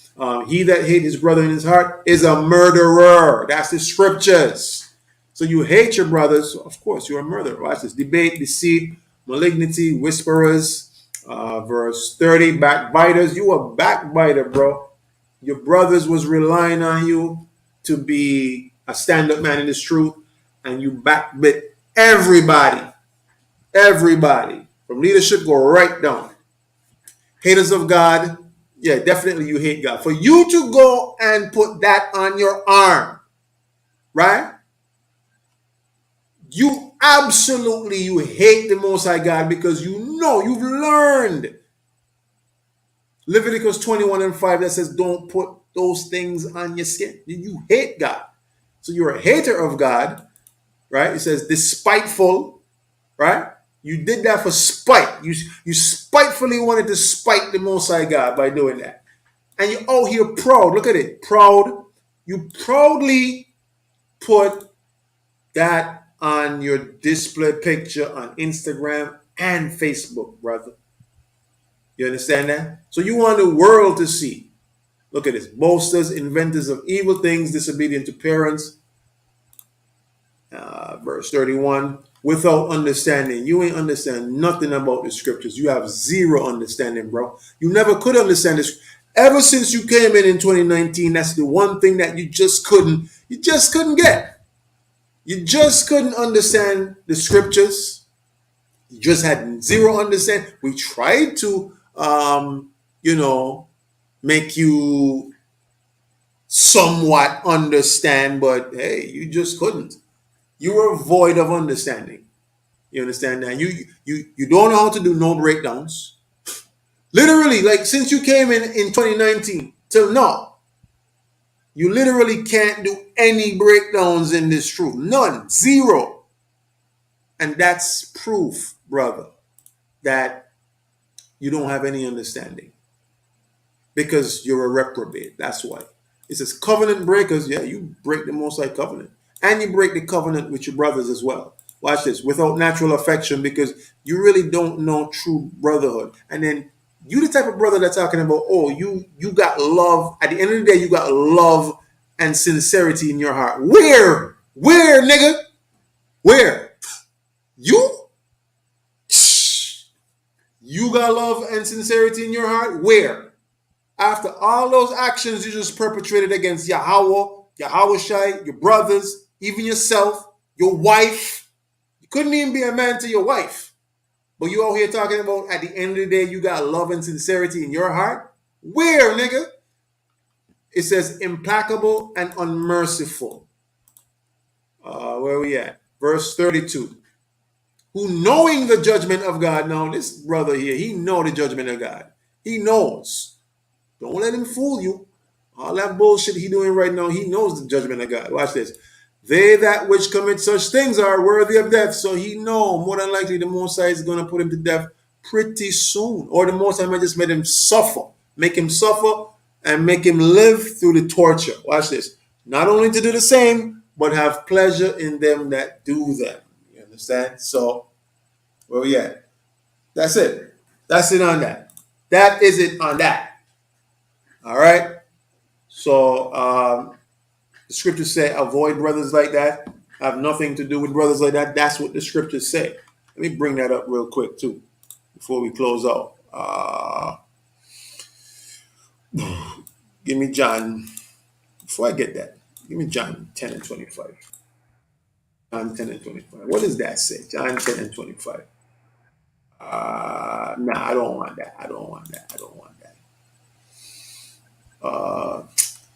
he that hates his brother in his heart is a murderer. That's the scriptures. So you hate your brothers, of course, you're a murderer. Watch this. Debate, deceit, malignity, whisperers. Verse 30, backbiters. You a backbiter, bro. Your brothers was relying on you to be a stand-up man in this truth, and you backbit everybody. Everybody. From leadership, go right down. Haters of God, yeah, definitely you hate God. For you to go and put that on your arm, right? You absolutely, you hate the Most High God because you know, you've learned. Leviticus 21:5 that says, don't put those things on your skin. You hate God. So you're a hater of God, right? It says despiteful, right? You did that for spite. You spitefully wanted to spite the Most High God by doing that. And you out here proud. Look at it. Proud. You proudly put that on your display picture on Instagram and Facebook, brother. You understand that? So you want the world to see. Look at this. Boasters, inventors of evil things, disobedient to parents. Verse 31. Without understanding. You ain't understand nothing about the scriptures. You have zero understanding, bro. You never could understand this. Ever since you came in 2019, that's the one thing that you just couldn't get. You just couldn't understand the scriptures. You just had zero understanding. We tried to, make you somewhat understand, but hey, you just couldn't. You were void of understanding. You understand that? You don't know how to do no breakdowns. Literally, like since you came in 2019 till now, you literally can't do any breakdowns in this truth. None. Zero. And that's proof, brother, that you don't have any understanding. Because you're a reprobate. That's why. It says covenant breakers. Yeah, you break the Most High covenant. And you break the covenant with your brothers as well. Watch this. Without natural affection, because you really don't know true brotherhood. And then you the type of brother that's talking about, oh, you got love. At the end of the day, you got love and sincerity in your heart. Where? Where, nigga? Where? You? You got love and sincerity in your heart? Where? After all those actions you just perpetrated against Yahweh Shai, your brothers, even yourself, your wife. You couldn't even be a man to your wife. But you out here talking about at the end of the day, you got love and sincerity in your heart? Where, nigga? It says implacable and unmerciful. Where are we at? Verse 32. Who knowing the judgment of God. Now, this brother here, he know the judgment of God. He knows. Don't let him fool you. All that bullshit he doing right now, he knows the judgment of God. Watch this. They that which commit such things are worthy of death. So he know more than likely the Most High is going to put him to death pretty soon. Or the Most High might just make him suffer. Make him suffer and make him live through the torture. Watch this. Not only to do the same, but have pleasure in them that do them. You understand? So, where we at? That's it. That's it on that. That is it on that. All right? So, the scriptures say avoid brothers like that. Have nothing to do with brothers like that. That's what the scriptures say. Let me bring that up real quick too before we close out. Give me John. Before I get that, give me John 10 and 25. John 10 and 25. What does that say? John 10 and 25. Nah, I don't want that. I don't want that. I don't want that.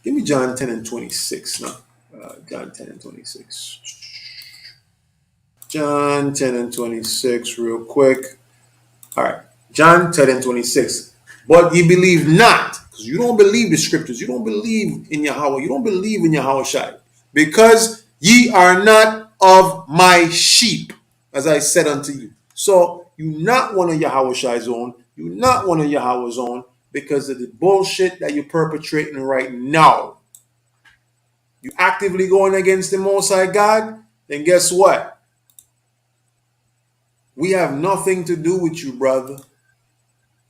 Give me John 10 and 26. No. John 10 and 26. John 10 and 26, real quick. All right. John 10 and 26. But ye believe not, because you don't believe the scriptures. You don't believe in Yahweh. You don't believe in Yahweh Shai. Because ye are not of my sheep, as I said unto you. So you not one of Yahweh Shai's own. You not one of Yahweh's own because of the bullshit that you're perpetrating right now. You actively going against the Most High God, then guess what? We have nothing to do with you, brother.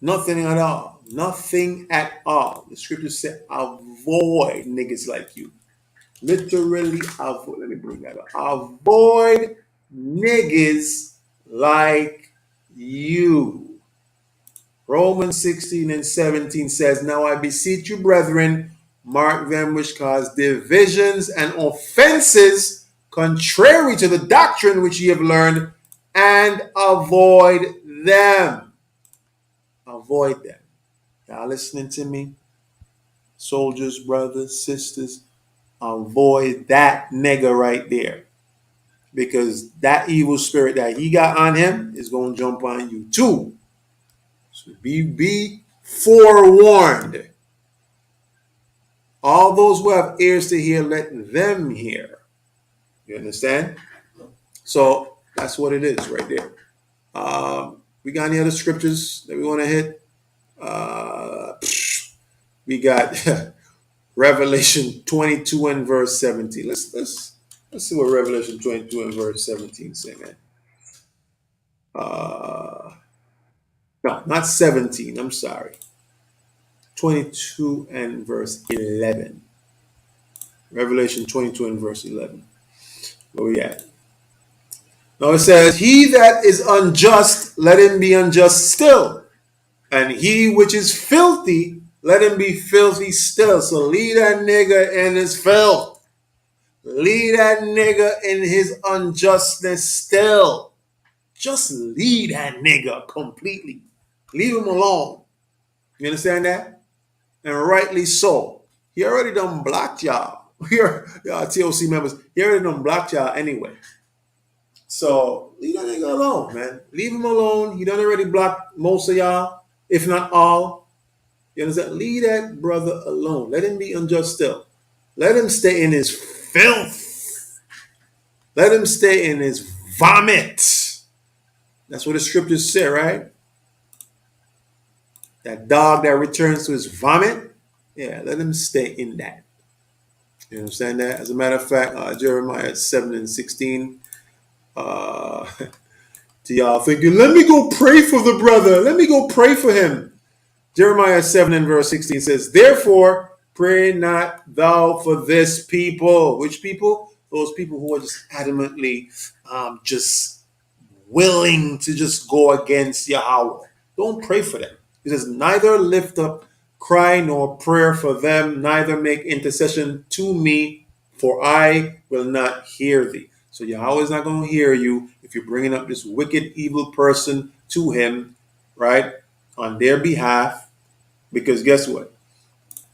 Nothing at all. Nothing at all. The scriptures say avoid niggas like you. Literally avoid. Let me bring that up. Avoid niggas like you. Romans 16 and 17 says, Now I beseech you, brethren, mark them which cause divisions and offenses contrary to the doctrine which ye have learned, and avoid them. Avoid them. Y'all listening to me? Soldiers, brothers, sisters, avoid that nigga right there. Because that evil spirit that he got on him is going to jump on you too. So be forewarned. All those who have ears to hear, let them hear. You understand? So that's what it is right there. We got any other scriptures that we want to hit? We got Revelation 22 and verse 17. Let's see what Revelation 22 and verse 17 say, man. No, not 17. I'm sorry. 22 and verse 11. Revelation 22 and verse 11. Where we at? Now it says, He that is unjust, let him be unjust still. And he which is filthy, let him be filthy still. So leave that nigga in his filth. Leave that nigga in his unjustness still. Just leave that nigga completely. Leave him alone. You understand that? And rightly so. He already done blocked y'all. Y'all TOC members, he already done blocked y'all anyway. So leave that nigga alone, man. Leave him alone. He done already blocked most of y'all, if not all. You understand? Leave that brother alone. Let him be unjust still. Let him stay in his filth. Let him stay in his vomit. That's what the scriptures say, right? That dog that returns to his vomit, yeah, let him stay in that. You understand that? As a matter of fact, Jeremiah 7 and 16, to y'all thinking, let me go pray for the brother. Let me go pray for him. Jeremiah 7 and verse 16 says, Therefore, pray not thou for this people. Which people? Those people who are just adamantly just willing to just go against Yahweh. Don't pray for them. It says, Neither lift up cry nor prayer for them, neither make intercession to me, for I will not hear thee. So Yahweh is not going to hear you if you're bringing up this wicked, evil person to him, right, on their behalf. Because guess what?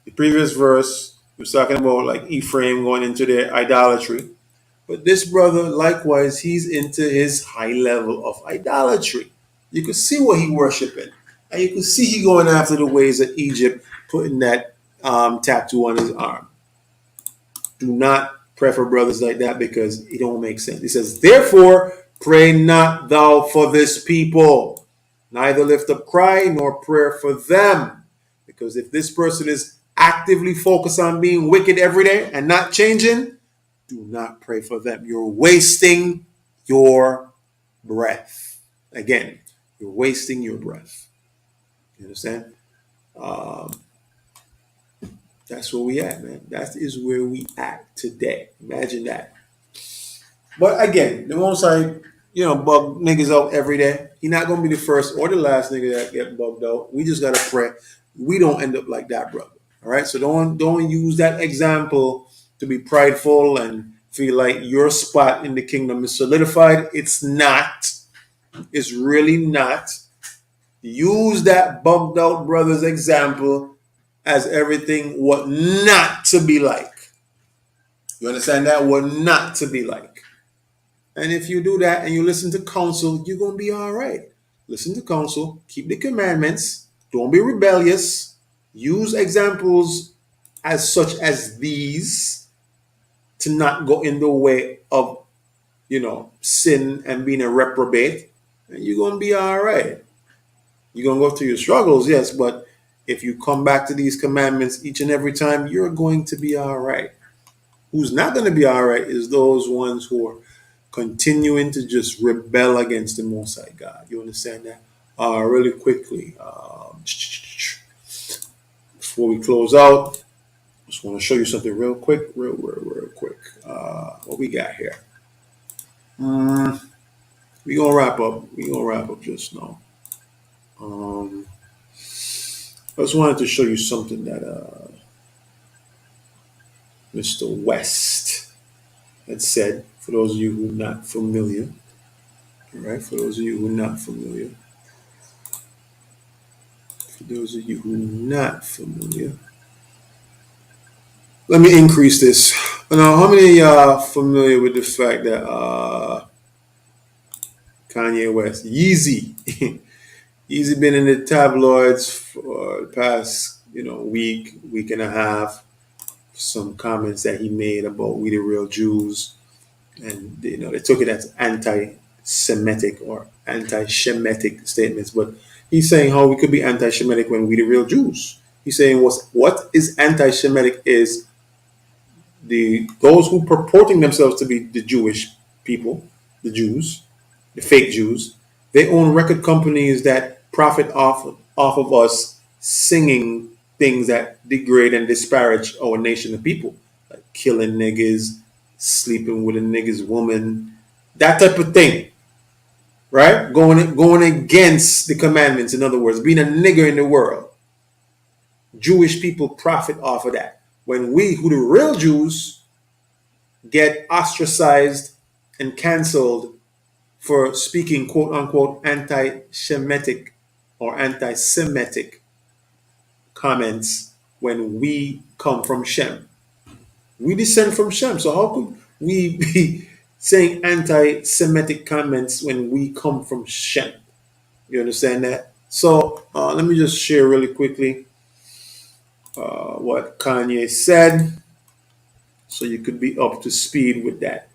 The previous verse was talking about like Ephraim going into their idolatry. But this brother, likewise, he's into his high level of idolatry. You could see what he worshiping. And you could see he going after the ways of Egypt, putting that tattoo on his arm. Do not pray for brothers like that because it don't make sense. He says, Therefore, pray not thou for this people, neither lift up cry nor prayer for them. Because if this person is actively focused on being wicked every day and not changing, do not pray for them. You're wasting your breath. Again, you're wasting your breath. You understand? That's where we at, man. That is where we at today. Imagine that. But again, the most bug niggas out every day. He's not gonna be the first or the last nigga that get bugged out. We just gotta pray we don't end up like that, brother. All right. So don't use that example to be prideful and feel like your spot in the kingdom is solidified. It's not. It's really not. Use that bugged out brother's example as everything what not to be like. You understand that? What not to be like. And if you do that and you listen to counsel, you're going to be all right. listen to counsel, keep the commandments, don't be rebellious, use examples as such as these to not go in the way of, sin and being a reprobate, and you're going to be all right. You're going to go through your struggles, yes, but if you come back to these commandments each and every time, you're going to be all right. Who's not going to be all right is those ones who are continuing to just rebel against the Most High God. You understand that? Really quickly, before we close out, just want to show you something real quick, real quick. What we got here? We gonna wrap up. We gonna wrap up just now. I just wanted to show you something that Mr. West had said. For those of you who are not familiar, all right. For those of you who are not familiar, let me increase this. Now, how many of y'all familiar with the fact that Kanye West, Yeezy, Yeezy been in the tabloids for the past, week and a half. Some comments that he made about we the real Jews, and they took it as anti-Semitic or anti-Shemitic statements. But he's saying how we could be anti-Shemitic when we the real Jews. He's saying what is anti-Shemitic is those who purporting themselves to be the Jewish people, the Jews, the fake Jews. They own record companies that profit off of us singing things that degrade and disparage our nation of people, like killing niggas, sleeping with a nigga's woman, that type of thing, right? Going against the commandments. In other words, being a nigger in the world. Jewish people profit off of that. When we, who the real Jews, get ostracized and canceled for speaking quote unquote anti-Shemitic or anti-Semitic comments when we come from Shem. We descend from Shem. So how could we be saying anti-Semitic comments when we come from Shem? You understand that? So let me just share really quickly what Kanye said so you could be up to speed with that.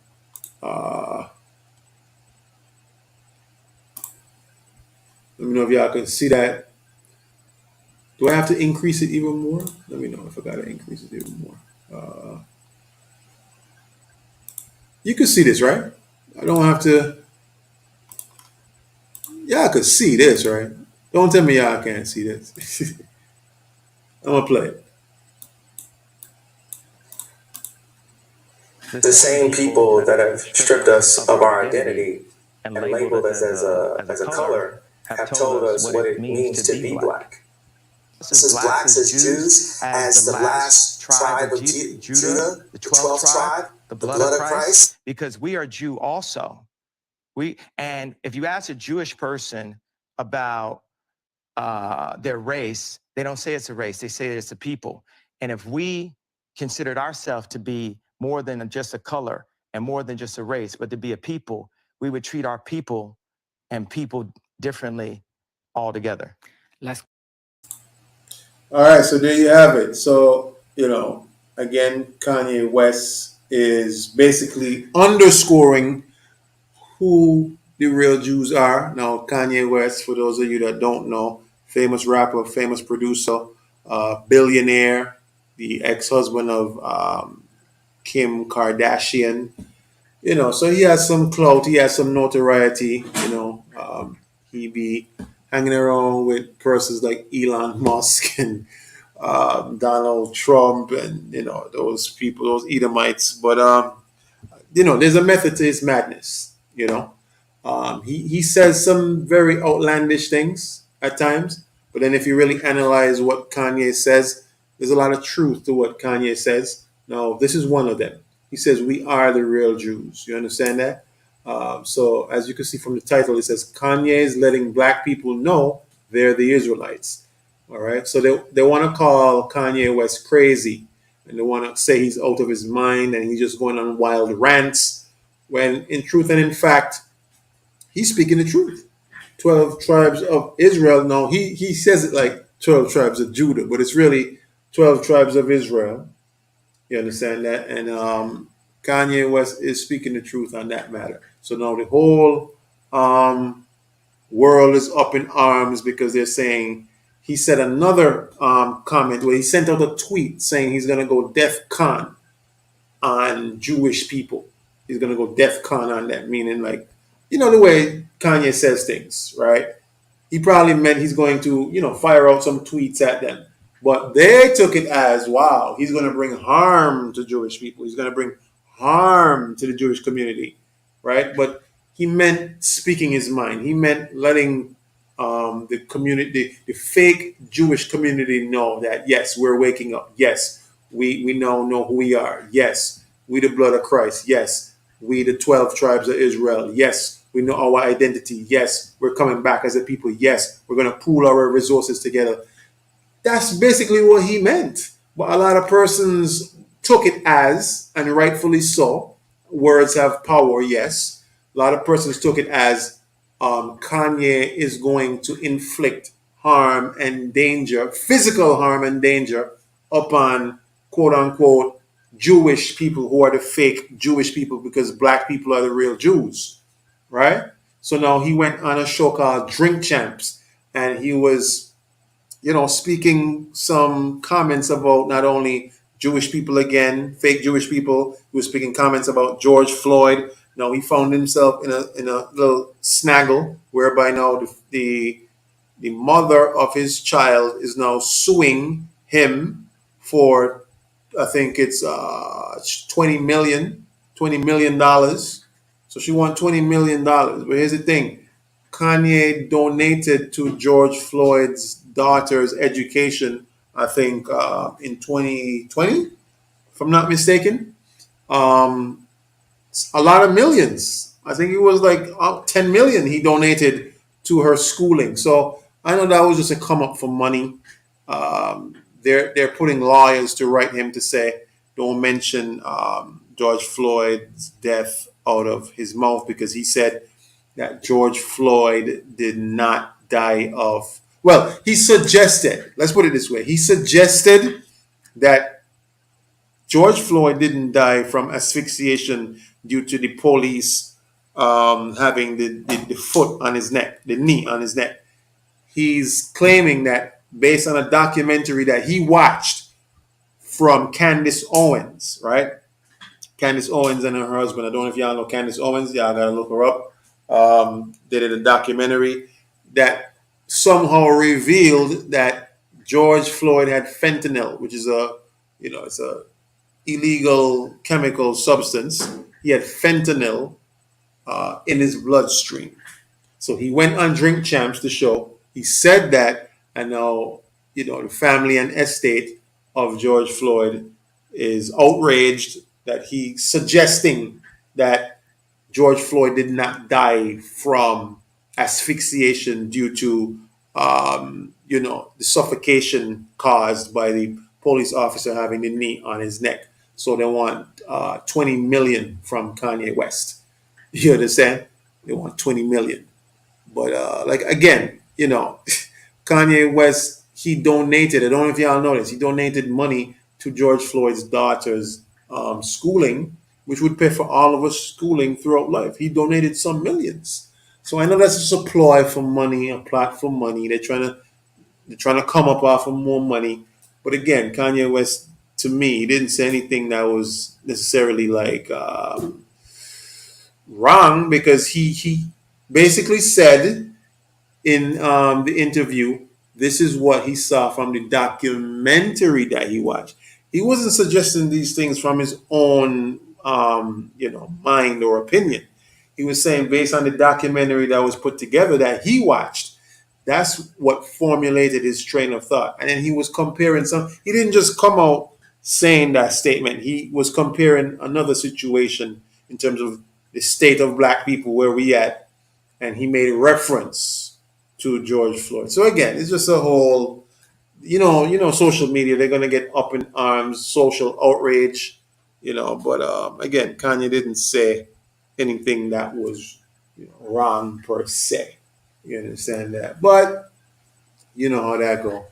Let me know if y'all can see that. Do I have to increase it even more? Let me know if I got to increase it even more. You can see this, right? I don't have to. Y'all could see this, right? Don't tell me y'all can't see this. I'm going to play it. The same people that have stripped us of our identity and labeled us as a color have told us what it means to be black. Us as blacks, as Jews, as the last tribe of Judah, the 12th tribe, the blood of Christ. Because we are Jew also. And if you ask a Jewish person about their race, they don't say it's a race, they say it's a people. And if we considered ourselves to be more than just a color and more than just a race, but to be a people, we would treat our people and people differently altogether. All right, so there you have it. So, again, Kanye West is basically underscoring who the real Jews are. Now, Kanye West, for those of you that don't know, famous rapper, famous producer, billionaire, the ex-husband of Kim Kardashian. So he has some clout, he has some notoriety. He be hanging around with persons like Elon Musk and Donald Trump and those people, those Edomites. But there's a method to his madness. He says some very outlandish things at times, but then if you really analyze what Kanye says, there's a lot of truth to what Kanye says. Now, this is one of them. He says, we are the real Jews. You understand that? So as you can see from the title, it says Kanye is letting black people know they're the Israelites. All right. So they want to call Kanye West crazy, and they want to say he's out of his mind and he's just going on wild rants, when in truth and in fact, he's speaking the truth. 12 tribes of Israel. No, he says it like 12 tribes of Judah, but it's really 12 tribes of Israel. You understand that? And Kanye West is speaking the truth on that matter. So now the whole world is up in arms because they're saying he said another comment where he sent out a tweet saying he's going to go DEF CON on Jewish people. He's going to go DEF CON on that, meaning like, the way Kanye says things, right? He probably meant he's going to, fire out some tweets at them. But they took it as, wow, he's going to bring harm to Jewish people. He's going to bring harm to the Jewish community, right? But he meant speaking his mind. He meant letting the community, the fake Jewish community know that, yes, we're waking up. Yes, we now know who we are. Yes, we the blood of Christ. Yes, we the 12 tribes of Israel. Yes, we know our identity. Yes, we're coming back as a people. Yes, we're going to pool our resources together. That's basically what he meant. But a lot of persons took it as, and rightfully so, words have power, yes. A lot of persons took it as Kanye is going to inflict harm and danger, physical harm and danger, upon quote unquote Jewish people who are the fake Jewish people because black people are the real Jews, right? So now he went on a show called Drink Champs, and he was speaking some comments about not only Jewish people again, fake Jewish people. He was speaking comments about George Floyd. Now he found himself in a little snaggle whereby now the mother of his child is now suing him for, I think it's 20 million dollars. So she won $20 million. But here's the thing: Kanye donated to George Floyd's daughter's education, I think, in 2020, if I'm not mistaken. Um, a lot of millions. I think it was like 10 million he donated to her schooling. So I know that was just a come up for money. They're putting lawyers to write him to say don't mention George Floyd's death out of his mouth because he said that George Floyd did not die of. Well, he suggested. Let's put it this way: he suggested that George Floyd didn't die from asphyxiation due to the police having the foot on his neck, the knee on his neck. He's claiming that based on a documentary that he watched from Candace Owens, right? Candace Owens and her husband. I don't know if y'all know Candace Owens. Y'all gotta look her up. They did a documentary that somehow revealed that George Floyd had fentanyl, which is it's a illegal chemical substance. He had fentanyl in his bloodstream. So he went on Drink Champs, the show. He said that, and now, the family and estate of George Floyd is outraged that he's suggesting that George Floyd did not die from asphyxiation due to, the suffocation caused by the police officer having the knee on his neck. So they want 20 million from Kanye West. You understand? They want 20 million. But like again, Kanye West, he donated. I don't know if y'all know this. He donated money to George Floyd's daughter's schooling, which would pay for all of us schooling throughout life. He donated some millions. So I know that's just a ploy for money, a plot for money. They're trying to come up off of more money. But again, Kanye West, to me, he didn't say anything that was necessarily like wrong because he basically said in the interview, this is what he saw from the documentary that he watched. He wasn't suggesting these things from his own, mind or opinion. He was saying based on the documentary that was put together that he watched. That's what formulated his train of thought. And then he was comparing some. He didn't just come out saying that statement. He was comparing another situation in terms of the state of black people where we at, and he made reference to George Floyd. So again, it's just a whole, social media. They're gonna get up in arms, social outrage, But again, Kanye didn't say anything that was wrong per se. You understand that? But you know how that go.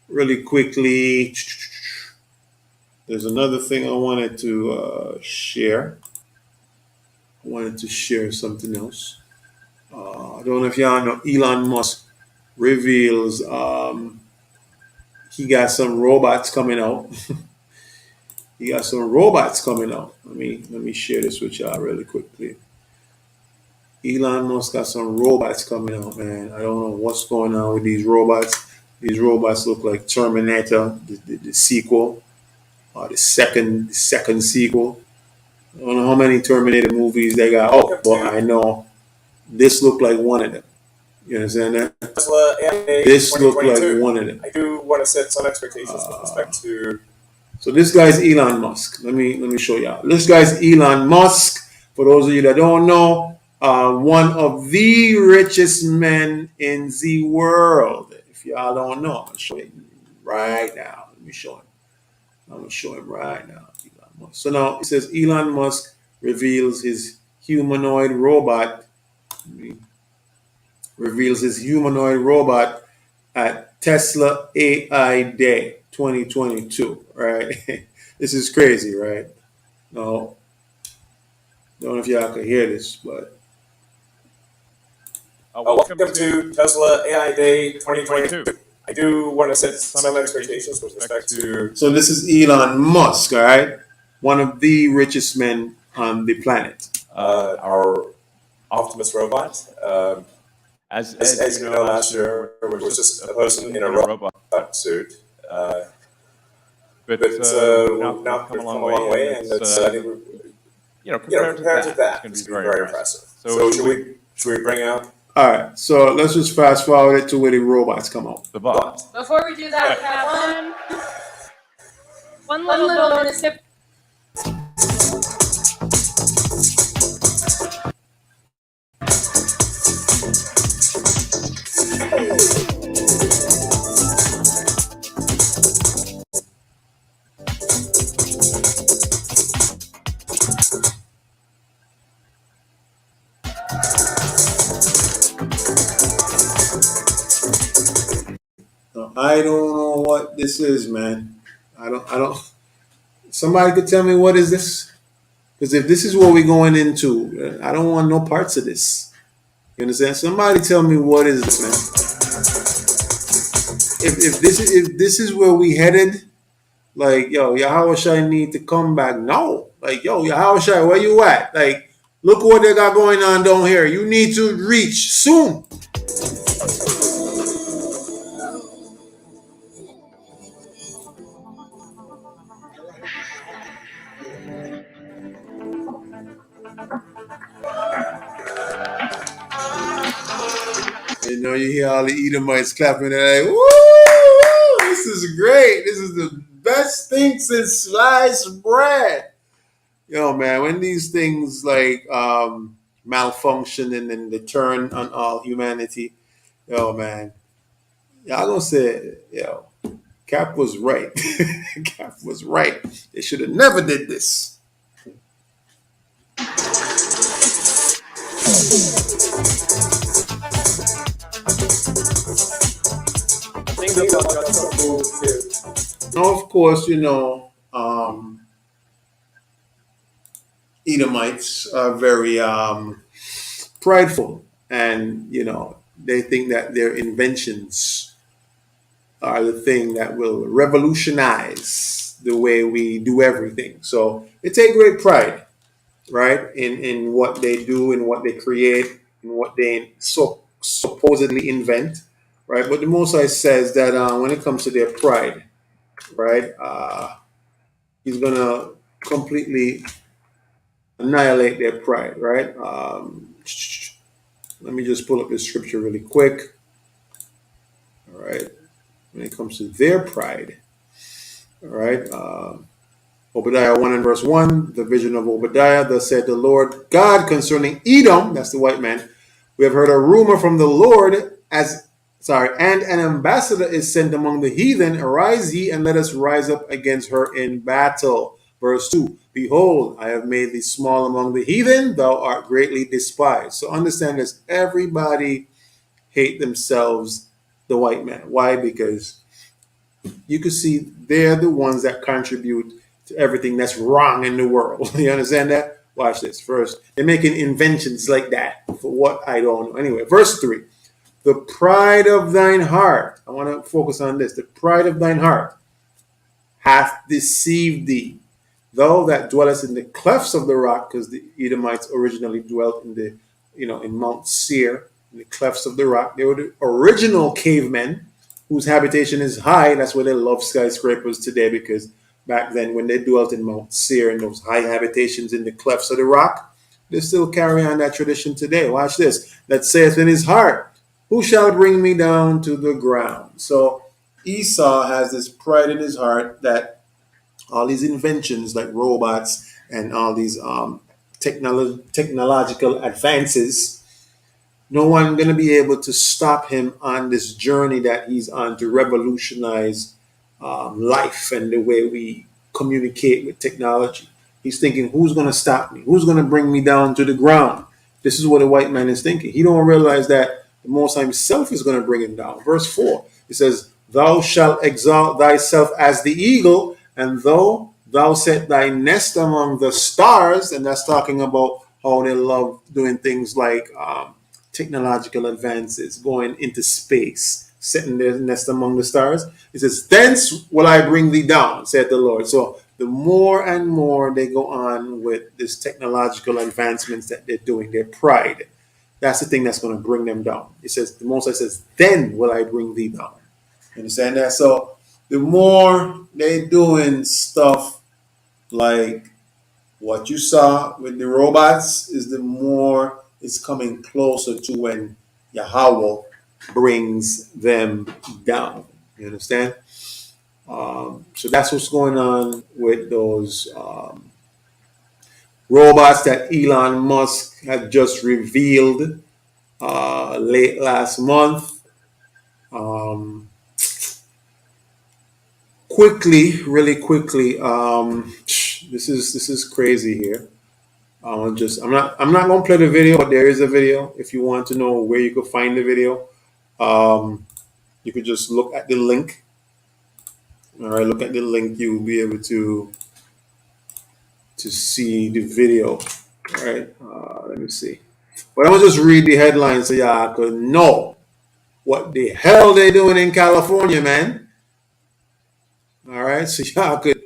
Really quickly, there's another thing I wanted to share. I wanted to share something else. I don't know if y'all know Elon Musk reveals he got some robots coming out. He got some robots coming out. Let me share this with y'all really quickly. Elon Musk got some robots coming out, man. I don't know what's going on with these robots. These robots look like Terminator, the sequel, or the second sequel. I don't know how many Terminator movies they got. Oh, but I know this looked like one of them. You understand that? Tesla This looked like one of them. I do want to set some expectations with respect to. So this guy's Elon Musk. Let me show y'all. This guy's Elon Musk. For those of you that don't know, one of the richest men in the world. If y'all don't know, I'm gonna show you right now. Let me show him. I'm gonna show him right now. Elon Musk. So now it says Elon Musk reveals his humanoid robot. Reveals his humanoid robot at Tesla AI Day 2022. Right? This is crazy, right? No, don't know if y'all can hear this, but Welcome to Tesla AI Day 2022. I do want to set some expectations with respect to. so this is Elon Musk, all right? One of the richest men on the planet. Our Optimus robot. As you know, last year was just a person in a robot suit. But now come a long way, and it's, I think, compared to that, it's going to be very impressive. So should we bring out All right, so let's just fast forward it to where the robots come out. the bot? Before we do that, we have one little bonus tip. I don't know what this is, man. I don't. Somebody could tell me what is this? Because if this is what we're going into, I don't want no parts of this. You understand? Somebody tell me what is this, man. If this is where we headed, like yo, Yahushua need to come back. No, like yo, Yahushua, where you at? Like, look what they got going on down here. You need to reach soon. You know, you hear all the Edomites clapping. They're like, woo, this is great. This is the best thing since sliced bread. Yo, man, when these things like malfunction and then they turn on all humanity, yo, man, y'all gonna say, yo, Cap was right. Cap was right. They should have never did this. Things got some cool too. Now, of course, you know, Edomites are very prideful, and you know they think that their inventions are the thing that will revolutionize the way we do everything. So they take great pride, right, in what they do, in what they create, in what they supposedly invent, right. But the Most High says that when it comes to their pride, right, He's gonna completely annihilate their pride, right? Let me just pull up this scripture really quick. All right. When it comes to their pride, all right. Obadiah 1 and verse 1, the vision of Obadiah, thus said the Lord God concerning Edom, that's the white man. We have heard a rumor from the Lord and an ambassador is sent among the heathen. Arise ye and let us rise up against her in battle. Verse 2, behold, I have made thee small among the heathen, thou art greatly despised. So understand this, everybody hate themselves, the white man. Why? Because you can see they're the ones that contribute to everything that's wrong in the world. You understand that? Watch this. First, they're making inventions like that for what I don't know. Anyway, verse 3, the pride of thine heart, I want to focus on this, the pride of thine heart hath deceived thee. Thou that dwellest in the clefts of the rock, because the Edomites originally dwelt in the, in Mount Seir, in the clefts of the rock. They were the original cavemen whose habitation is high. That's why they love skyscrapers today, because back then when they dwelt in Mount Seir and those high habitations in the clefts of the rock, they still carry on that tradition today. Watch this. That saith in his heart, who shall bring me down to the ground? So Esau has this pride in his heart that all these inventions like robots and all these technological advances, no one going to be able to stop him on this journey that he's on to revolutionize life and the way we communicate with technology. He's thinking, who's going to stop me? Who's going to bring me down to the ground? This is what a white man is thinking. He don't realize that the Most High himself is going to bring him down. Verse 4, it says, thou shalt exalt thyself as the eagle, and though thou set thy nest among the stars, and that's talking about how they love doing things like technological advances, going into space, setting their nest among the stars. It says, thence will I bring thee down, said the Lord. So the more and more they go on with this technological advancements that they're doing, their pride, that's the thing that's going to bring them down. It says, the Most High says, then will I bring thee down. You understand that? So the more they doing stuff like what you saw with the robots, is the more it's coming closer to when Yahweh brings them down. You understand? So that's what's going on with those robots that Elon Musk had just revealed late last month. Really quickly, this is crazy here. I'm not gonna play the video, but there is a video. If you want to know where you could find the video, you could just look at the link. All right, look at the link. You'll be able to see the video. All right, let me see. But I'm gonna just read the headline so y'all could know what the hell they doing in California, man. All right, so y'all could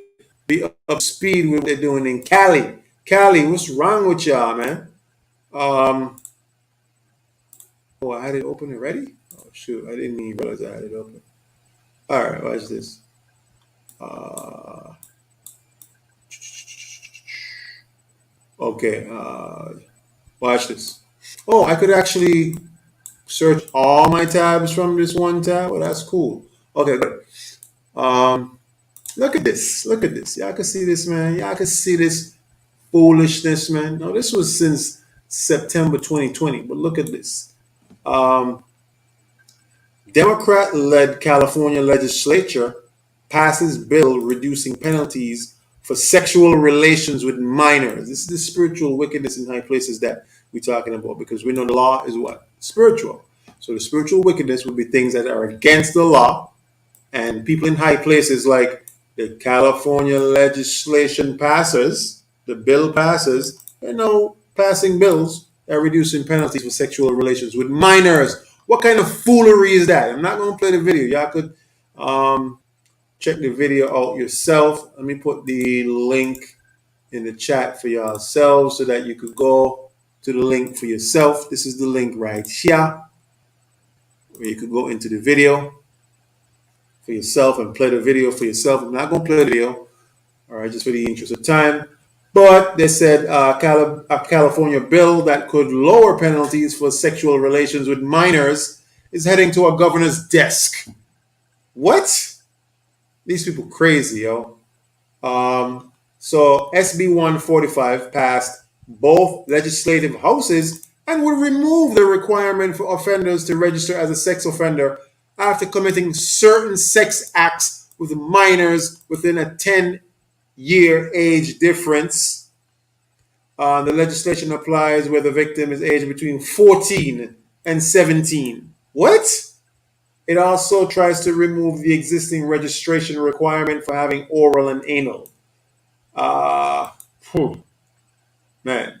be up to speed with what they're doing in Cali. Cali, what's wrong with y'all, man? Oh, I had it open already? Oh, shoot. I didn't even realize I had it open. All right, watch this. Okay, watch this. Oh, I could actually search all my tabs from this one tab. Well, that's cool. Okay, good. Look at this. Look at this. Y'all can see this, man. Y'all can see this foolishness, man. No, this was since September 2020, but look at this. Democrat-led California legislature passes bill reducing penalties for sexual relations with minors. This is the spiritual wickedness in high places that we're talking about, because we know the law is what? Spiritual. So the spiritual wickedness would be things that are against the law, and people in high places like the California legislation passes, the bill passes, passing bills that are reducing penalties for sexual relations with minors. What kind of foolery is that? I'm not going to play the video. Y'all could check the video out yourself. Let me put the link in the chat for yourselves so that you could go to the link for yourself. This is the link right here, where you could go into the video for yourself and play the video for yourself. I'm not going to play the video, all right, just for the interest of time. But they said a California bill that could lower penalties for sexual relations with minors is heading to a governor's desk. What? These people crazy, yo. So SB 145 passed both legislative houses and would remove the requirement for offenders to register as a sex offender after committing certain sex acts with minors within a 10 year age difference. The legislation applies where the victim is aged between 14 and 17. What? It also tries to remove the existing registration requirement for having oral and anal. Uh, Phew, man.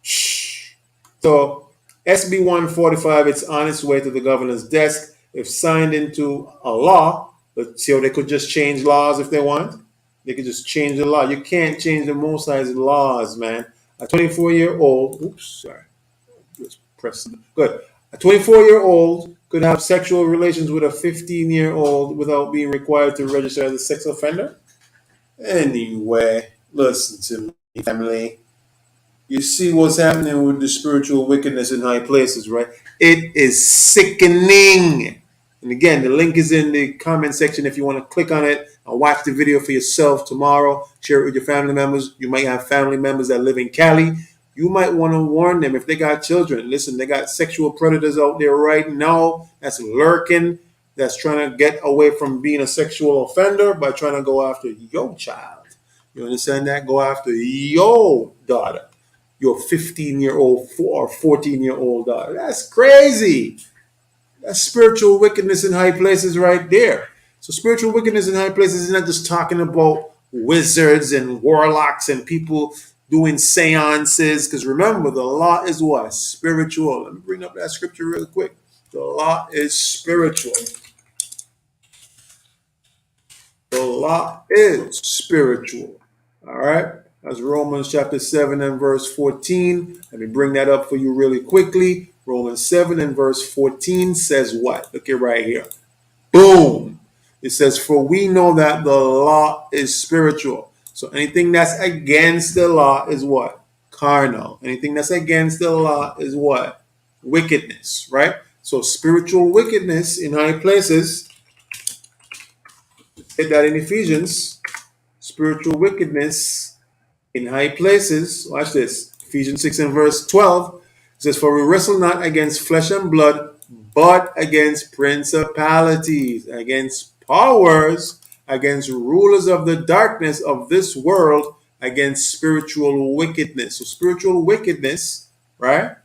Shh. So SB 145, it's on its way to the governor's desk. If signed into a law, but see how they could just change laws if they want? They could just change the law. You can't change the Most High's laws, man. A 24-year-old, oops, sorry, just press, good. A 24-year-old could have sexual relations with a 15-year-old without being required to register as a sex offender? Anyway, listen to me, family. You see what's happening with the spiritual wickedness in high places, right? It is sickening. And again, the link is in the comment section if you want to click on it and watch the video for yourself tomorrow. Share it with your family members. You might have family members that live in Cali. You might want to warn them if they got children. Listen, they got sexual predators out there right now that's lurking, that's trying to get away from being a sexual offender by trying to go after your child. You understand that? Go after your daughter, your 15-year-old or 14-year-old daughter. That's crazy. That's spiritual wickedness in high places right there. So spiritual wickedness in high places is not just talking about wizards and warlocks and people doing seances. Because remember, the law is what? Spiritual. Let me bring up that scripture real quick. The law is spiritual. The law is spiritual. All right. That's Romans chapter 7 and verse 14. Let me bring that up for you really quickly. Romans 7 and verse 14 says what? Look at right here. Boom. It says, for we know that the law is spiritual. So anything that's against the law is what? Carnal. Anything that's against the law is what? Wickedness, right? So spiritual wickedness in high places, get that in Ephesians, spiritual wickedness in high places. Watch this. Ephesians 6 and verse 12 says, for we wrestle not against flesh and blood, but against principalities, against powers, against rulers of the darkness of this world, against spiritual wickedness. So spiritual wickedness, right,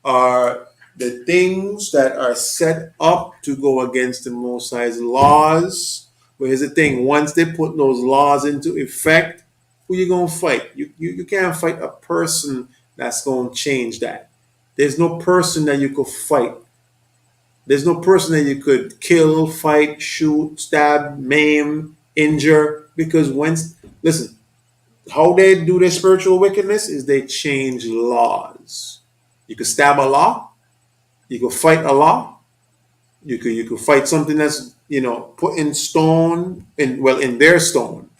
are the things that are set up to go against the Most High's laws. But here's the thing, once they put those laws into effect, who you going to fight? You can't fight a person that's going to change that. There's no person that you could fight. There's no person that you could kill, fight, shoot, stab, maim, injure. Because listen, how they do their spiritual wickedness is they change laws. You could stab a law. You could fight a law. You could fight something that's put in stone, in their stone.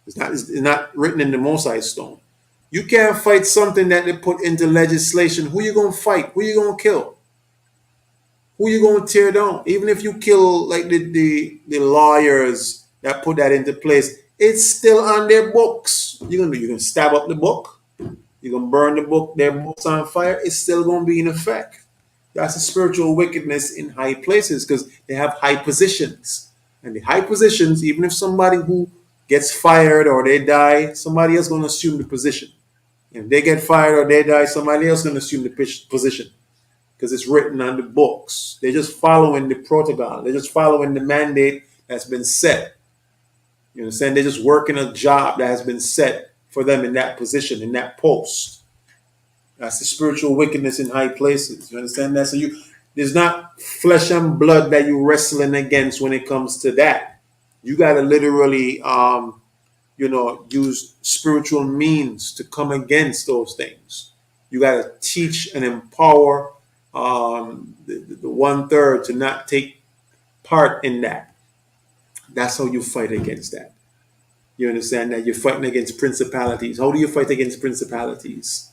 It's not written in the Most High stone. You can't fight something that they put into legislation. Who you gonna fight? Who you gonna kill? Who you gonna tear down? Even if you kill like the lawyers that put that into place, it's still on their books. You gonna stab up the book? You're gonna burn their books on fire? It's still gonna be in effect. That's a spiritual wickedness in high places because they have high positions. And the high positions, even if somebody who gets fired or they die, somebody else going to assume the position. If they get fired or they die, somebody else going to assume the position because it's written on the books. They're just following the protocol. They're just following the mandate that's been set. You understand? They're just working a job that has been set for them in that position, in that post. That's the spiritual wickedness in high places. You understand that? So there's not flesh and blood that you're wrestling against when it comes to that. You got to literally, use spiritual means to come against those things. You got to teach and empower the 1/3 to not take part in that. That's how you fight against that. You understand that? You're fighting against principalities. How do you fight against principalities?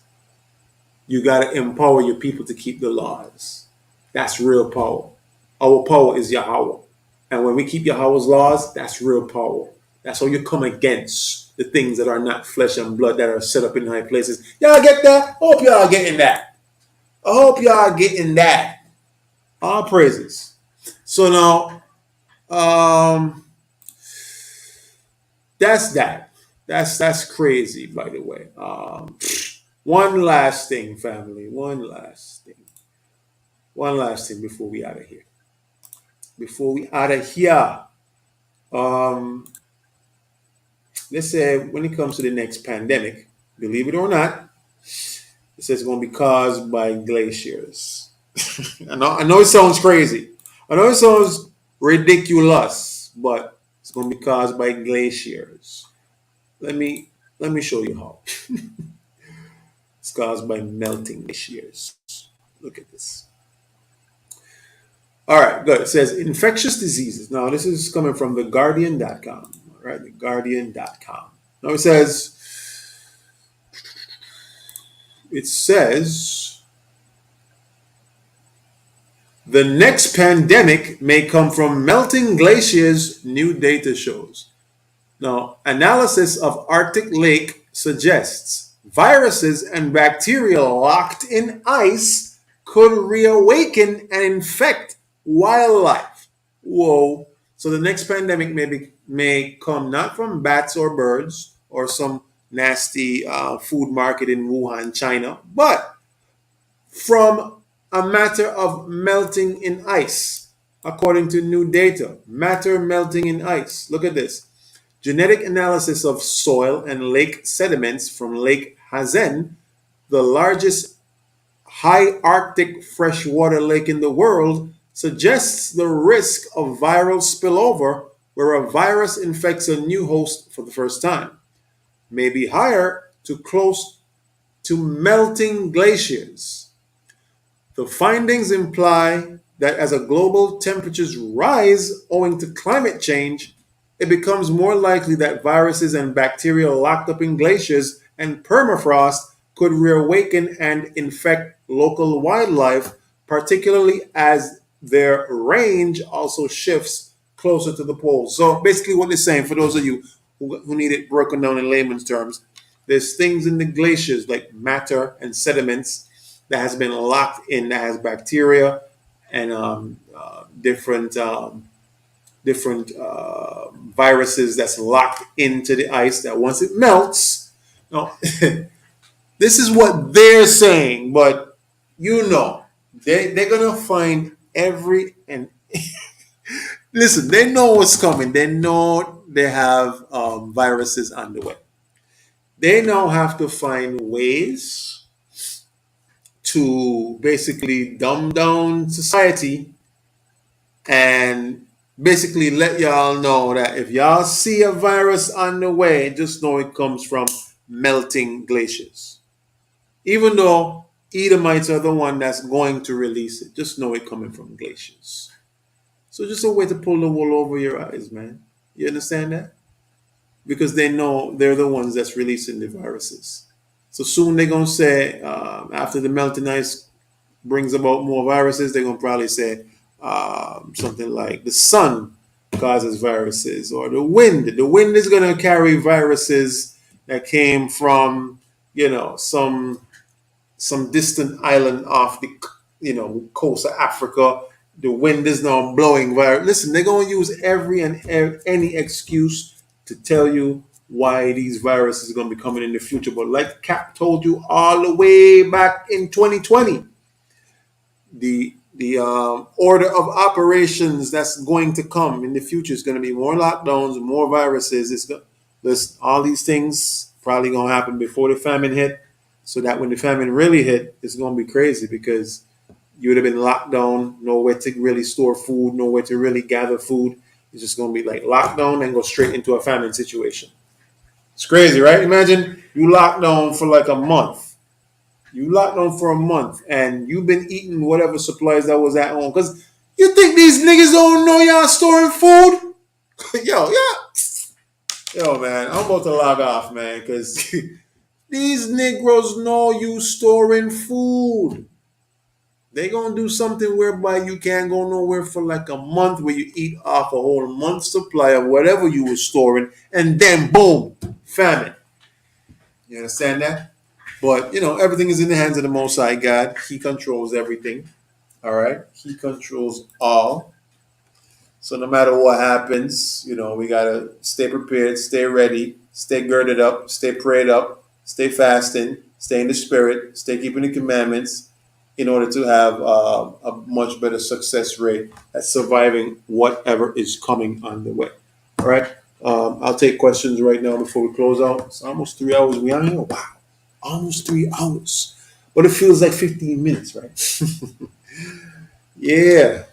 You got to empower your people to keep the laws. That's real power. Our power is Yahweh. And when we keep Yahweh's laws, that's real power. That's how you come against the things that are not flesh and blood that are set up in high places. Y'all get that? I hope y'all getting that. I hope y'all getting that. All praises. So now, that's that. That's crazy, by the way. One last thing, family. One last thing. One last thing before we out of here. Before we out of here, um, let's say when it comes to the next pandemic, believe it or not, it says it's going to be caused by glaciers. I know it sounds crazy. I know it sounds ridiculous, but it's going to be caused by glaciers. Let me let me show you how. It's caused by melting glaciers. Look at this. All right, good. It says infectious diseases. Now, this is coming from theguardian.com. All right, theguardian.com. Now, it says, the next pandemic may come from melting glaciers, new data shows. Now, analysis of Arctic lake suggests viruses and bacteria locked in ice could reawaken and infect wildlife. Whoa. So the next pandemic may come not from bats or birds or some nasty food market in Wuhan, China, but from a matter of melting in ice, according to new data. Matter melting in ice. Look at this. Genetic analysis of soil and lake sediments from Lake Hazen, the largest high Arctic freshwater lake in the world, suggests the risk of viral spillover where a virus infects a new host for the first time may be higher to close to melting glaciers. The findings imply that as a global temperatures rise owing to climate change, it becomes more likely that viruses and bacteria locked up in glaciers and permafrost could reawaken and infect local wildlife, particularly as their range also shifts closer to the poles. So basically, what they're saying, for those of you who need it broken down in layman's terms, there's things in the glaciers like matter and sediments that has been locked in, that has bacteria and different viruses that's locked into the ice, that once it melts, now, this is what they're saying, but they're gonna find every and listen, they know what's coming. They know they have viruses on the way. They now have to find ways to basically dumb down society and basically let y'all know that if y'all see a virus on the way, just know it comes from melting glaciers. Even though Edomites are the one that's going to release it, just know it coming from glaciers. So just a way to pull the wool over your eyes, man. You understand that? Because they know they're the ones that's releasing the viruses. So soon they're gonna say, after the melting ice brings about more viruses, they're gonna probably say something like the sun causes viruses, or the wind. The wind is gonna carry viruses that came from some distant island off the coast of Africa. The wind is now blowing virus. Listen, they're gonna use every and any excuse to tell you why these viruses are going to be coming in the future. But like Cap told you all the way back in 2020, the order of operations that's going to come in the future is going to be more lockdowns, more viruses. All these things probably going to happen before the famine hit, so that when the famine really hit, it's going to be crazy because you would have been locked down, nowhere to really store food, nowhere to really gather food. It's just going to be like lockdown and go straight into a famine situation. It's crazy, right? Imagine you locked down for like a month. You locked down for a month and you've been eating whatever supplies that was at home. Because you think these niggas don't know y'all storing food? Yo, man, I'm about to log off, man, because these Negroes know you storing food. They gonna do something whereby you can't go nowhere for like a month, where you eat off a whole month's supply of whatever you were storing, and then boom, famine. You understand that? But everything is in the hands of the Most High God. He controls everything. All right, He controls all. So no matter what happens, we gotta stay prepared, stay ready, stay girded up, stay prayed up, stay fasting, stay in the spirit, stay keeping the commandments, in order to have a much better success rate at surviving whatever is coming on the way. All right. I'll take questions right now before we close out. It's almost 3 hours. We on here. Wow, almost 3 hours, but it feels like 15 minutes, right? Yeah.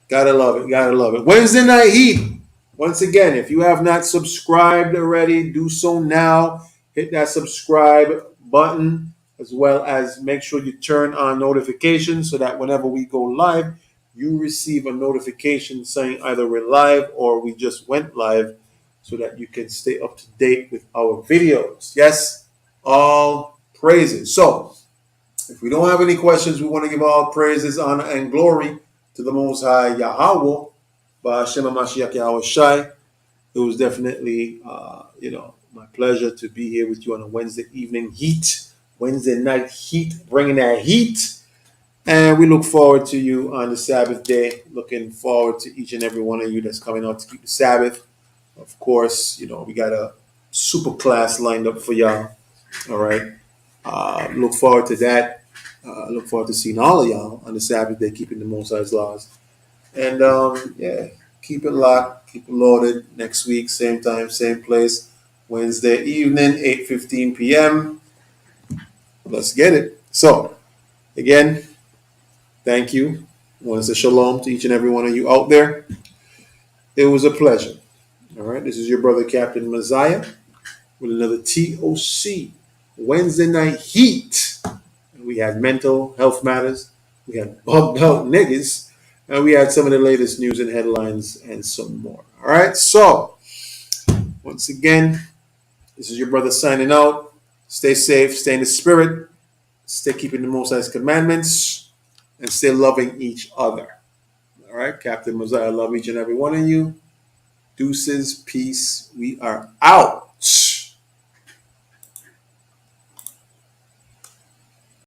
Gotta love it. Gotta love it. Wednesday night heat. Once again, if you have not subscribed already, do so now. Hit that subscribe button, as well as make sure you turn on notifications so that whenever we go live, you receive a notification saying either we're live or we just went live, so that you can stay up to date with our videos. Yes, all praises. So, if we don't have any questions, we want to give all praises, honor, and glory to the Most High Yahweh, Ba'Shem HaMashiach Yahweh Shai. It was definitely, my pleasure to be here with you on a Wednesday evening heat, Wednesday night heat, bringing that heat. And we look forward to you on the Sabbath day. Looking forward to each and every one of you that's coming out to keep the Sabbath. Of course, we got a super class lined up for y'all. All right. Look forward to that. Look forward to seeing all of y'all on the Sabbath day, keeping the Most High's laws. And yeah, keep it locked, keep it loaded. Next week, same time, same place. Wednesday evening, 8:15 p.m. Let's get it. So, again, thank you. I want to say shalom to each and every one of you out there. It was a pleasure. All right, this is your brother, Captain Messiah, with another TOC Wednesday night heat. We had mental health matters. We had bugged out niggas. And we had some of the latest news and headlines and some more. All right. So, once again, this is your brother signing out. Stay safe. Stay in the spirit. Stay keeping the Most High's commandments. And stay loving each other. All right. Captain Mosiah, love each and every one of you. Deuces. Peace. We are out.